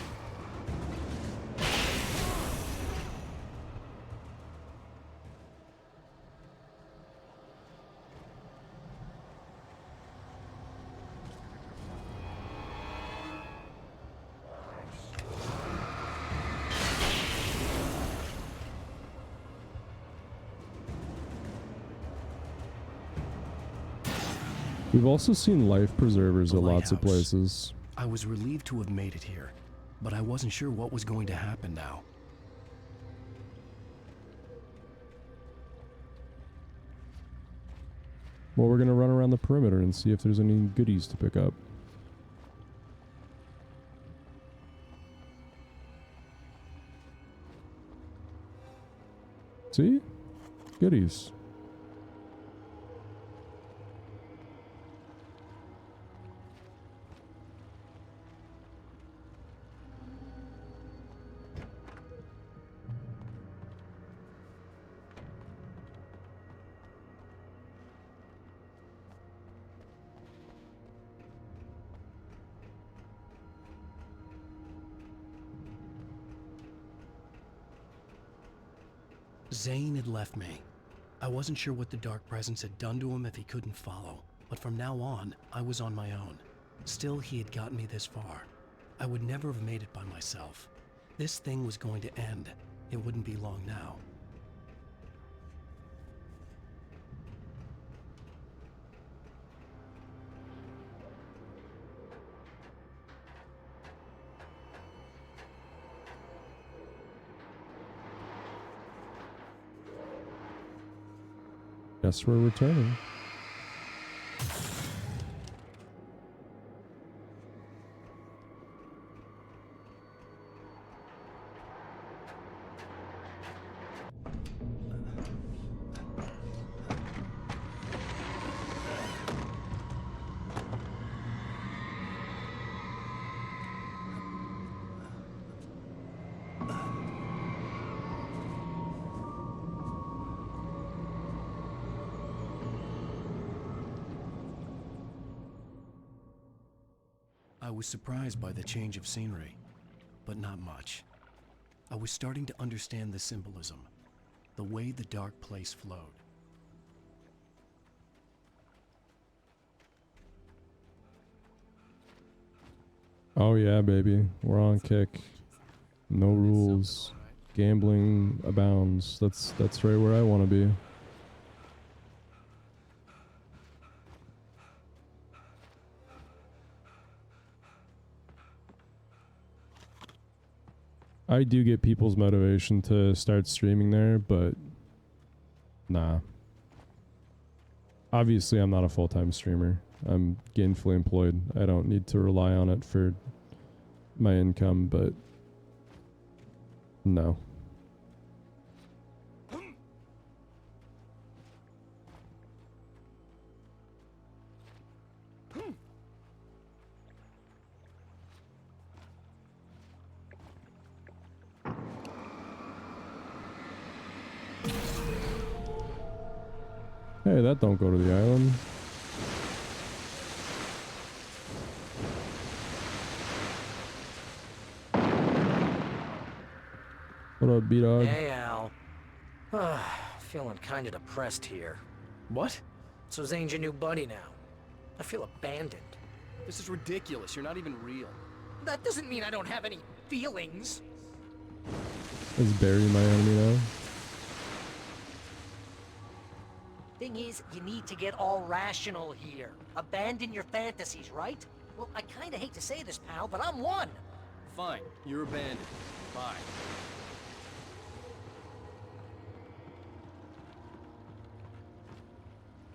We've also seen life preservers at lots of places. I was relieved to have made it here, but I wasn't sure what was going to happen now. Well, we're gonna run around the perimeter and see if there's any goodies to pick up. See? Goodies. Zane had left me. I wasn't sure what the Dark Presence had done to him if he couldn't follow, but from now on, I was on my own. Still, he had gotten me this far. I would never have made it by myself. This thing was going to end. It wouldn't be long now. Guess we're returning. was surprised by the change of scenery, but not much. I was starting to understand the symbolism, the way the dark place flowed. Oh yeah, baby. We're on kick. No rules. Gambling abounds. That's right where I want to be. I do get people's motivation to start streaming there, but nah. Obviously, I'm not a full-time streamer. I'm gainfully employed. I don't need to rely on it for my income, but no. Hey, that don't go to the island. What up, B-Dog? Hey, Al. Feeling kind of depressed here. What? So Zane's your new buddy now. I feel abandoned. This is ridiculous. You're not even real. That doesn't mean I don't have any feelings. Is Barry my enemy now? Thing is, you need to get all rational here. Abandon your fantasies, right? Well, I kinda hate to say this, pal, but I'm one. Fine. You're abandoned. Bye.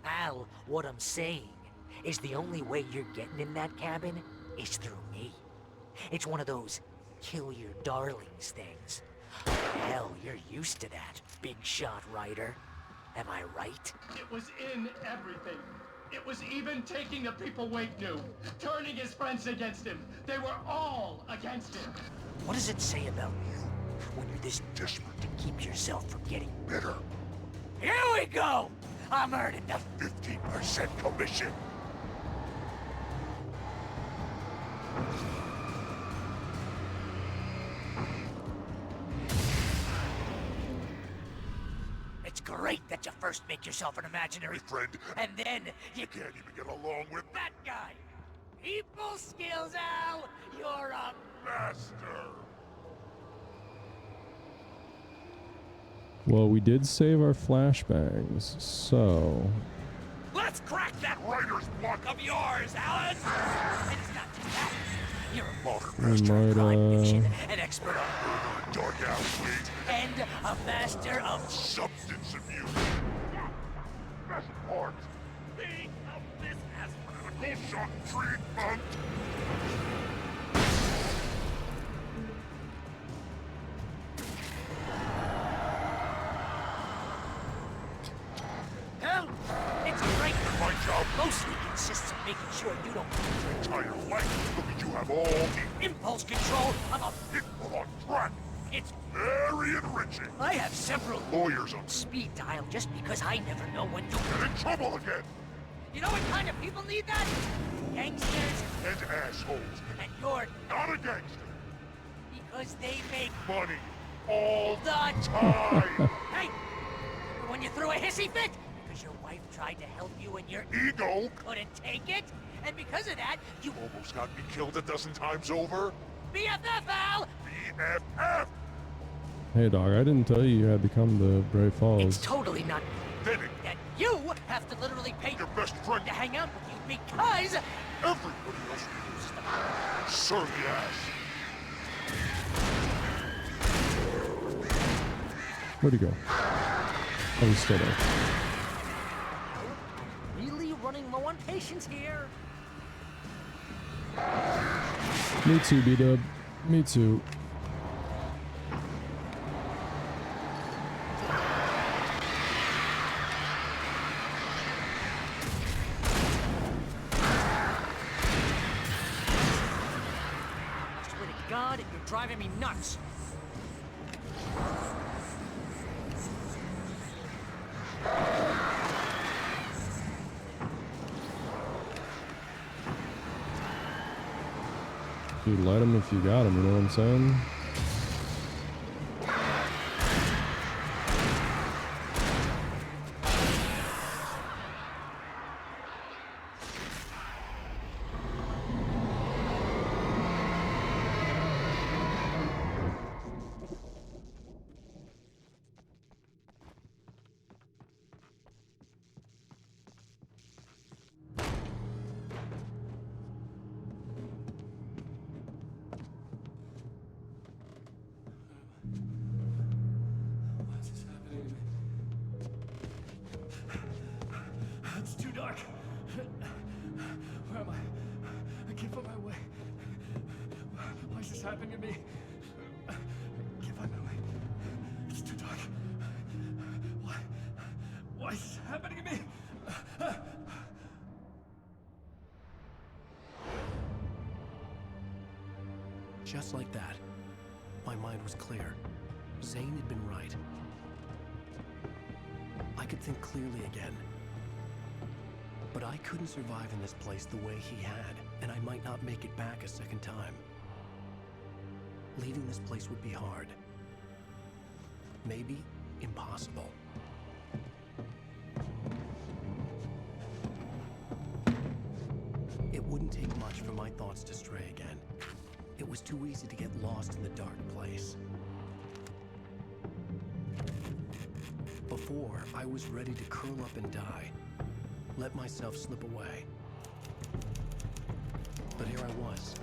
Al, what I'm saying is the only way you're getting in that cabin is through me. It's one of those kill your darlings things. Hell, you're used to that, big shot writer. Am I right? It was in everything. It was even taking the people Wake knew, turning his friends against him. They were all against him. What does it say about you when you're this desperate to keep yourself from getting bitter? Here we go! I'm earning the 15% commission. It's great that you first make yourself an imaginary friend, and then you can't even get along with that guy. People skills, Al! You're a master! Well, we did save our flashbangs, so... Let's crack that writer's block of yours, Alan! It's not just that. You're a modern We master of might, crime fiction, an expert on dark alleyways, and a master of substance abuse. Best part, being of this as medical shock treatment. Hell, it's great. My job mostly consists of making sure you don't lose your entire life. Look at you have all the impulse control of a pitbull on track. It's very enriching. I have several lawyers on speed dial just because I never know when to get in trouble again. You know what kind of people need that? Gangsters and assholes. And you're not a gangster. Because they make money all the time. Hey, remember when you threw a hissy fit? Because your wife tried to help you and your ego couldn't take it? And because of that, you almost got me killed a dozen times over? BFF, Al! BFF! Hey, dog, I didn't tell you had to come to Bright Falls. It's totally not fitting that you have to literally pay your best friend to hang out with you because everybody else uses the surly ass. Where'd he go? Oh, he's still there. Really running low on patience here. Me too, B-Dub. Me too. Swear to God, you're driving me nuts. You light them if you got them, you know what I'm saying? Why is this happening to me? It's too dark. Where am I? I can't find my way. Why is this happening to me? I can't find my way. It's too dark. Why is this happening to me? Just like that, my mind was clear. Zane had been right. I could think clearly again. But I couldn't survive in this place the way he had, and I might not make it back a second time. Leaving this place would be hard. Maybe impossible. It wouldn't take much for my thoughts to stray again. It was too easy to get lost in the dark place. Before, I was ready to curl up and die. Let myself slip away. But here I was.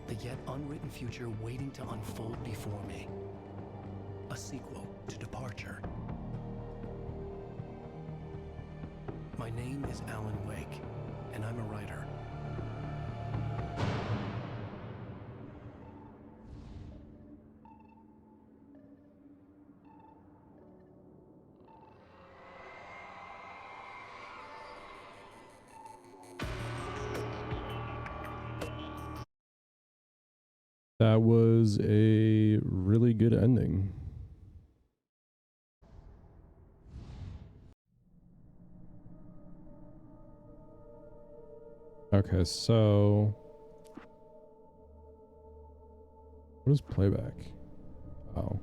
The yet unwritten future waiting to unfold before me. A sequel to Departure. My name is Alan Wake, and I'm a writer. That was a really good ending. Okay, so what is playback? Oh.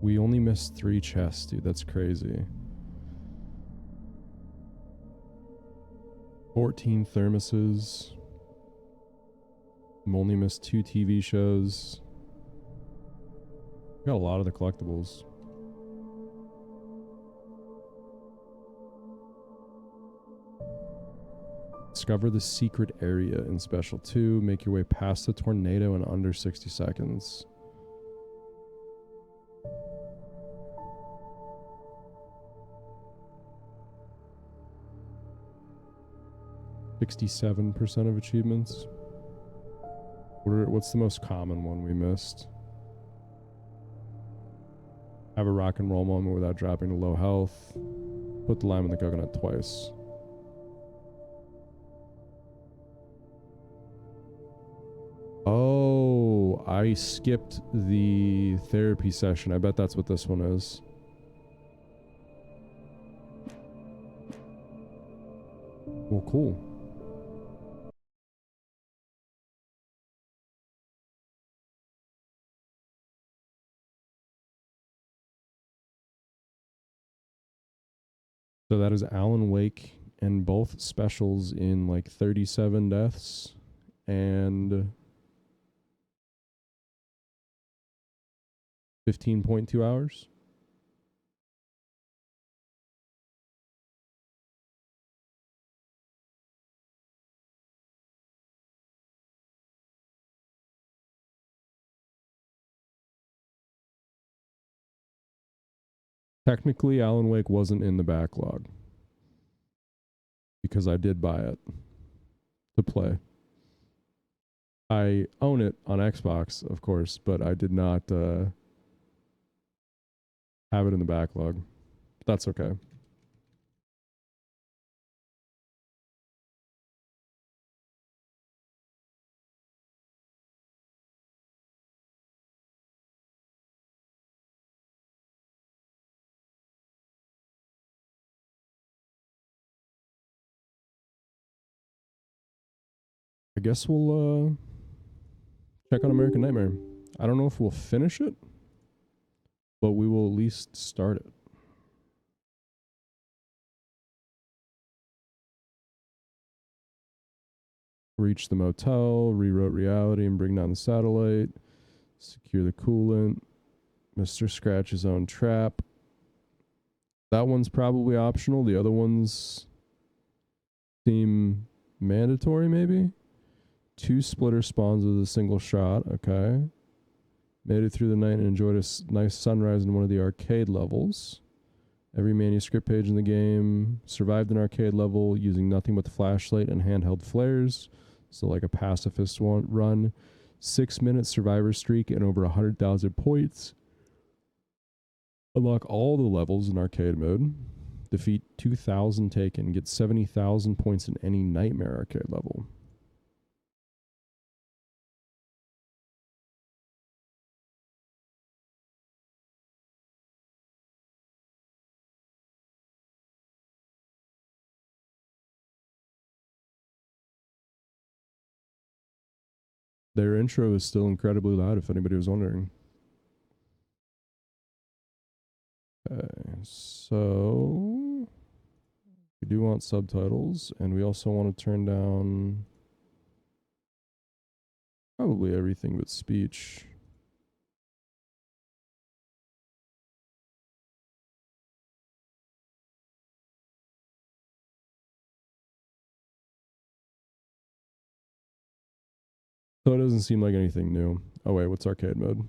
We only missed 3 chests, dude. That's crazy. 14 thermoses. I'm only missed 2 TV shows. Got a lot of the collectibles. Discover the secret area in Special 2. Make your way past the tornado in under 60 seconds. %67% of achievements. What's the most common one we missed? Have a rock and roll moment without dropping to low health. Put the lime in the coconut twice. Oh, I skipped the therapy session. I bet that's what this one is. Well, cool. So that is Alan Wake and both specials in like 37 deaths and 15.2 hours. Technically, Alan Wake wasn't in the backlog because I did buy it to play. I own it on Xbox, of course, but I did not have it in the backlog. That's okay. guess we'll check out American Nightmare. I don't know if we'll finish it, but we will at least start it. Reach the motel, rewrote reality and bring down the satellite, secure the coolant, Mr. Scratch's own trap. That one's probably optional. The other ones seem mandatory, maybe. 2 splitter spawns with a single shot. Okay. Made it through the night and enjoyed a nice sunrise in one of the arcade levels. Every manuscript page in the game. Survived an arcade level using nothing but the flashlight and handheld flares. So like a pacifist run. 6-minute survivor streak and over 100,000 points. Unlock all the levels in arcade mode. Defeat 2,000 taken. Get 70,000 points in any Nightmare arcade level. Their intro is still incredibly loud, if anybody was wondering. Okay, so we do want subtitles, and we also want to turn down probably everything but speech. So it doesn't seem like anything new. Oh wait, what's arcade mode?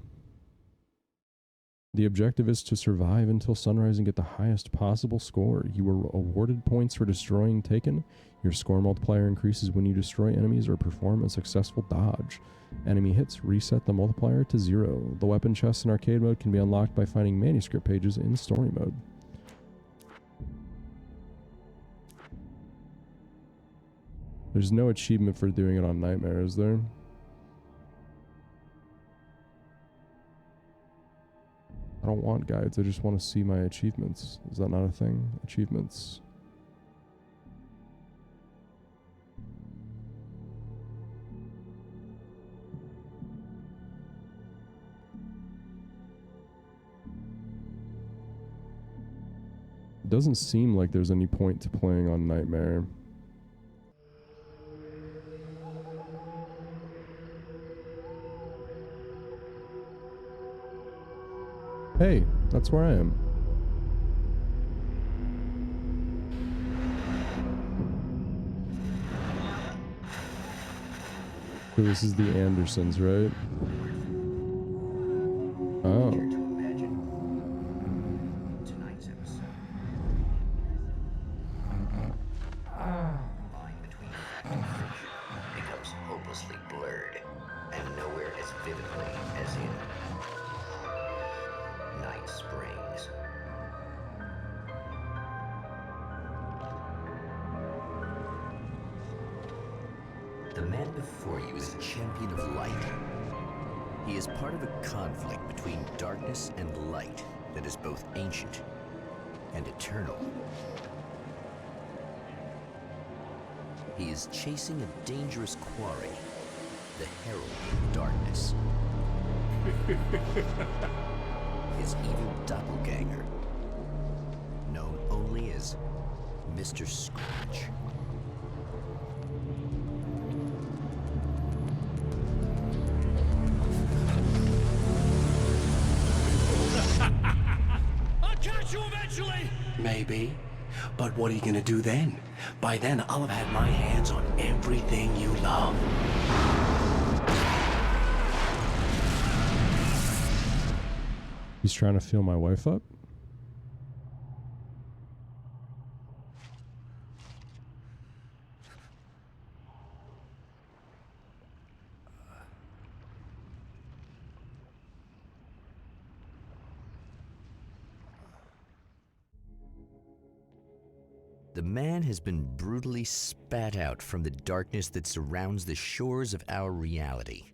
The objective is to survive until sunrise and get the highest possible score. You are awarded points for destroying Taken. Your score multiplier increases when you destroy enemies or perform a successful dodge. Enemy hits reset the multiplier to 0. The weapon chests in arcade mode can be unlocked by finding manuscript pages in story mode. There's no achievement for doing it on Nightmare, is there? I don't want guides, I just want to see my achievements. Is that not a thing? Achievements. It doesn't seem like there's any point to playing on Nightmare. Hey, that's where I am. So this is the Andersons, right? Oh. Tonight's episode. Line between fact and fiction becomes hopelessly blurred, and nowhere as vividly as in Night Springs. The man before you is a champion of light. He is part of a conflict between darkness and light that is both ancient and eternal. He is chasing a dangerous quarry, the Herald of Darkness. His evil doppelganger, known only as Mr. Scratch. I'll catch you eventually! Maybe. But what are you gonna do then? By then, I'll have had my hands on everything you love. He's trying to feel my wife up? The man has been brutally spat out from the darkness that surrounds the shores of our reality.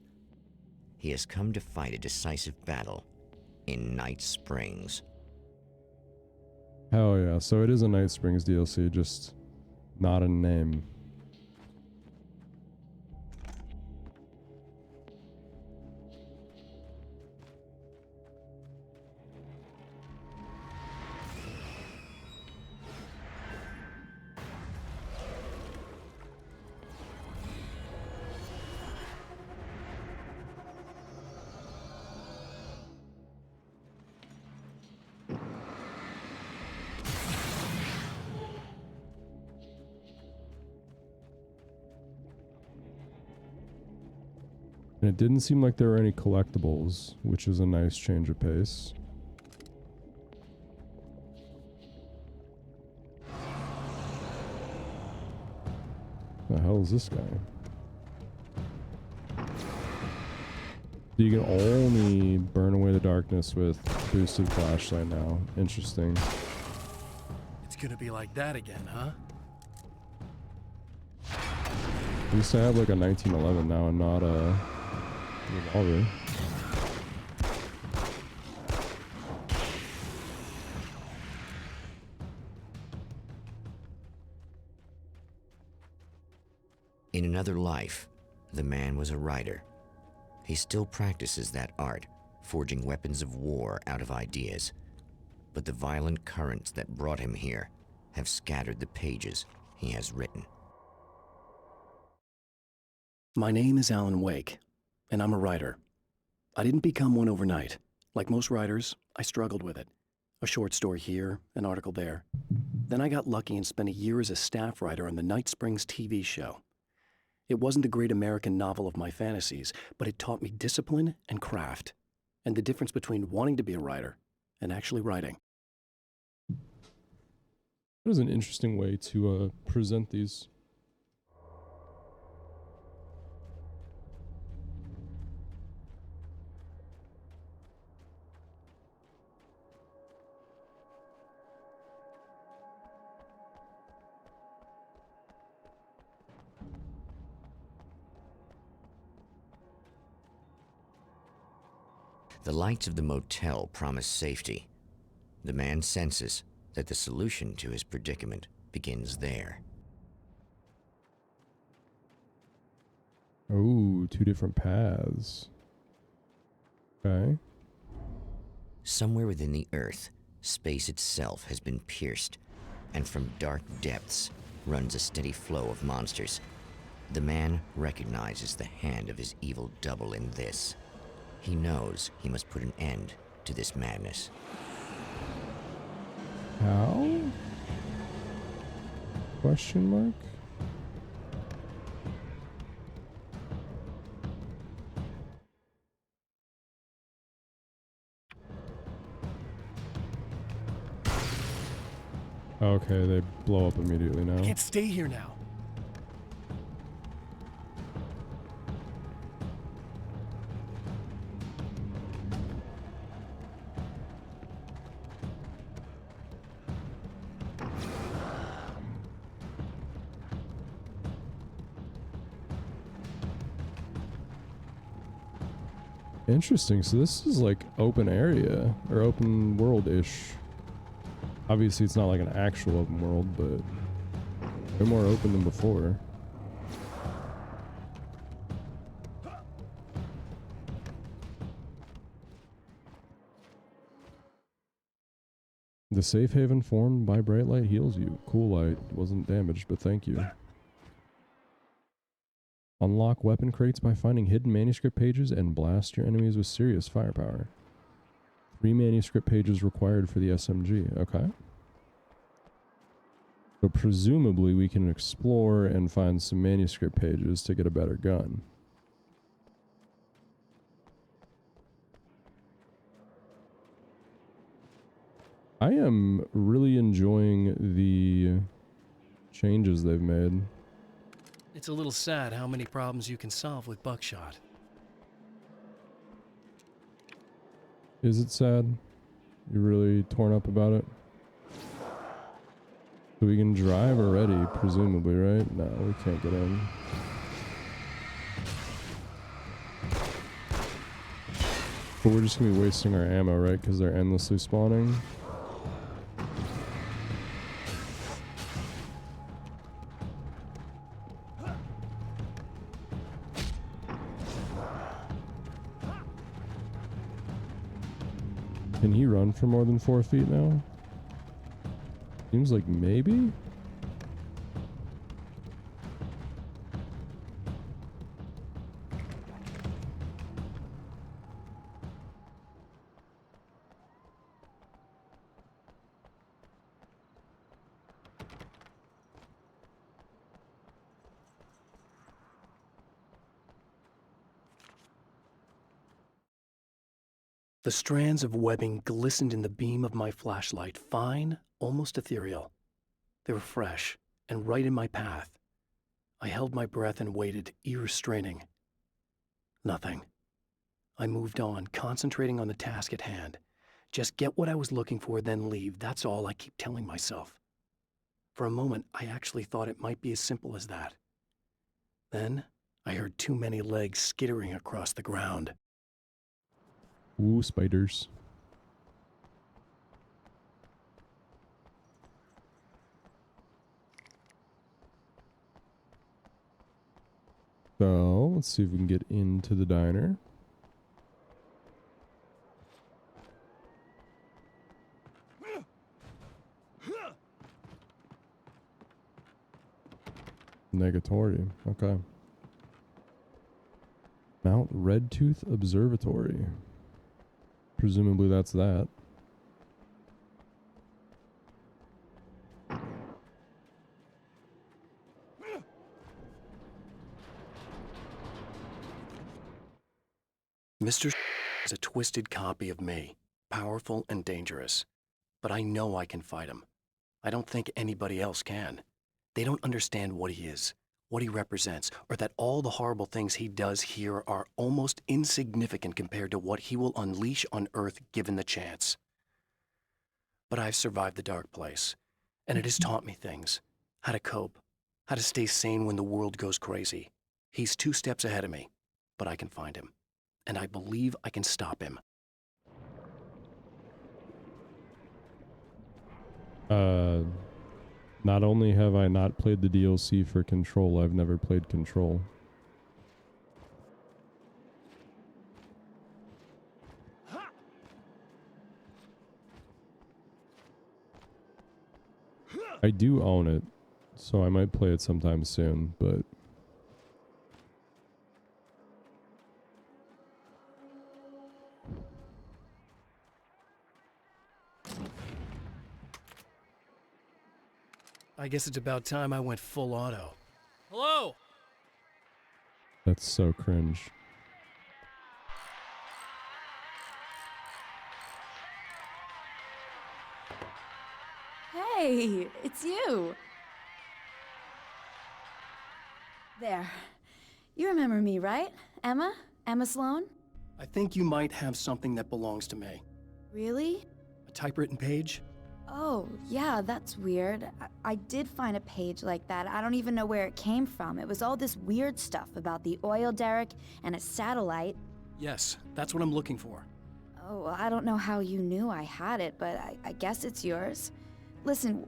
He has come to fight a decisive battle in Night Springs. Hell yeah, so it is a Night Springs DLC, just not a name. And it didn't seem like there were any collectibles, which is a nice change of pace. The hell is this guy? So you can only burn away the darkness with boosted flashlight now. Interesting. It's gonna be like that again, huh? At least I have like a 1911 now and not a revolver. In another life, the man was a writer. He still practices that art, forging weapons of war out of ideas. But the violent currents that brought him here have scattered the pages he has written. My name is Alan Wake, and I'm a writer. I didn't become one overnight. Like most writers, I struggled with it. A short story here, an article there. Then I got lucky and spent a year as a staff writer on the Night Springs TV show. It wasn't the great American novel of my fantasies, but it taught me discipline and craft, and the difference between wanting to be a writer and actually writing. That is an interesting way to present these. The lights of the motel promise safety. The man senses that the solution to his predicament begins there. Oh, two different paths. Okay. Somewhere within the earth, space itself has been pierced, and from dark depths runs a steady flow of monsters. The man recognizes the hand of his evil double in this. He knows he must put an end to this madness. How? Question mark? Okay, they blow up immediately now. I can't stay here now. Interesting. So this is like open area or open world-ish. Obviously, it's not like an actual open world, but way more open than before. The safe haven formed by bright light heals you. Cool light wasn't damaged, but thank you. Unlock weapon crates by finding hidden manuscript pages and blast your enemies with serious firepower. 3 manuscript pages required for the SMG. Okay. So presumably we can explore and find some manuscript pages to get a better gun. I am really enjoying the changes they've made. It's a little sad how many problems you can solve with buckshot. Is it sad? You're really torn up about it? So we can drive already, presumably, right? No, we can't get in. But we're just gonna be wasting our ammo, right? Because they're endlessly spawning. Can he run for more than 4 feet now? Seems like maybe? The strands of webbing glistened in the beam of my flashlight, fine, almost ethereal. They were fresh and right in my path. I held my breath and waited, ears straining. Nothing. I moved on, concentrating on the task at hand. Just get what I was looking for, then leave. That's all I keep telling myself. For a moment, I actually thought it might be as simple as that. Then, I heard too many legs skittering across the ground. Ooh, spiders. So, let's see if we can get into the diner. Negatory, okay. Mount Redtooth Observatory. Presumably that's that. Mr. is a twisted copy of me, powerful and dangerous. But I know I can fight him. I don't think anybody else can. They don't understand what he is, what he represents, or that all the horrible things he does here are almost insignificant compared to what he will unleash on Earth given the chance. But I've survived the dark place, and it has taught me things. How to cope, how to stay sane when the world goes crazy. He's 2 steps ahead of me, but I can find him. And I believe I can stop him. Not only have I not played the DLC for Control, I've never played Control. I do own it, so I might play it sometime soon, but... I guess it's about time I went full auto. Hello? That's so cringe. Hey, it's you. There. You remember me, right? Emma? Emma Sloan? I think you might have something that belongs to me. Really? A typewritten page? Oh, yeah, that's weird. I did find a page like that. I don't even know where it came from. It was all this weird stuff about the oil derrick and a satellite. Yes, that's what I'm looking for. Oh, well, I don't know how you knew I had it, but I guess it's yours. Listen,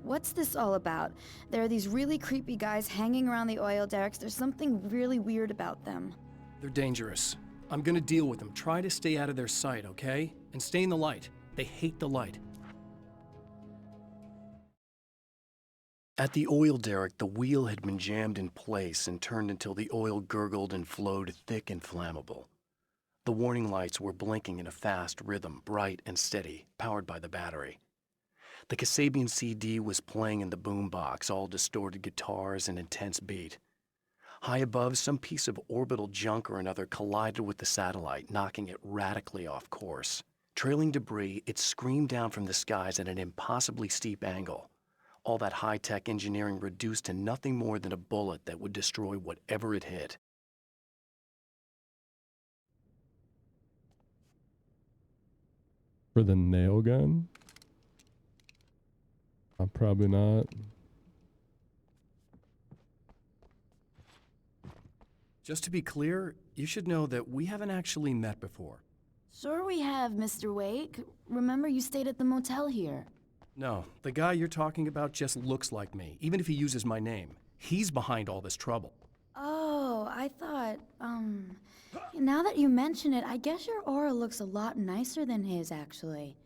what's this all about? There are these really creepy guys hanging around the oil derricks. There's something really weird about them. They're dangerous. I'm gonna deal with them. Try to stay out of their sight, okay? And stay in the light. They hate the light. At the oil derrick, the wheel had been jammed in place and turned until the oil gurgled and flowed thick and flammable. The warning lights were blinking in a fast rhythm, bright and steady, powered by the battery. The Kasabian CD was playing in the boombox, all distorted guitars and intense beat. High above, some piece of orbital junk or another collided with the satellite, knocking it radically off course. Trailing debris, it screamed down from the skies at an impossibly steep angle. All that high-tech engineering reduced to nothing more than a bullet that would destroy whatever it hit. For the nail gun? Probably not. Just to be clear, you should know that we haven't actually met before. Sure we have, Mr. Wake. Remember you stayed at the motel here. No, the guy you're talking about just looks like me, even if he uses my name. He's behind all this trouble. Oh, I thought, now that you mention it, I guess your aura looks a lot nicer than his, actually.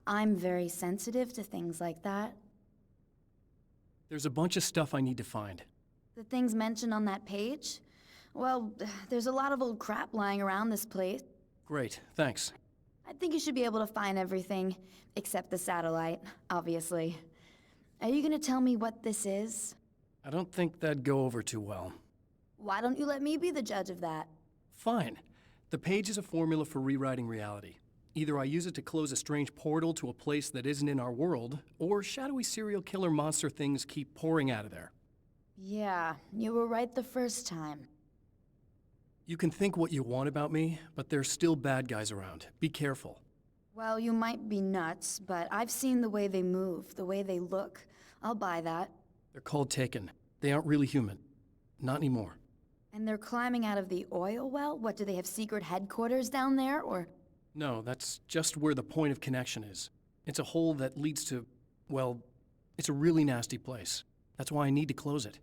I'm very sensitive to things like that. There's a bunch of stuff I need to find. The things mentioned on that page? Well, there's a lot of old crap lying around this place. Great, thanks. I think you should be able to find everything, except the satellite, obviously. Are you gonna tell me what this is? I don't think that'd go over too well. Why don't you let me be the judge of that? Fine. The page is a formula for rewriting reality. Either I use it to close a strange portal to a place that isn't in our world, or shadowy serial killer monster things keep pouring out of there. Yeah, you were right the first time. You can think what you want about me, but there's still bad guys around. Be careful. Well, you might be nuts, but I've seen the way they move, the way they look. I'll buy that. They're called Taken. They aren't really human. Not anymore. And they're climbing out of the oil well? What, do they have secret headquarters down there, or...? No, that's just where the point of connection is. It's a hole that leads to, well, it's a really nasty place. That's why I need to close it.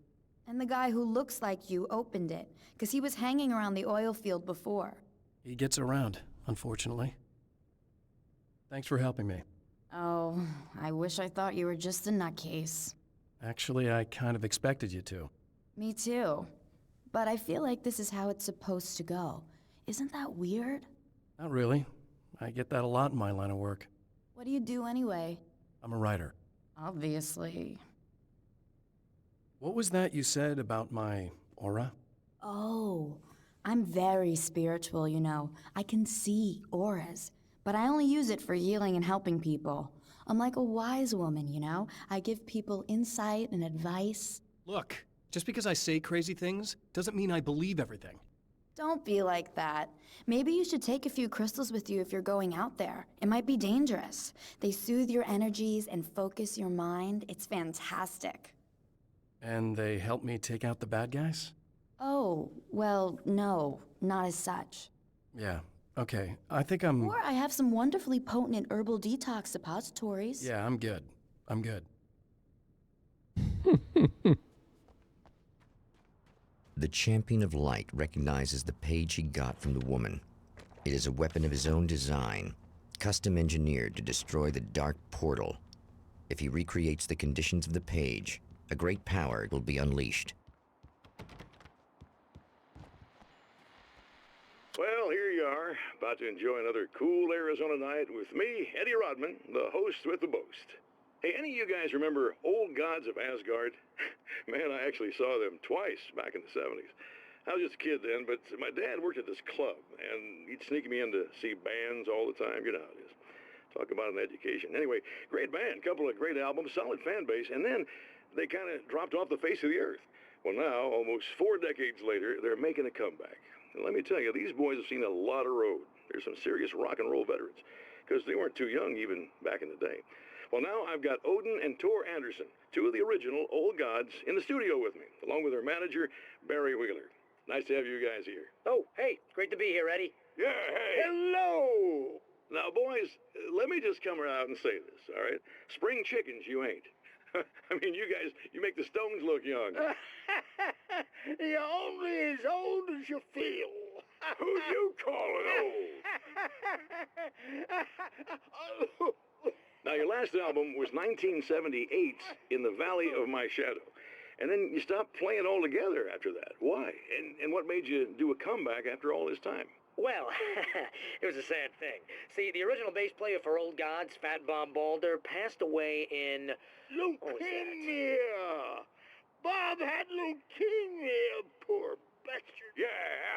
And the guy who looks like you opened it, because he was hanging around the oil field before. He gets around, unfortunately. Thanks for helping me. Oh, I wish I thought you were just a nutcase. Actually, I kind of expected you to. Me too. But I feel like this is how it's supposed to go. Isn't that weird? Not really. I get that a lot in my line of work. What do you do anyway? I'm a writer. Obviously. What was that you said about my aura? Oh, I'm very spiritual, you know. I can see auras, but I only use it for healing and helping people. I'm like a wise woman, you know? I give people insight and advice. Look, just because I say crazy things doesn't mean I believe everything. Don't be like that. Maybe you should take a few crystals with you if you're going out there. It might be dangerous. They soothe your energies and focus your mind. It's fantastic. And they help me take out the bad guys? Oh, well, no, not as such. Yeah, okay. I think I'm... Or I have some wonderfully potent herbal detox suppositories. Yeah, I'm good. I'm good. The Champion of Light recognizes the page he got from the woman. It is a weapon of his own design, custom engineered to destroy the dark portal. If he recreates the conditions of the page, a great power will be unleashed. Well, here you are, about to enjoy another cool Arizona night with me, Eddie Rodman, the host with the boast. Hey, any of you guys remember Old Gods of Asgard? Man, I actually saw them twice back in the 70s. I was just a kid then, but my dad worked at this club, and he'd sneak me in to see bands all the time. You know how it is. Talk about an education. Anyway, great band, couple of great albums, solid fan base, and then they kind of dropped off the face of the earth. Well, now, almost 4 decades later, they're making a comeback. And let me tell you, these boys have seen a lot of road. There's some serious rock and roll veterans, because they weren't too young even back in the day. Well, now I've got Odin and Tor Anderson, 2 of the original Old Gods, in the studio with me, along with their manager, Barry Wheeler. Nice to have you guys here. Oh, hey, great to be here, Eddie. Yeah, hey. Hello! Now, boys, let me just come out and say this, all right? Spring chickens, you ain't. I mean, you guys, you make the Stones look young. You're only as old as you feel. Who you calling old? Now, your last album was 1978, In the Valley of My Shadow. And then you stopped playing altogether after that. Why? And what made you do a comeback after all this time? Well, it was a sad thing. See, the original bass player for Old Gods, Fat Bob Balder, passed away in... Leukemia! Bob had leukemia, poor bastard. Yeah,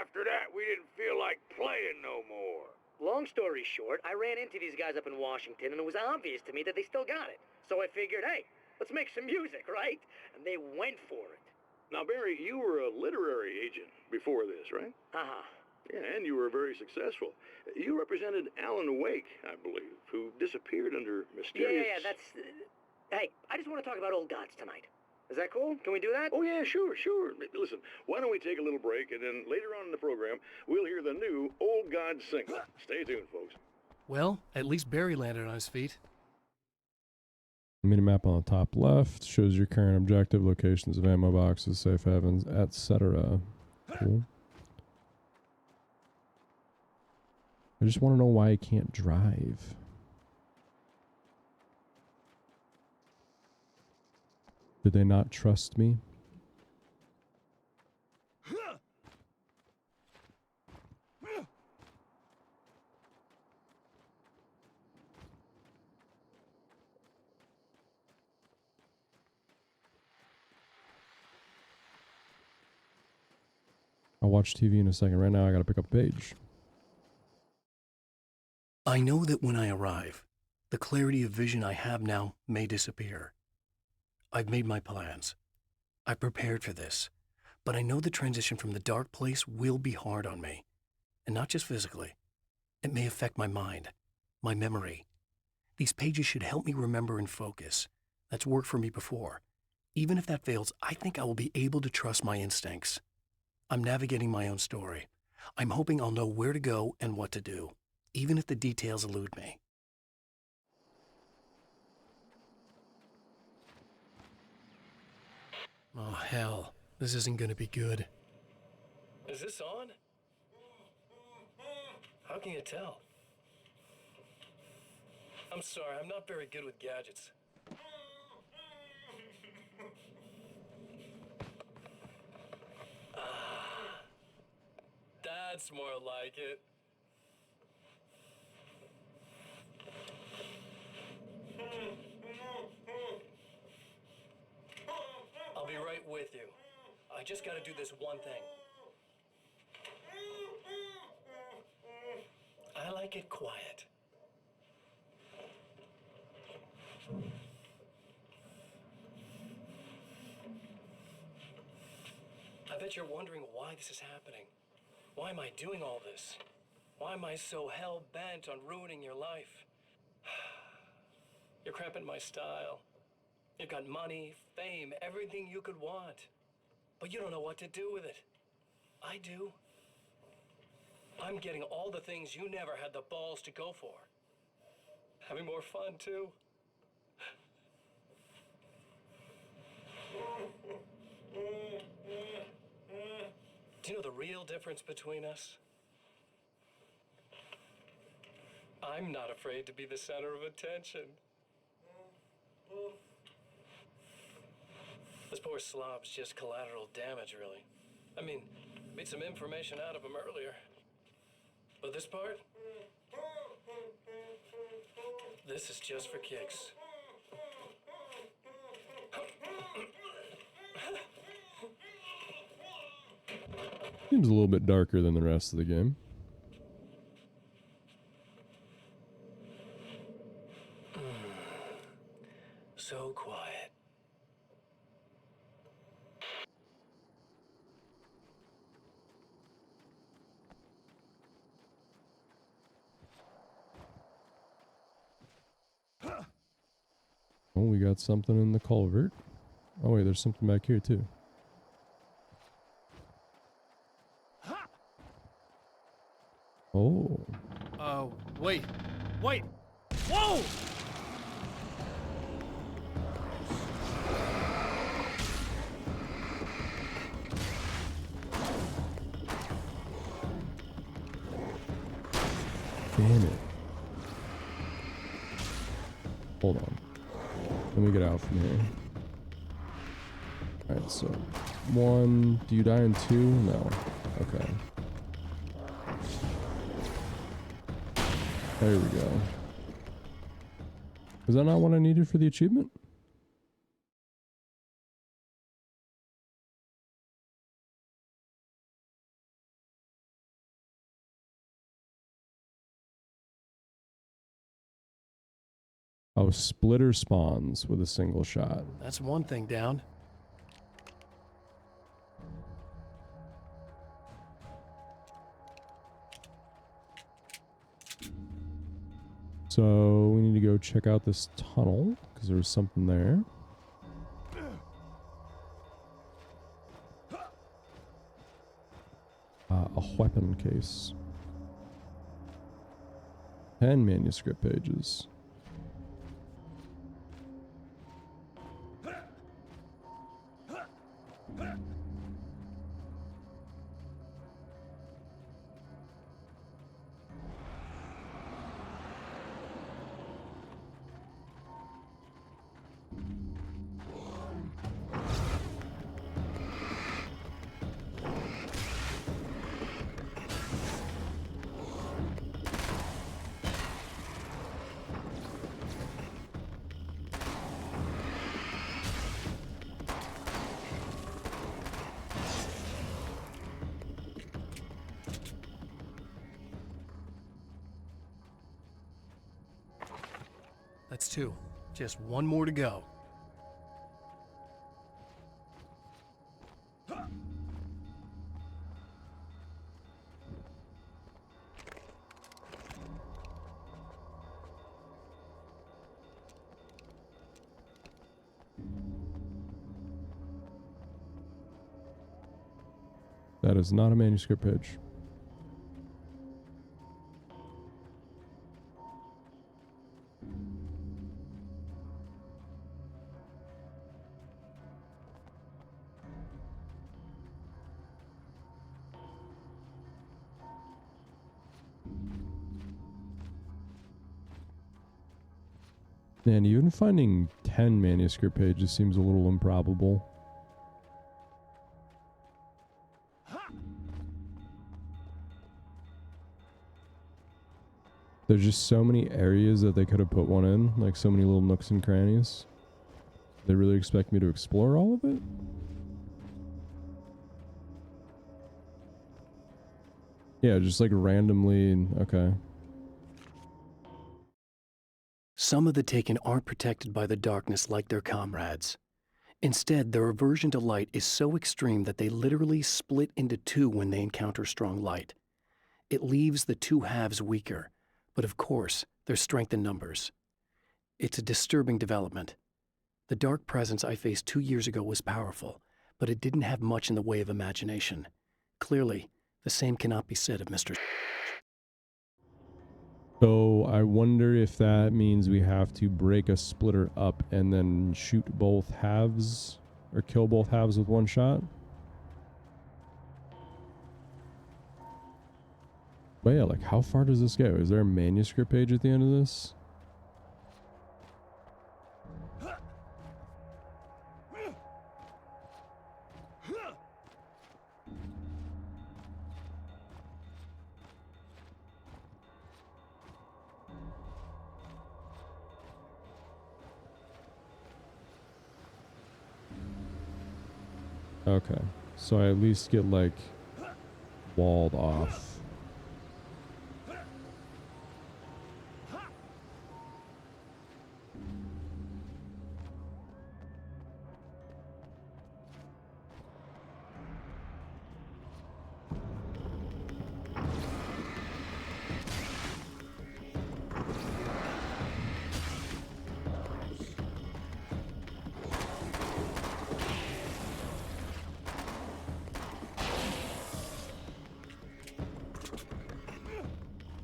after that, we didn't feel like playing no more. Long story short, I ran into these guys up in Washington, and it was obvious to me that they still got it. So I figured, hey, let's make some music, right? And they went for it. Now, Barry, you were a literary agent before this, right? Uh-huh. Yeah, and you were very successful. You represented Alan Wake, I believe, who disappeared under mysterious... Yeah, that's... Hey, I just want to talk about Old Gods tonight. Is that cool? Can we do that? Oh, yeah, sure. Listen, why don't we take a little break, and then later on in the program, we'll hear the new Old Gods single. Stay tuned, folks. Well, at least Barry landed on his feet. Minimap on the top left shows your current objective, locations of ammo boxes, safe havens, etc. Cool. I just want to know why I can't drive. Did they not trust me? I'll watch TV in a second. Right now, I gotta pick up a page. I know that when I arrive, the clarity of vision I have now may disappear. I've made my plans. I've prepared for this, but I know the transition from the dark place will be hard on me, and not just physically. It may affect my mind, my memory. These pages should help me remember and focus. That's worked for me before. Even if that fails, I think I will be able to trust my instincts. I'm navigating my own story. I'm hoping I'll know where to go and what to do, even if the details elude me. Oh, hell. This isn't gonna be good. Is this on? How can you tell? I'm sorry, I'm not very good with gadgets. That's more like it. I'll be right with you. I just gotta do this one thing. I like it quiet. I bet you're wondering why this is happening. Why am I doing all this? Why am I so hell-bent on ruining your life? You're cramping my style. You've got money, fame, everything you could want. But you don't know what to do with it. I do. I'm getting all the things you never had the balls to go for. Having more fun, too. Do you know the real difference between us? I'm not afraid to be the center of attention. This poor slob's just collateral damage, really. I mean, beat some information out of him earlier. But this part? This is just for kicks. Seems a little bit darker than the rest of the game. So quiet. Oh, we got something in the culvert. Oh wait, there's something back here too. Oh. Wait. Wait! Whoa! Damn it. Hold on. Let me get out from here. Alright, so 1. Do you die in 2? No. Okay. There we go. Is that not what I needed for the achievement? Oh, splitter spawns with a single shot. That's one thing down. So we need to go check out this tunnel because there was something there. A weapon case. 10 manuscript pages. That's 2. Just 1 more to go. That is not a manuscript page. Man, even finding 10 manuscript pages seems a little improbable. There's just so many areas that they could have put one in, like so many little nooks and crannies. They really expect me to explore all of it? Yeah, just like randomly, okay. Some of the Taken aren't protected by the darkness like their comrades. Instead, their aversion to light is so extreme that they literally split into 2 when they encounter strong light. It leaves the 2 halves weaker, but of course, there's strength in numbers. It's a disturbing development. The dark presence I faced 2 years ago was powerful, but it didn't have much in the way of imagination. Clearly, the same cannot be said of Mr. So I wonder if that means we have to break a splitter up and then shoot both halves or kill both halves with one shot. But yeah, like how far does this go? Is there a manuscript page at the end of this? Okay, so I at least get like walled off.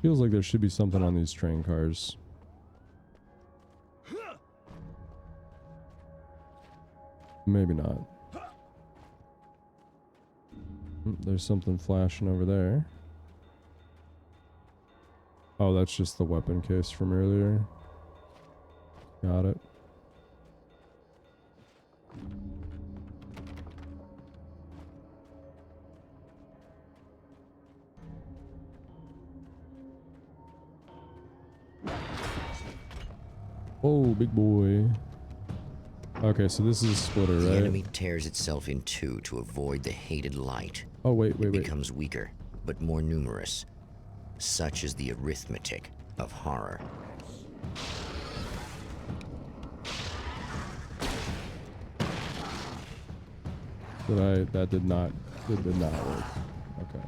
Feels like there should be something on these train cars. Maybe not. There's something flashing over there. Oh, that's just the weapon case from earlier. Got it. Oh, big boy. Okay, so this is a splitter, right? The enemy tears itself in 2 to avoid the hated light. Oh, wait. It becomes weaker, but more numerous. Such is the arithmetic of horror. That did not work. Okay.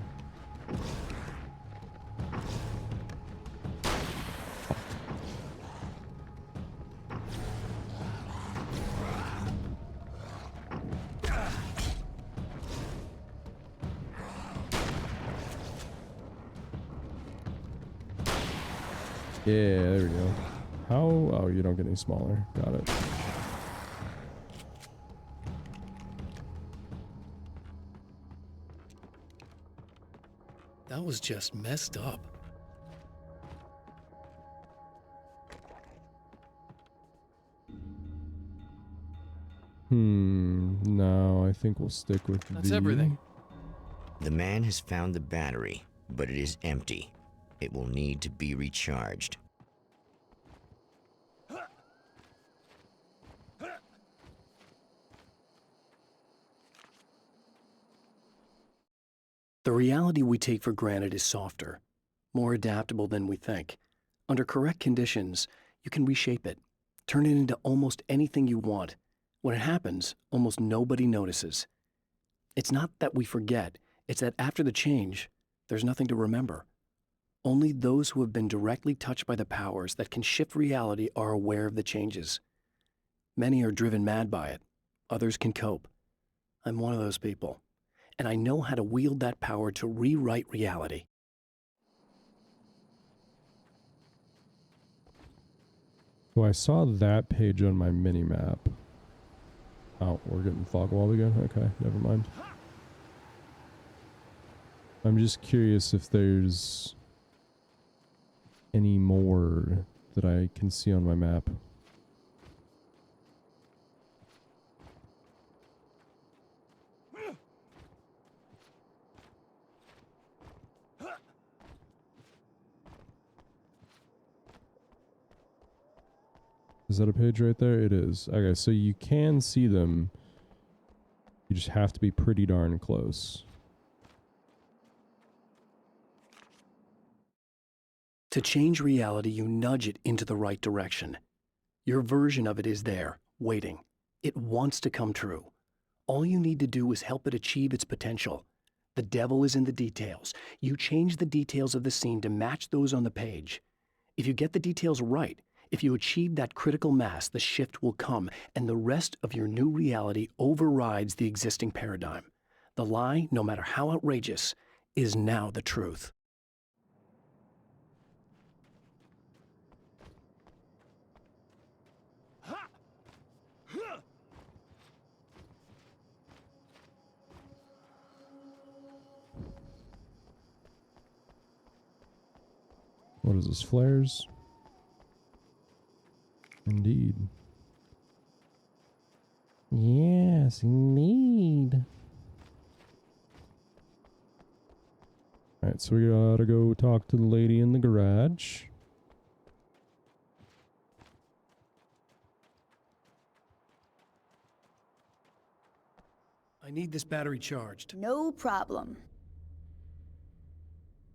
Yeah, there we go. How? Oh, you don't get any smaller. Got it. That was just messed up. No, I think we'll stick with That's everything. The man has found the battery, but it is empty. It will need to be recharged. The reality we take for granted is softer, more adaptable than we think. Under correct conditions, you can reshape it, Turn it into almost anything you want. When it happens, almost nobody notices. It's not that we forget, it's that after the change, there's nothing to remember. Only those who have been directly touched by the powers that can shift reality are aware of the changes. Many are driven mad by it. Others can cope. I'm one of those people, and I know how to wield that power to rewrite reality. So I saw that page on my mini-map. Oh, we're getting fog walled again? Okay, never mind. I'm just curious if there's any more that I can see on my map. Is that a page right there? It is. Okay, so you can see them. You just have to be pretty darn close. To change reality, you nudge it into the right direction. Your version of it is there, waiting. It wants to come true. All you need to do is help it achieve its potential. The devil is in the details. You change the details of the scene to match those on the page. If you get the details right, if you achieve that critical mass, the shift will come, and the rest of your new reality overrides the existing paradigm. The lie, no matter how outrageous, is now the truth. What is this, flares? Indeed. Yes, indeed. Alright, so we gotta go talk to the lady in the garage. I need this battery charged. No problem.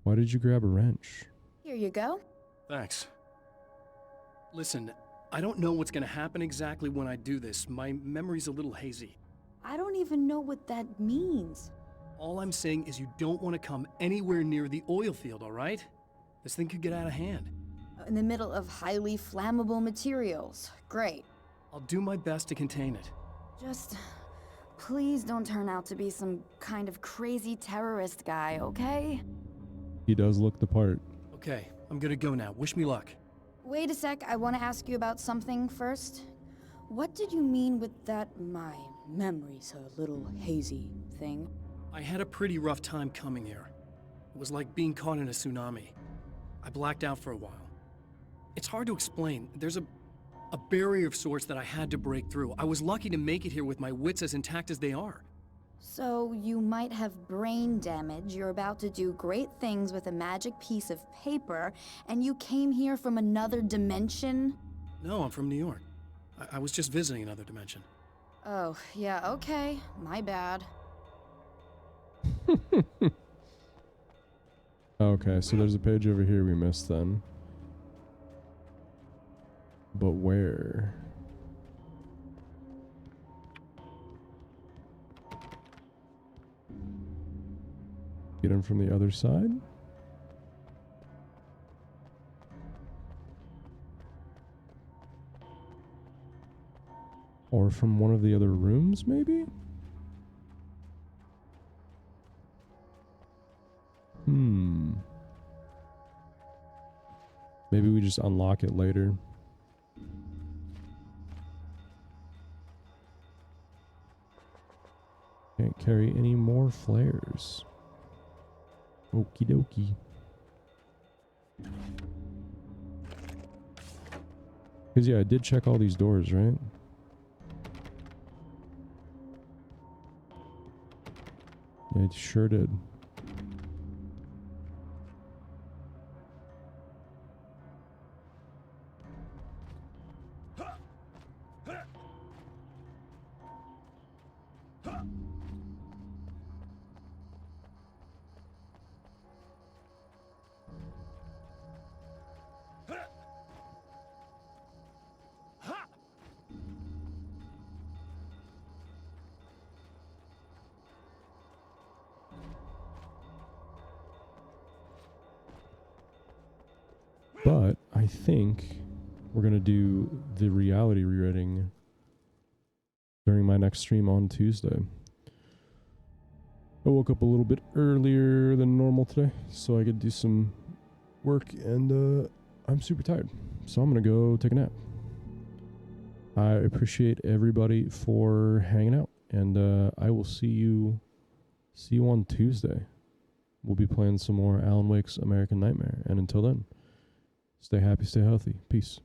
Why did you grab a wrench? Here you go. Thanks. Listen, I don't know what's gonna happen exactly when I do this. My memory's a little hazy. I don't even know what that means. All I'm saying is you don't want to come anywhere near the oil field, all right? This thing could get out of hand. In the middle of highly flammable materials. Great. I'll do my best to contain it. Just please don't turn out to be some kind of crazy terrorist guy, okay? He does look the part. Okay, I'm gonna go now. Wish me luck. Wait a sec, I want to ask you about something first. What did you mean with that my memory's a little hazy thing? I had a pretty rough time coming here. It was like being caught in a tsunami. I blacked out for a while. It's hard to explain. There's a barrier of sorts that I had to break through. I was lucky to make it here with my wits as intact as they are. So you might have brain damage, you're about to do great things with a magic piece of paper, and you came here from another dimension? No, I'm from New York. I was just visiting another dimension. Oh, yeah, okay. My bad. Okay, so there's a page over here we missed then. But where? Get in from the other side? Or from one of the other rooms, maybe? Maybe we just unlock it later. Can't carry any more flares. Okie dokie. Because, yeah, I did check all these doors, right? Yeah, I sure did. think we're going to do the reality rereading during my next stream on Tuesday. I woke up a little bit earlier than normal today, so I could do some work, and I'm super tired. So I'm going to go take a nap. I appreciate everybody for hanging out, and I will see you on Tuesday. We'll be playing some more Alan Wake's American Nightmare, and until then, stay happy, stay healthy. Peace.